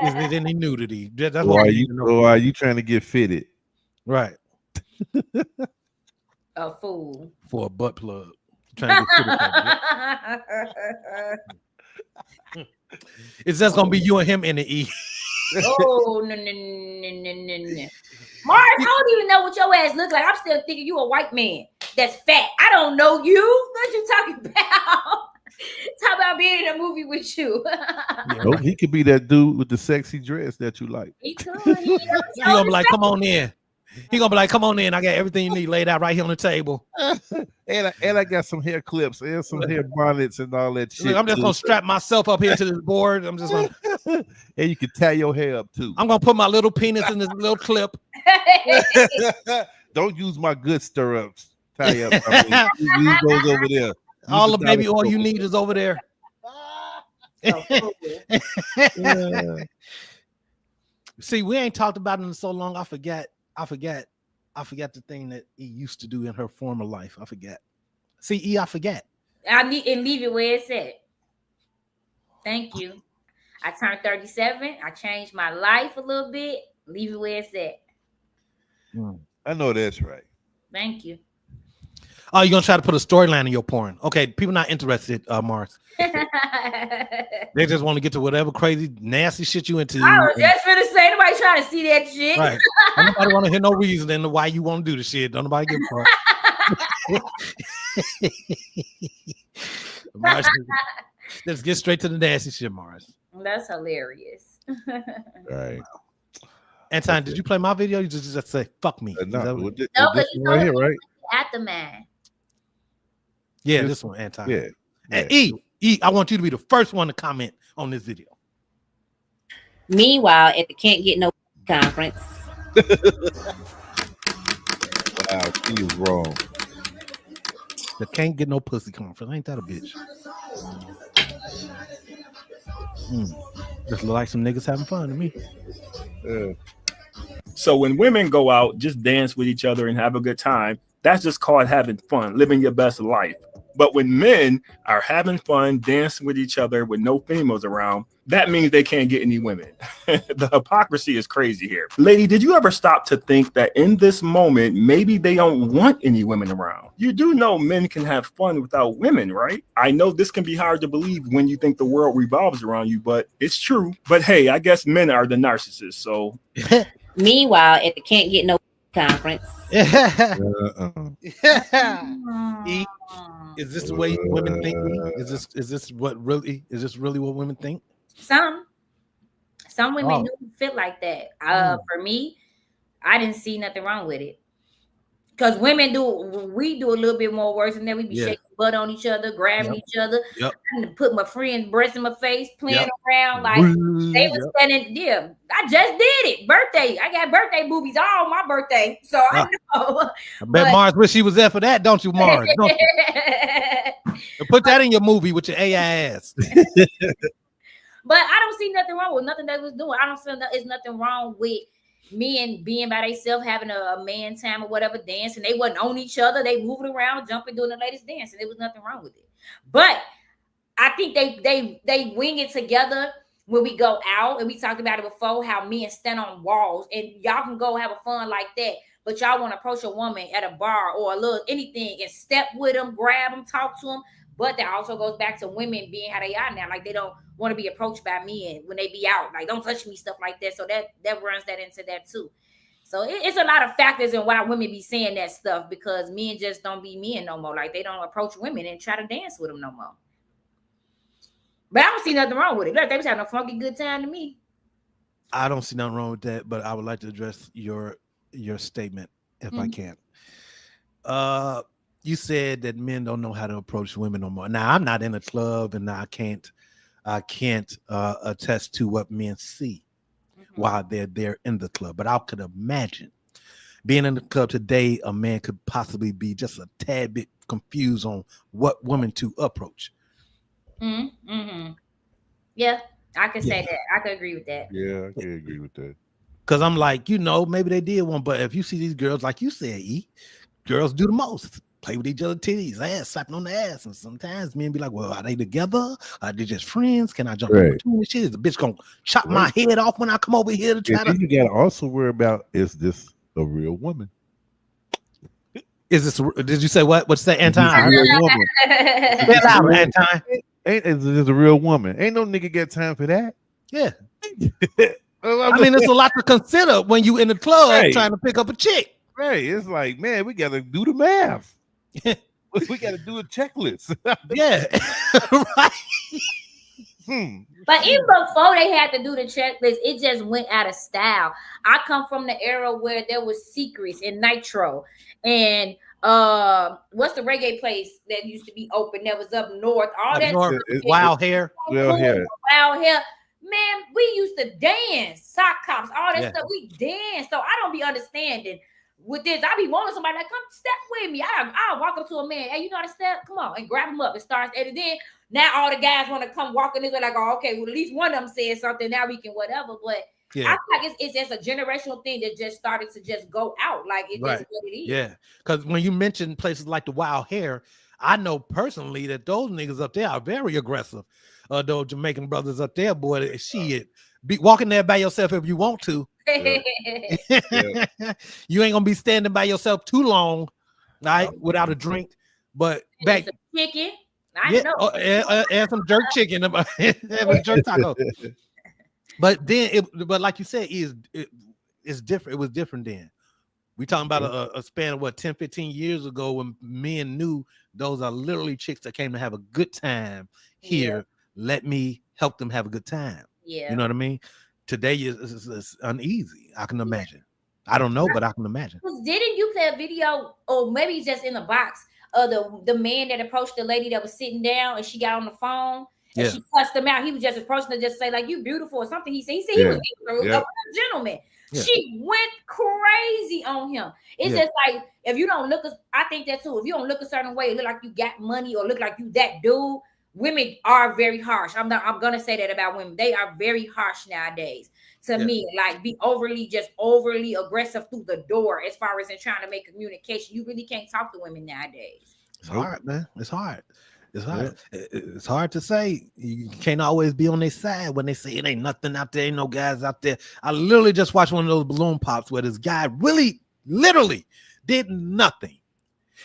Is there any nudity? That's or are you trying to get fitted? Right. A fool. For a butt plug. Trying to get fitted. It's just gonna be you and him in the E. Oh no. Mars, I don't even know what your ass look like. I'm still thinking you a white man that's fat. I don't know you. What you talking about? Talk about being in a movie with you. Nope, he could be that dude with the sexy dress that you like. He could. He gonna be like, come on in. He gonna be like, come on in. I got everything you need laid out right here on the table. and I got some hair clips and some hair bonnets and all that shit. Look, I'm just gonna strap myself up here to this board. I'm just gonna And you can tie your hair up too. I'm gonna put my little penis in this little clip. Don't use my good stirrups. Tie up. I mean, use those over there. Use All the baby dollar oil you store. need is over there. See, we ain't talked about it in so long. I forget the thing that he used to do in her former life. I forget. See, I forget. I need and leave it where it's at. Thank you. I turned 37. I changed my life a little bit. Leave it where it's at. I know that's right. Thank you. Oh, you're gonna try to put a storyline in your porn. Okay, people not interested, Mars. They just want to get to whatever crazy, nasty shit you into. I was just gonna say, nobody trying to see that shit. Right. Nobody want to hear no reason and why you want to do the shit. Don't nobody give a fuck. Mars, let's get straight to the nasty shit, Mars. That's hilarious. Right. Anton, did you play my video? You just say "fuck me." No, with this you one right here, right? Aftermath. Yeah, this one, Anton. Yeah. And E, I want you to be the first one to comment on this video. Meanwhile, at the Can't Get No conference. Wow, she is wrong. The Can't Get No Pussy conference. Ain't that a bitch? Just look like some niggas having fun to me. Yeah. So when women go out, just dance with each other and have a good time, that's just called having fun, living your best life. But when men are having fun, dancing with each other with no females around, that means they can't get any women. The hypocrisy is crazy here. Lady, did you ever stop to think that in this moment, maybe they don't want any women around? You do know men can have fun without women, right? I know this can be hard to believe when you think the world revolves around you, but it's true. But hey, I guess men are the narcissists, so. Meanwhile, at the Can't Get No conference. E, is this the way women think? Is this really what women think? Some women do feel like that. For me, I didn't see nothing wrong with it. Because we do a little bit more worse than that. We be shaking butt on each other, grabbing each other. And put my friend's breast in my face, playing around like they were standing there. I just did it. Birthday. I got birthday boobies all my birthday. So I know. I bet Mars wish she was there for that, don't you, Mars? Don't you? Put that in your movie with your AI ass. But I don't see nothing wrong with nothing they was doing. I don't feel that there's nothing wrong with men being by themselves, having a man time or whatever, dancing. They wasn't on each other. They moving around, jumping, doing the latest dance, and there was nothing wrong with it. But I think they wing it together when we go out, and we talked about it before, how men stand on walls, and y'all can go have a fun like that, but y'all want to approach a woman at a bar or a little anything and step with them, grab them, talk to them. But that also goes back to women being how they are now. Like they don't want to be approached by men when they be out. Like, don't touch me, stuff like that. So that runs that into that too. So it's a lot of factors in why women be saying that stuff, because men just don't be men no more. Like they don't approach women and try to dance with them no more. But I don't see nothing wrong with it. Look, they was having a funky good time to me. I don't see nothing wrong with that, but I would like to address your statement if I can. You said that men don't know how to approach women no more. Now, I'm not in a club, and I can't attest to what men see while they're there in the club. But I could imagine being in the club today, a man could possibly be just a tad bit confused on what woman to approach. Yeah, I can say that. I can agree with that. Yeah, I can agree with that. Because I'm like, maybe they did one, but if you see these girls, like you said, girls do the most. Play with each other titties, ass, slapping on the ass. And sometimes men be like, well, are they together? Are they just friends? Can I jump in between this shit? Is the bitch gonna chop my head off when I come over here to try to? You gotta also worry about, is this a real woman? Is this? Did you say what? What's that, Anton? A real woman. Anton. Is this a real woman? Ain't no nigga got time for that. Yeah. I mean, it's a lot to consider when you in the club trying to pick up a chick. Right. It's like, man, we gotta do the math. We gotta do a checklist. Yeah. Right. But even before they had to do the checklist, it just went out of style. I come from the era where there was Secrets and Nitro, and what's the reggae place that used to be open that was up north? All that Wild Hair. Wild Hair. Wild Hair. Man, we used to dance, sock hops, all that stuff. We dance. So I don't be understanding with this. I be wanting somebody like, come step with me. I'll walk up to a man. Hey, you know how to step? Come on, and grab him up and start. And then now all the guys want to come walking this way, like, oh, okay, well, at least one of them said something. Now we can whatever. But I feel like it's just a generational thing that just started to just go out. Like it's just what it is. Yeah. Because when you mention places like the Wild Hair, I know personally that those niggas up there are very aggressive. Those Jamaican brothers up there, boy, shit. Be walking there by yourself if you want to. You ain't gonna be standing by yourself too long, right? Without a drink. But back chicken. I know. And some jerk chicken, and a jerk taco. But then, but like you said, it's different. It was different then. We talking about a span of 10, 15 years ago when men knew those are literally chicks that came to have a good time here. Yeah. Let me help them have a good time. Yeah. You know what I mean? Today is uneasy. I can imagine. I don't know, but I can imagine. Didn't you play a video, or maybe just in the box, of the man that approached the lady that was sitting down and she got on the phone and she cussed him out? He was just approaching her, just say like, "You beautiful" or something. He said he was a gentleman. Yeah. She went crazy on him. It's just like, if you don't look, I think that too. If you don't look a certain way, look like you got money or look like you that dude. Women are very harsh. I'm gonna say that about women. They are very harsh nowadays. To me, like be overly aggressive through the door as far as in trying to make communication. You really can't talk to women nowadays. It's hard, man. It's hard. It's hard. It's hard to say. You can't always be on their side when they say it ain't nothing out there, ain't no guys out there. I literally just watched one of those balloon pops where this guy literally did nothing.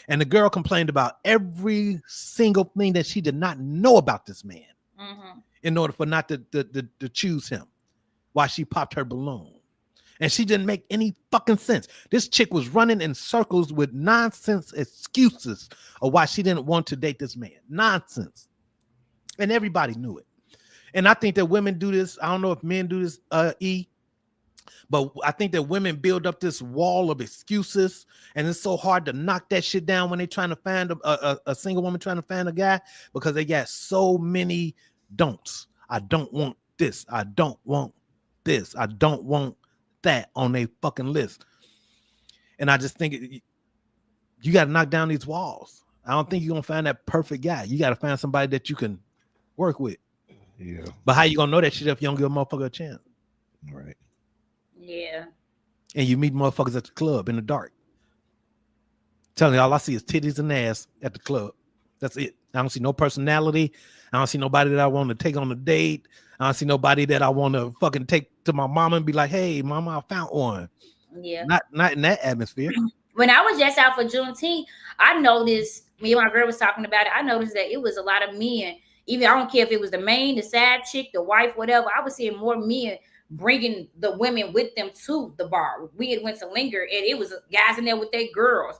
And the girl complained about every single thing that she did not know about this man in order for not to choose him while she popped her balloon. And she didn't make any fucking sense. This chick was running in circles with nonsense excuses of why she didn't want to date this man. Nonsense. And everybody knew it. And I think that women do this. I don't know if men do this, but I think that women build up this wall of excuses, and it's so hard to knock that shit down when they're trying to find a single woman trying to find a guy, because they got so many don'ts. I don't want this. I don't want this. I don't want that on their fucking list. And I just think you got to knock down these walls. I don't think you're going to find that perfect guy. You got to find somebody that you can work with. Yeah. But how you going to know that shit if you don't give a motherfucker a chance? Right. Yeah. And you meet motherfuckers at the club in the dark. Telling you, all I see is titties and ass at the club. That's it. I don't see no personality. I don't see nobody that I want to take on a date. I don't see nobody that I want to fucking take to my mama and be like, "Hey, mama, I found one." Yeah. Not in that atmosphere. When I was just out for Juneteenth, I noticed, me and my girl was talking about it. I noticed that it was a lot of men. Even I don't care if it was the main, the side chick, the wife, whatever. I was seeing more men bringing the women with them to the bar. We had went to linger, and it was guys in there with their girls.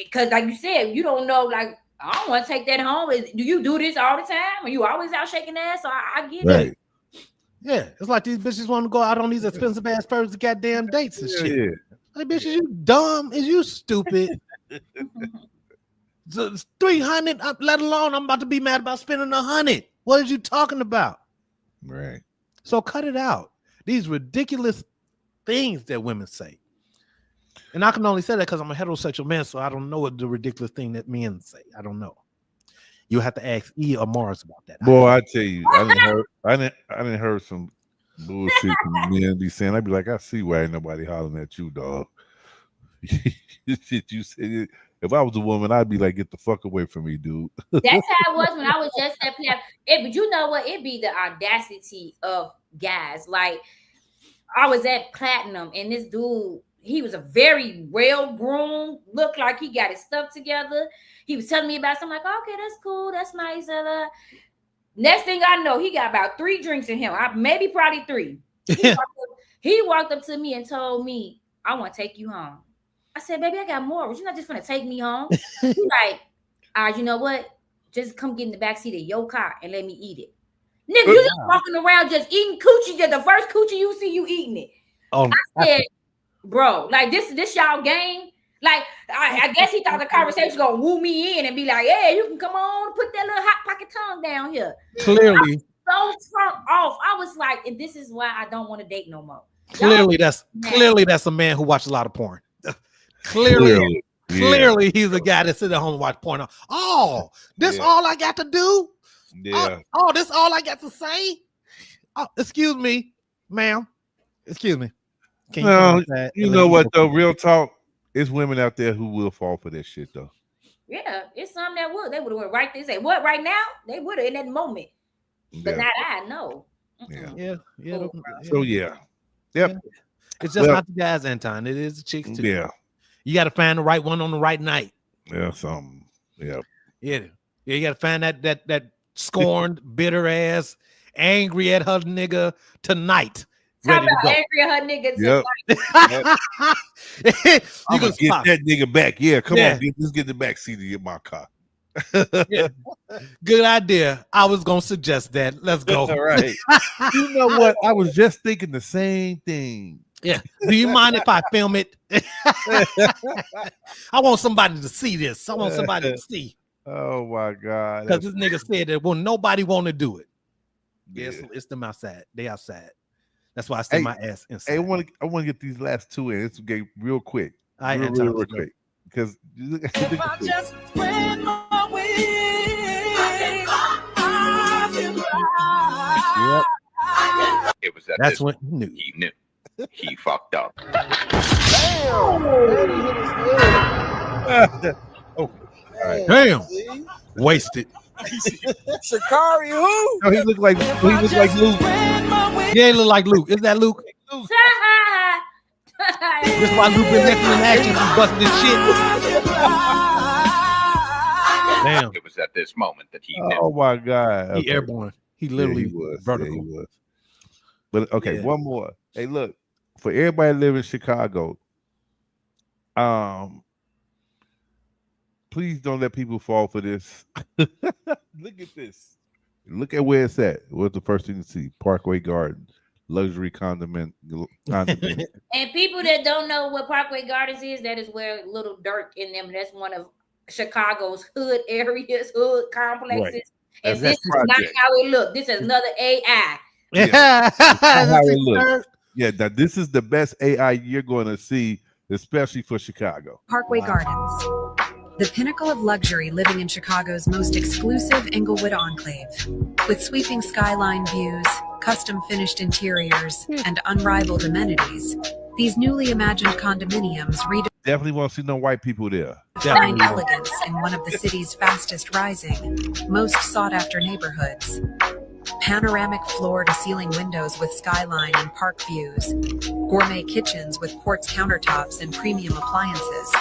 Because like you said, you don't know, like, I don't want to take that home. Do you do this all the time? Are you always out shaking ass? So I get it. Yeah, it's like these bitches want to go out on these expensive ass first goddamn dates and shit. Yeah. Like, bitches, you dumb? Is you stupid? So it's 300, let alone I'm about to be mad about spending 100. What are you talking about? Right. So cut it out. These ridiculous things that women say. And I can only say that because I'm a heterosexual man, so I don't know what the ridiculous thing that men say. I don't know. You have to ask E or Mars about that. Boy, I tell you, I didn't heard some bullshit from men be saying. I'd be like, I see why ain't nobody hollering at you, dog. Shit, you said. If I was a woman, I'd be like, get the fuck away from me, dude. That's how it was when I was just at play. But you know what? It'd be the audacity of guys. Like, I was at Platinum, and this dude, he was a very well-groomed, looked like he got his stuff together. He was telling me about something, like, okay, that's cool, that's nice. Next thing I know, he got about 3 drinks in him. Maybe probably 3. He walked up to me and told me, I want to take you home. I said, baby, I got more. But you're not just going to take me home. He's like, you know what? Just come get in the backseat of your car and let me eat it. Nigga, you just walking around just eating coochie. Just the first coochie you see, you eating it. I said, bro, like this y'all game. Like, I guess he thought the conversation going to woo me in and be like, hey, you can come on, put that little hot pocket tongue down here. Clearly. So turned off. I was like, and this is why I don't want to date no more. Clearly, that's a man who watches a lot of porn. Clearly, he's a guy that sit at home and watch porn. Oh, this all I got to do? Yeah. Oh, this all I got to say? Oh, excuse me, ma'am. Excuse me. Can you know what though? Real talk. It's women out there who will fall for that shit though. Yeah, it's some that would. They would have went right there. Say what right now? They would have in that moment. But not I. No. Yeah. So yeah. Yep. Yeah. It's just not the guys, Anton. It is the chicks too. Yeah. You got to find the right one on the right night. Yeah. Something. Yeah. Yeah. You got to find that scorned, bitter ass, angry at her nigga tonight. Talk about angry at her nigga tonight. I'm gonna get that nigga back. Yeah, come on, let's get the back seat of my car. Good idea. I was gonna suggest that. Let's go. All right. You know what? I was just thinking the same thing. Yeah. Do you mind if I film it? I want somebody to see this. I want somebody to see. Oh my God. Because this nigga said that nobody want to do it. Yeah. It's them outside. They outside. That's why I stay my ass inside. Hey, I want to get these last two in. It's okay, real quick. Real quick. Because if I just spread my wings, it was that's when he knew. He fucked up. Oh, right. Damn. Wasted. Shikari who? No, he looked like Luke. Yeah, he look like Luke. Is that Luke? This is why Luke been messing in action. He busting this shit. Damn. It was at this moment that he knew. Oh my God. He airborne. He literally was vertical. Yeah, he was. But okay, one more. Hey, look, for everybody living in Chicago, please don't let people fall for this. Look at this. Look at where it's at. What's the first thing you see? Parkway Gardens, luxury condominium. And people that don't know what Parkway Gardens is, that is where Little Dirk in them. That's one of Chicago's hood areas, hood complexes. Right. And this is not how it looks. This is another AI. Yeah. How it looks. Yeah, now this is the best AI you're going to see, especially for Chicago. Parkway Gardens, the pinnacle of luxury living in Chicago's most exclusive Englewood enclave. With sweeping skyline views, custom finished interiors, and unrivaled amenities, these newly imagined condominiums definitely won't see no white people there. Find elegance in one of the city's fastest rising, most sought after neighborhoods. Panoramic floor-to-ceiling windows with skyline and park views, gourmet kitchens with quartz countertops and premium appliances,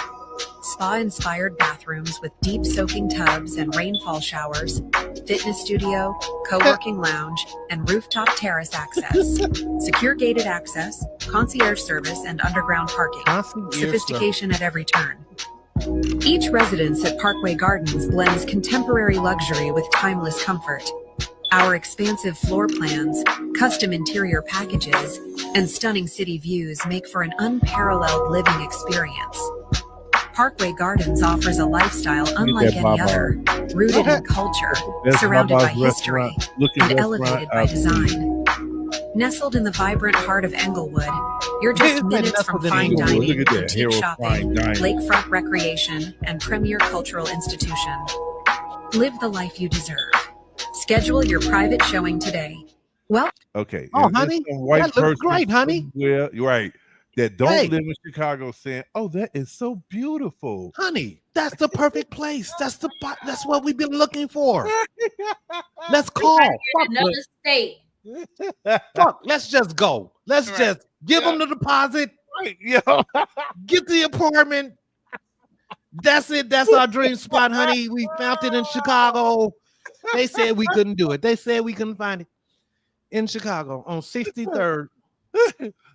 spa-inspired bathrooms with deep soaking tubs and rainfall showers, fitness studio, co-working lounge, and rooftop terrace access, secure gated access, concierge service, and underground parking. Sophistication at every turn. Each residence at Parkway Gardens blends contemporary luxury with timeless comfort. Our expansive floor plans, custom interior packages, and stunning city views make for an unparalleled living experience. Parkway Gardens offers a lifestyle unlike any other, rooted in culture, surrounded by history, and elevated by design. Nestled in the vibrant heart of Englewood, you're just minutes from fine dining, boutique shopping, lakefront recreation, and premier cultural institution. Live the life you deserve. Schedule your private showing today. Well, okay. Oh, honey, that looks great, honey. Yeah, you're right. That don't live in Chicago saying, "Oh, that is so beautiful, honey. That's the perfect place. That's what we've been looking for." Let's call another state. Fuck, let's just go. Let's just give them the deposit. Get the apartment. That's it. That's our dream spot, honey. We found it in Chicago. They said we couldn't do it. They said we couldn't find it in Chicago on 63rd.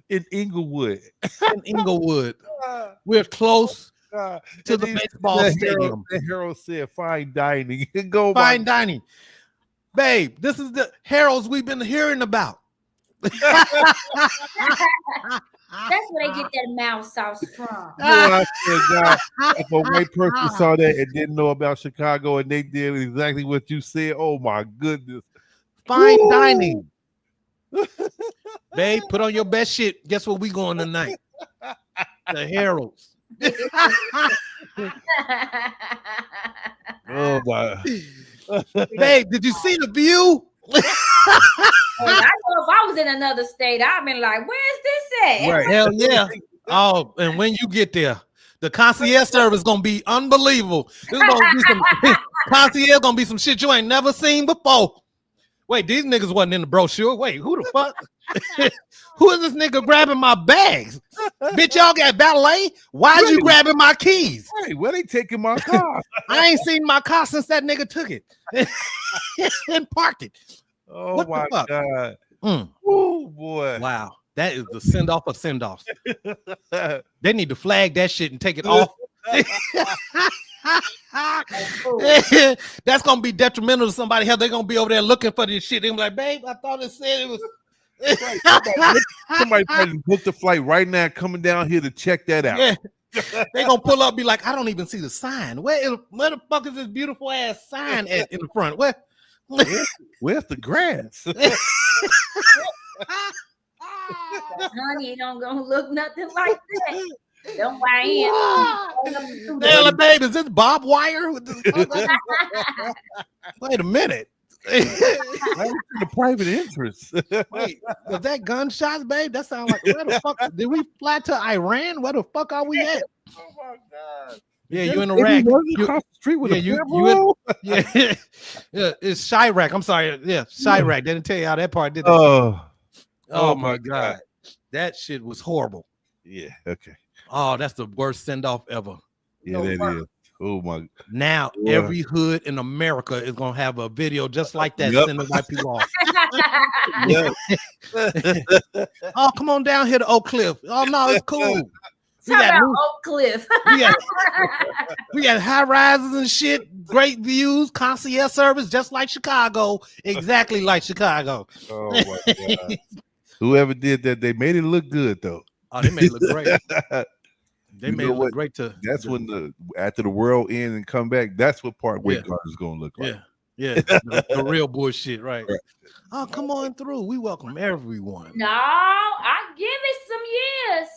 In Englewood. In Englewood. We're close to the baseball stadium. The Harold said fine dining. Go fine dining. Babe, this is the Harold's we've been hearing about. That's where they get that mouse sauce from. I said, God, if a white person saw that and didn't know about Chicago and they did exactly what you said, oh my goodness. Fine dining. Babe, put on your best shit. Guess what we going tonight? The Heralds. Oh my. Babe, did you see the view? I know if I was in another state, I'd been like, where's this at? Right. Hell yeah. Oh, and when you get there, the concierge service gonna be unbelievable. There's gonna be some concierge gonna be some shit you ain't never seen before. Wait, these niggas wasn't in the brochure. Wait, who the fuck? Who is this nigga grabbing my bags? Bitch, y'all got valet? Why'd you grabbing my keys? Hey, where they taking my car? I ain't seen my car since that nigga took it and parked it. Oh What the my fuck? God. Oh boy. Wow. That is the send off of send offs. They need to flag that shit and take it off. That's gonna be detrimental to somebody else. They're gonna be over there looking for this shit. They're like, babe, I thought it said it was. Somebody probably booked the flight right now, coming down here to check that out. Yeah. They gonna pull up, be like, I don't even see the sign. Where the fuck is this beautiful ass sign at in the front? Where's the grass? Honey, it don't gonna look nothing like that. Don't buy in. Hell, babe, is this Bob Wire? Wait a minute. The private interest. Wait, was that gunshots, babe? That sounds like where the fuck did we fly to Iran? Where the fuck are we at? Oh my God. Yeah, you in Iraq. You across the street with yeah, yeah, it's Chirac. I'm sorry. Yeah, Chirac. They didn't tell you how that part did that. Oh my God. That shit was horrible. Yeah, okay. Oh, that's the worst send-off ever. Yeah, that is. Oh my. Now every hood in America is gonna have a video just like that, sending white people off. Oh, come on down here to Oak Cliff. Oh no, it's cool. Oak Cliff. We got high rises and shit, great views, concierge service, just like Chicago, exactly like Chicago. Oh my God. Whoever did that, they made it look good though. Oh, they made it look great. They made it look great too. That's when after the world end and come back, that's what Parkway Gardens is gonna look like. Yeah, the real bullshit, right? Oh, come on through. We welcome everyone. No, I give it some years.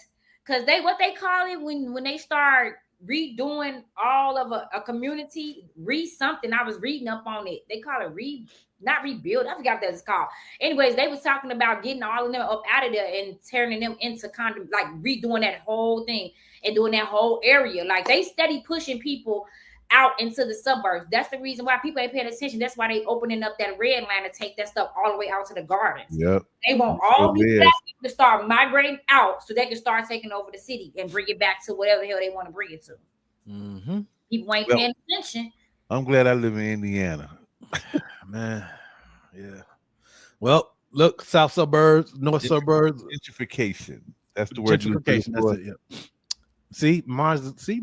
Because what they call it when they start redoing all of a community, something. I was reading up on it. They call it not rebuild. I forgot what that's called. Anyways, they was talking about getting all of them up out of there and turning them into like redoing that whole thing and doing that whole area. Like they steady pushing people out into the suburbs. That's the reason why people ain't paying attention. That's why they opening up that red line to take that stuff all the way out to the gardens. Yep. They want all these black people to start migrating out so they can start taking over the city and bring it back to whatever the hell they want to bring it to. Mm-hmm. People ain't paying attention. I'm glad I live in Indiana. Man, yeah. Well, look, south suburbs, north suburbs. Gentrification. That's the word. Gentrification. That's it. Yeah. See, Mars. You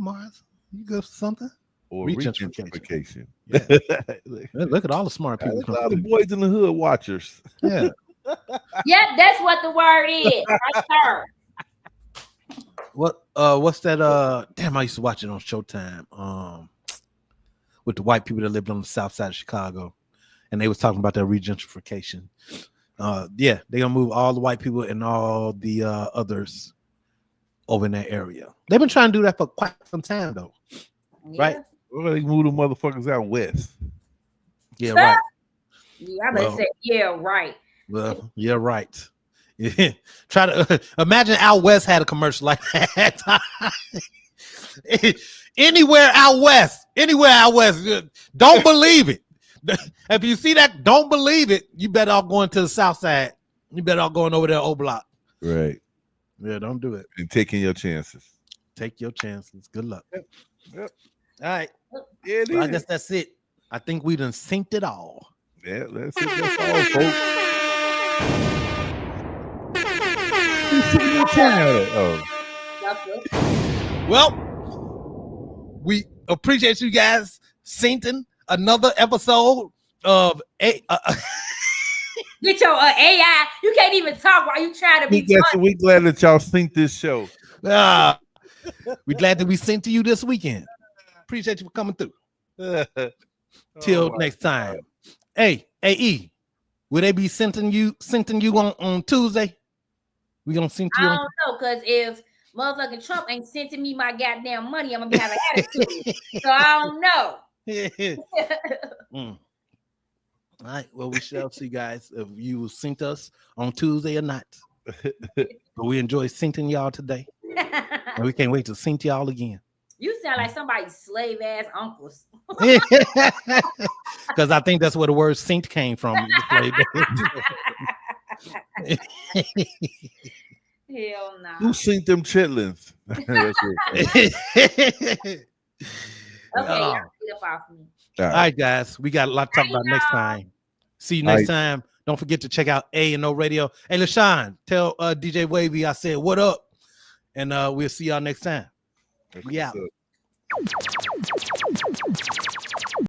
go for something. Or gentrification. Yeah. Look at all the smart people. A lot of boys in the hood watchers. Yeah. Yep, that's what the word is. Right there. What's that? Damn, I used to watch it on Showtime. With the white people that lived on the south side of Chicago, and they was talking about that regentrification. Yeah, they're gonna move all the white people and all the others over in that area. They've been trying to do that for quite some time, though. Yeah. Right? Well, they move the motherfuckers out west. Yeah, right. Yeah, I'm gonna say, yeah, right. Well, yeah, right. Yeah. Try to imagine out west had a commercial like that. Anywhere out west, don't believe it. If you see that, don't believe it. You better off going to the south side. You better off going over there O Block. Right. Yeah, don't do it. And taking your chances. Take your chances. Good luck. Yep. All right. Yeah, well, I guess that's it. I think we done synced it all. Yeah, that's it. That's all, folks. Well, we appreciate you guys syncing another episode of Get your AI. You can't even talk while you trying to be funny. We glad that y'all synced this show. We glad that we synced to you this weekend. Appreciate you for coming through. Till next time. Hey, AE. Will they be sending you on Tuesday? We gonna send I you don't on know, because if motherfucking Trump ain't sending me my goddamn money, I'm gonna be having attitude. So I don't know. All right. Well, we shall see, guys, if you will sent us on Tuesday or not. But we enjoy sending y'all today. And we can't wait to send y'all again. You sound like somebody's slave ass uncles. Because I think that's where the word "synced" came from. Hell no. Who synced them chitlins? That's it. Okay, y'all get up off me. All right, guys. We got a lot to talk about next time. See you next time. Don't forget to check out A&O Radio. Hey, LaShawn, tell DJ Wavy I said what up. And we'll see y'all next time. We out.